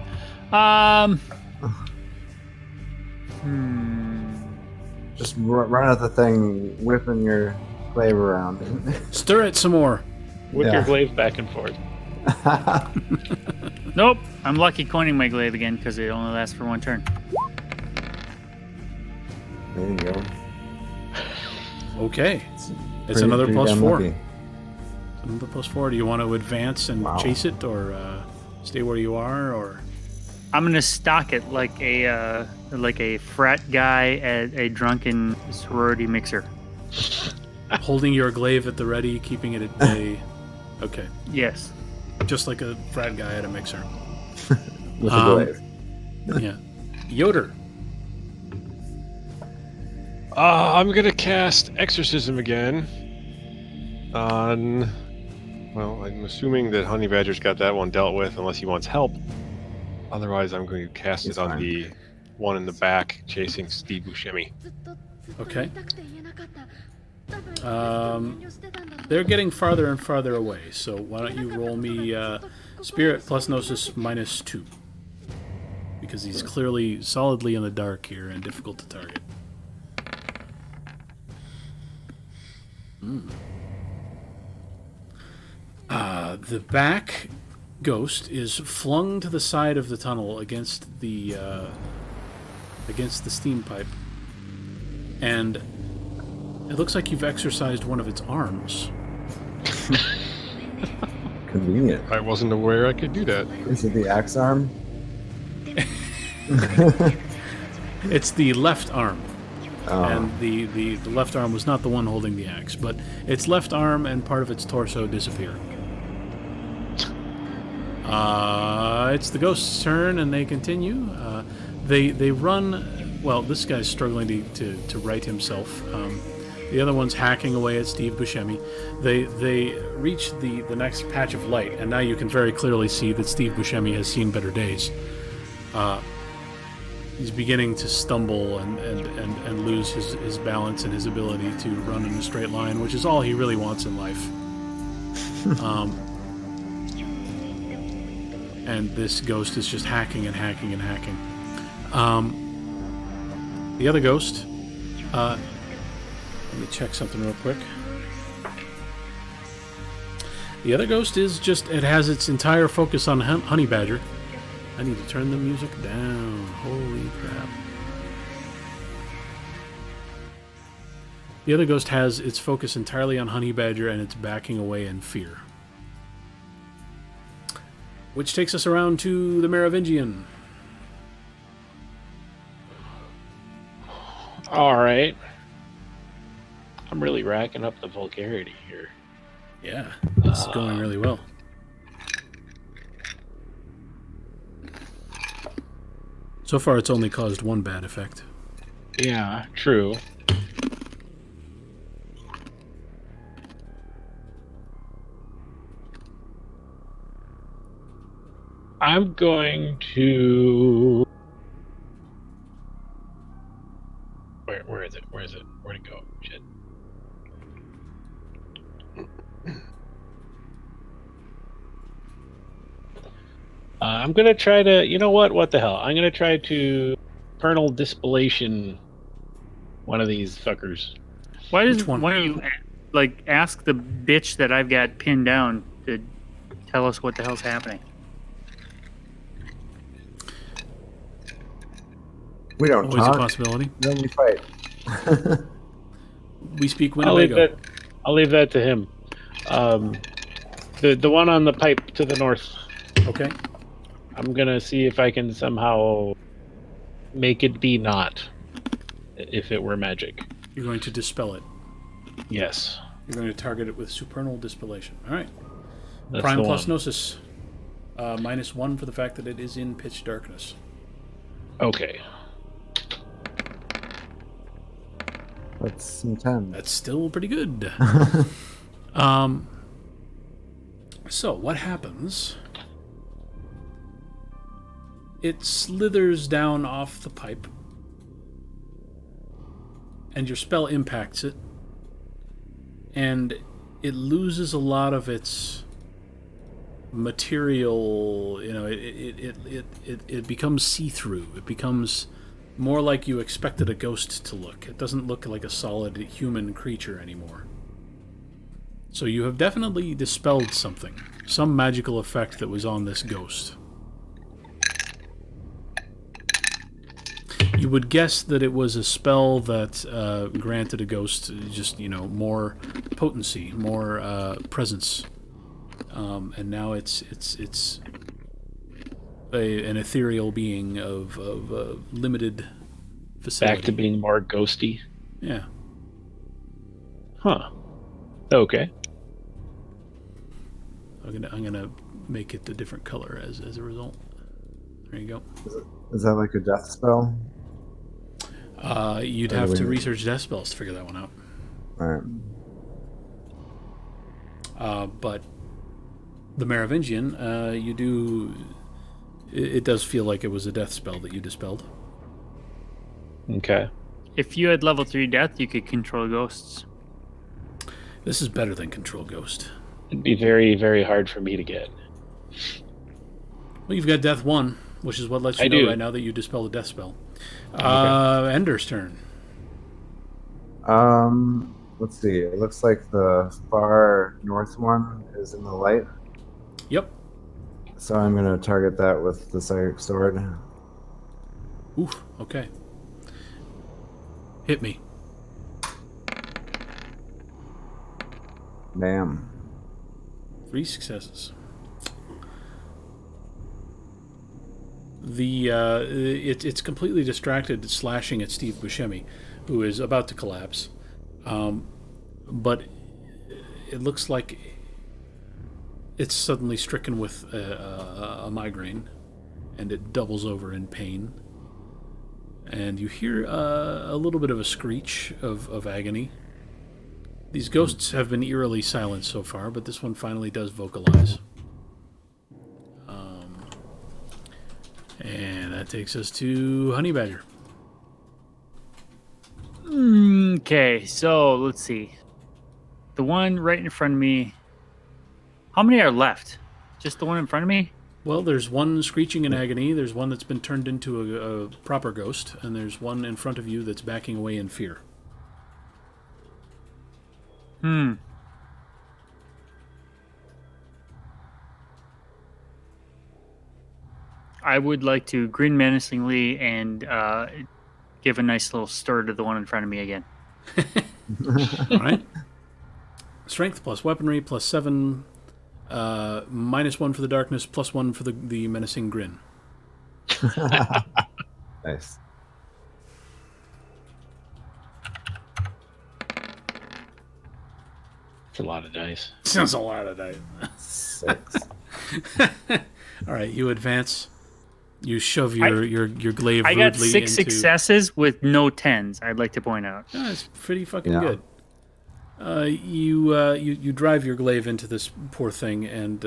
Just run at the thing, whipping your glaive around. Stir it some more. Whip Yeah. your glaive back and forth. Nope. I'm lucky coining my glaive again because it only lasts for 1 turn. There you go. Okay. It's Pretty- another pretty plus damn 4. lucky. Another plus 4. Do you want to advance and Wow. chase it, or stay where you are, or? I'm gonna stalk it like a frat guy at a drunken sorority mixer. Holding your glaive at the ready, keeping it at bay. Okay. Yes. Just like a frat guy at a mixer. With a glaive. Yeah. Yoder. I'm gonna cast Exorcism again on. Well, I'm assuming that Honey Badger's got that one dealt with, unless he wants help. Otherwise, I'm going to cast He's it on fine. the one in the back chasing Steve Buscemi. Okay. They're getting farther and farther away, so why don't you roll me Spirit plus Gnosis -2. Because he's clearly solidly in the dark here and difficult to target. The back ghost is flung to the side of the tunnel against the steam pipe, and it looks like you've exercised one of its arms. Convenient. I wasn't aware I could do that. Is it the axe arm? It's the left arm. Oh. And the left arm was not the one holding the axe, but its left arm and part of its torso disappear. It's the ghost's turn, and they continue. They run. Well, this guy's struggling to right himself. The other one's hacking away at Steve Buscemi. They reach the next patch of light, and now you can very clearly see that Steve Buscemi has seen better days. He's beginning to stumble and lose his balance and his ability to run in a straight line, which is all he really wants in life. And this ghost is just hacking and hacking and hacking. The other ghost, let me check something real quick. The other ghost is it has its entire focus on Honey Badger. I need to turn the music down. Holy crap. The other ghost has its focus entirely on Honey Badger, and it's backing away in fear. Which takes us around to the Merovingian. All right. I'm really racking up the vulgarity here. Yeah, this is going really well. So far, it's only caused one bad effect. Yeah, true. I'm going to... Where is it? Where is it? Where'd it go? Shit. I'm going to try to... You know what? What the hell? I'm going to try to Supernal Dispellation one of these fuckers. Why Which one? don't you ask the bitch that I've got pinned down to tell us what the hell's happening? We don't Always talk. a possibility. Then we fight. We speak Winnebago. I'll leave that to him. The one on the pipe to the north. Okay. I'm gonna see if I can somehow make it be not, if it were magic. You're going to dispel it. Yes. You're going to target it with Supernal Dispellation. All right. That's Prime the plus one. Gnosis. -1 for the fact that it is in pitch darkness. Okay. That's some time. That's still pretty good. So, what happens? It slithers down off the pipe, and your spell impacts it, and it loses a lot of its material. You know, it becomes see-through. It becomes more like you expected a ghost to look. It doesn't look like a solid human creature anymore. So you have definitely dispelled something. Some magical effect that was on this ghost. You would guess that it was a spell that granted a ghost just, more potency, more presence. And now it's an ethereal being of limited facility. Back to being more ghosty. Yeah. Huh. Okay. I'm gonna make it a different color as a result. There you go. Is that like a death spell? You'd have to research death spells to figure that one out. Alright. But the Merovingian, it does feel like it was a death spell that you dispelled. Okay. If you had level 3 death, you could control ghosts. This is better than Control Ghost. It'd be very, very hard for me to get. Well, you've got Death 1, which is what lets you know right now that you dispel the death spell. Ender's turn. Let's see. It looks like the far north one is in the light. Yep. So I'm going to target that with the Psychic Sword. Oof, okay. Hit me. Bam. 3 successes. It's completely distracted, slashing at Steve Buscemi, who is about to collapse. But it looks like it's suddenly stricken with a migraine, and it doubles over in pain. And you hear a little bit of a screech of agony. These ghosts have been eerily silent so far, but this one finally does vocalize. And that takes us to Honey Badger. Okay, so let's see. The one right in front of me. How many are left? Just the one in front of me? Well, there's one screeching in agony, there's one that's been turned into a proper ghost, and there's one in front of you that's backing away in fear. I would like to grin menacingly and give a nice little stir to the one in front of me again. All right. Strength plus weaponry plus 7, -1 for the darkness, +1 for the menacing grin. Nice. It's a lot of dice. Sounds a lot of dice. 6. All right, you advance. You shove your glaive I got rudely 6 into... successes with no 10s, I'd like to point out. Oh, that's pretty fucking good. You drive your glaive into this poor thing, and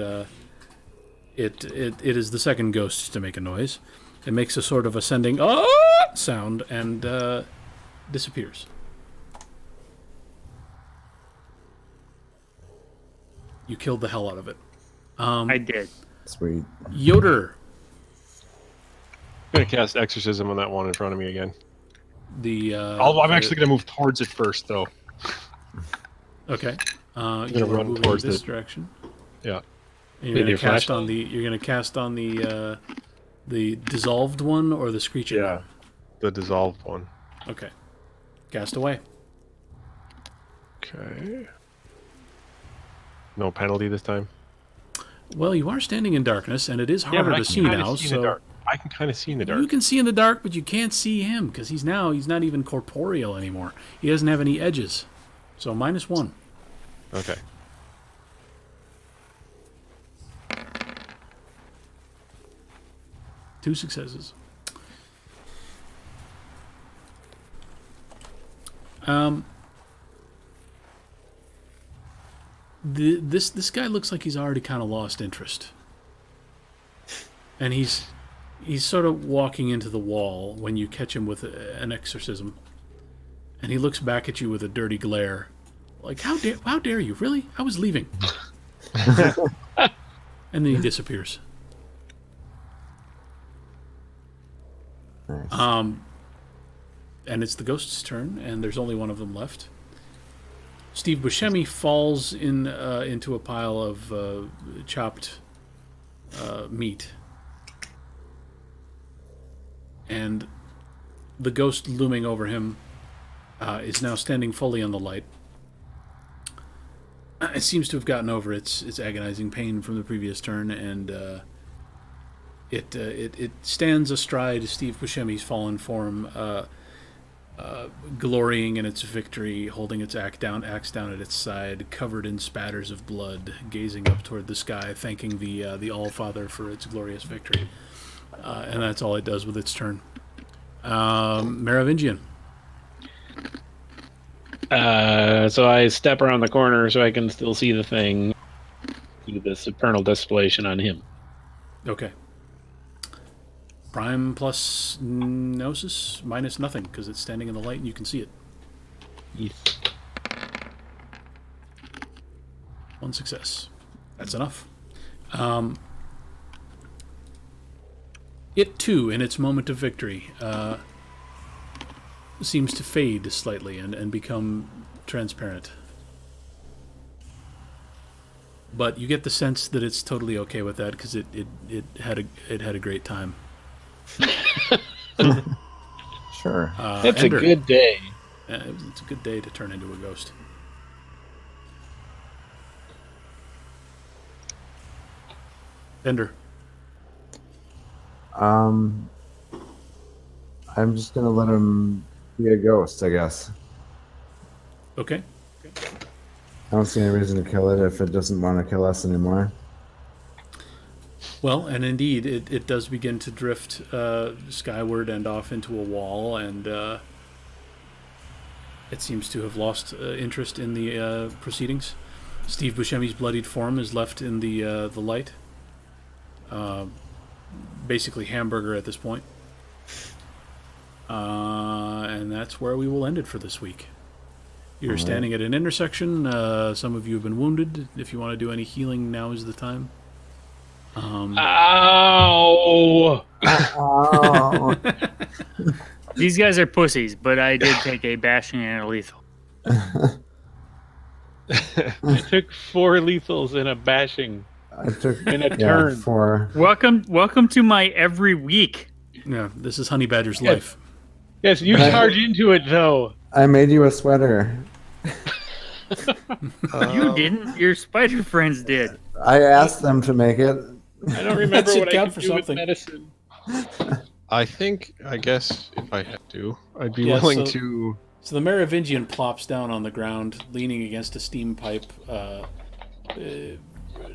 it is the second ghost to make a noise. It makes a sort of ascending sound and disappears. You killed the hell out of it. I did. Sweet. Yoder. I'm going to cast Exorcism on that one in front of me again. I'm actually going to move towards it first, though. Okay. You're going to run towards this direction. Yeah. You're going to cast on the. You're going to cast on the dissolved one or the screeching one? The dissolved one. Okay. Cast away. Okay. No penalty this time. Well, you are standing in darkness, and it is harder to see now. I can kind of see in the dark. You can see in the dark, but you can't see him because he's not even corporeal anymore. He doesn't have any edges. So -1. Okay. Two successes. This guy looks like he's already kind of lost interest, and he's sort of walking into the wall when you catch him with an exorcism, and he looks back at you with a dirty glare, like how dare you? Really? I was leaving, and then he disappears. Nice. And it's the ghost's turn, and there's only one of them left. Steve Buscemi falls into a pile of chopped meat. And the ghost looming over him is now standing fully on the light. It seems to have gotten over its agonizing pain from the previous turn, and it stands astride Steve Buscemi's fallen form, glorying in its victory, holding its axe down at its side, covered in spatters of blood, gazing up toward the sky, thanking the All-Father for its glorious victory. And that's all it does with its turn. Merovingian. So I step around the corner so I can still see the thing. Do the supernal distillation on him. Okay. Prime plus Gnosis minus nothing because it's standing in the light and you can see it. Yes. One success. That's enough. It too, in its moment of victory, seems to fade slightly and become transparent. But you get the sense that it's totally okay with that because it had a great time. Sure. It's Ender. a good day. It's a good day to turn into a ghost. Ender. I'm just gonna let him be a ghost, I guess. Okay. I don't see any reason to kill it if it doesn't want to kill us anymore. Well, and indeed, it does begin to drift skyward and off into a wall, and it seems to have lost interest in the proceedings. Steve Buscemi's bloodied form is left in the light. Basically hamburger at this point. And that's where we will end it for this week. You're standing at an intersection. Some of you have been wounded. If you want to do any healing, now is the time. Ow! Oh. These guys are pussies, but I did take a bashing and a lethal. I took 4 lethals and a bashing I took in a turn. 4. Welcome to my every week. Yeah, this is Honey Badger's Yes. life. Yes, you charge into it though. I made you a sweater. You didn't. Your spider friends did. I asked them to make it. I don't remember should what I count could for do with something. medicine. I guess if I had to, I'd be Yeah, willing so- to. So the Merovingian plops down on the ground, leaning against a steam pipe,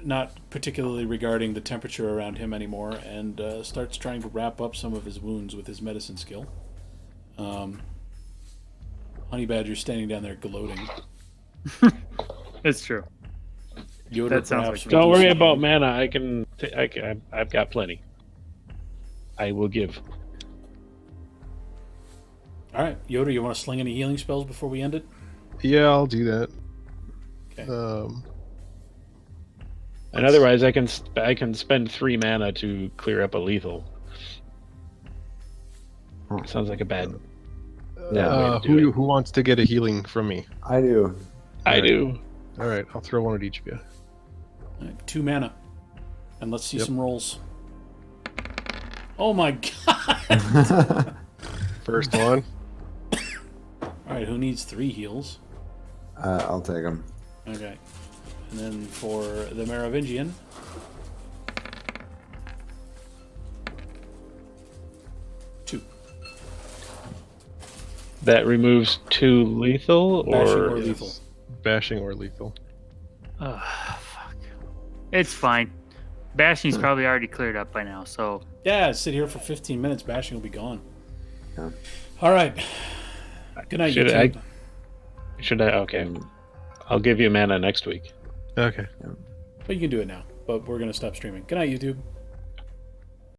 not particularly regarding the temperature around him anymore, and starts trying to wrap up some of his wounds with his medicine skill. Honey Badger's standing down there gloating. That's true. Yoda That sounds perhaps like- Don't will do worry something. about mana. I've got plenty. I will give. All right, Yoda, you want to sling any healing spells before we end it? Yeah, I'll do that. Okay. And otherwise, I can spend 3 mana to clear up a lethal. Sounds like a bad. Yeah. do it. Who wants to get a healing from me? I do. I do. All right, I'll throw one at each of you. All right, 2 mana. And let's see Yep. some rolls. Oh my god! First one. All right, who needs 3 heals? I'll take them. Okay. And then for the Merovingian. Two. That removes 2 lethal Bashing or or lethal. Bashing or lethal. Oh, fuck. It's fine. Bashing's probably already cleared up by now, so Yeah, sit here for 15 minutes. Bashing will be gone. Yeah. All right. Good night, Should YouTube. Should I? Okay. I'll give you mana next week. Okay. But you can do it now. But we're going to stop streaming. Good night, YouTube.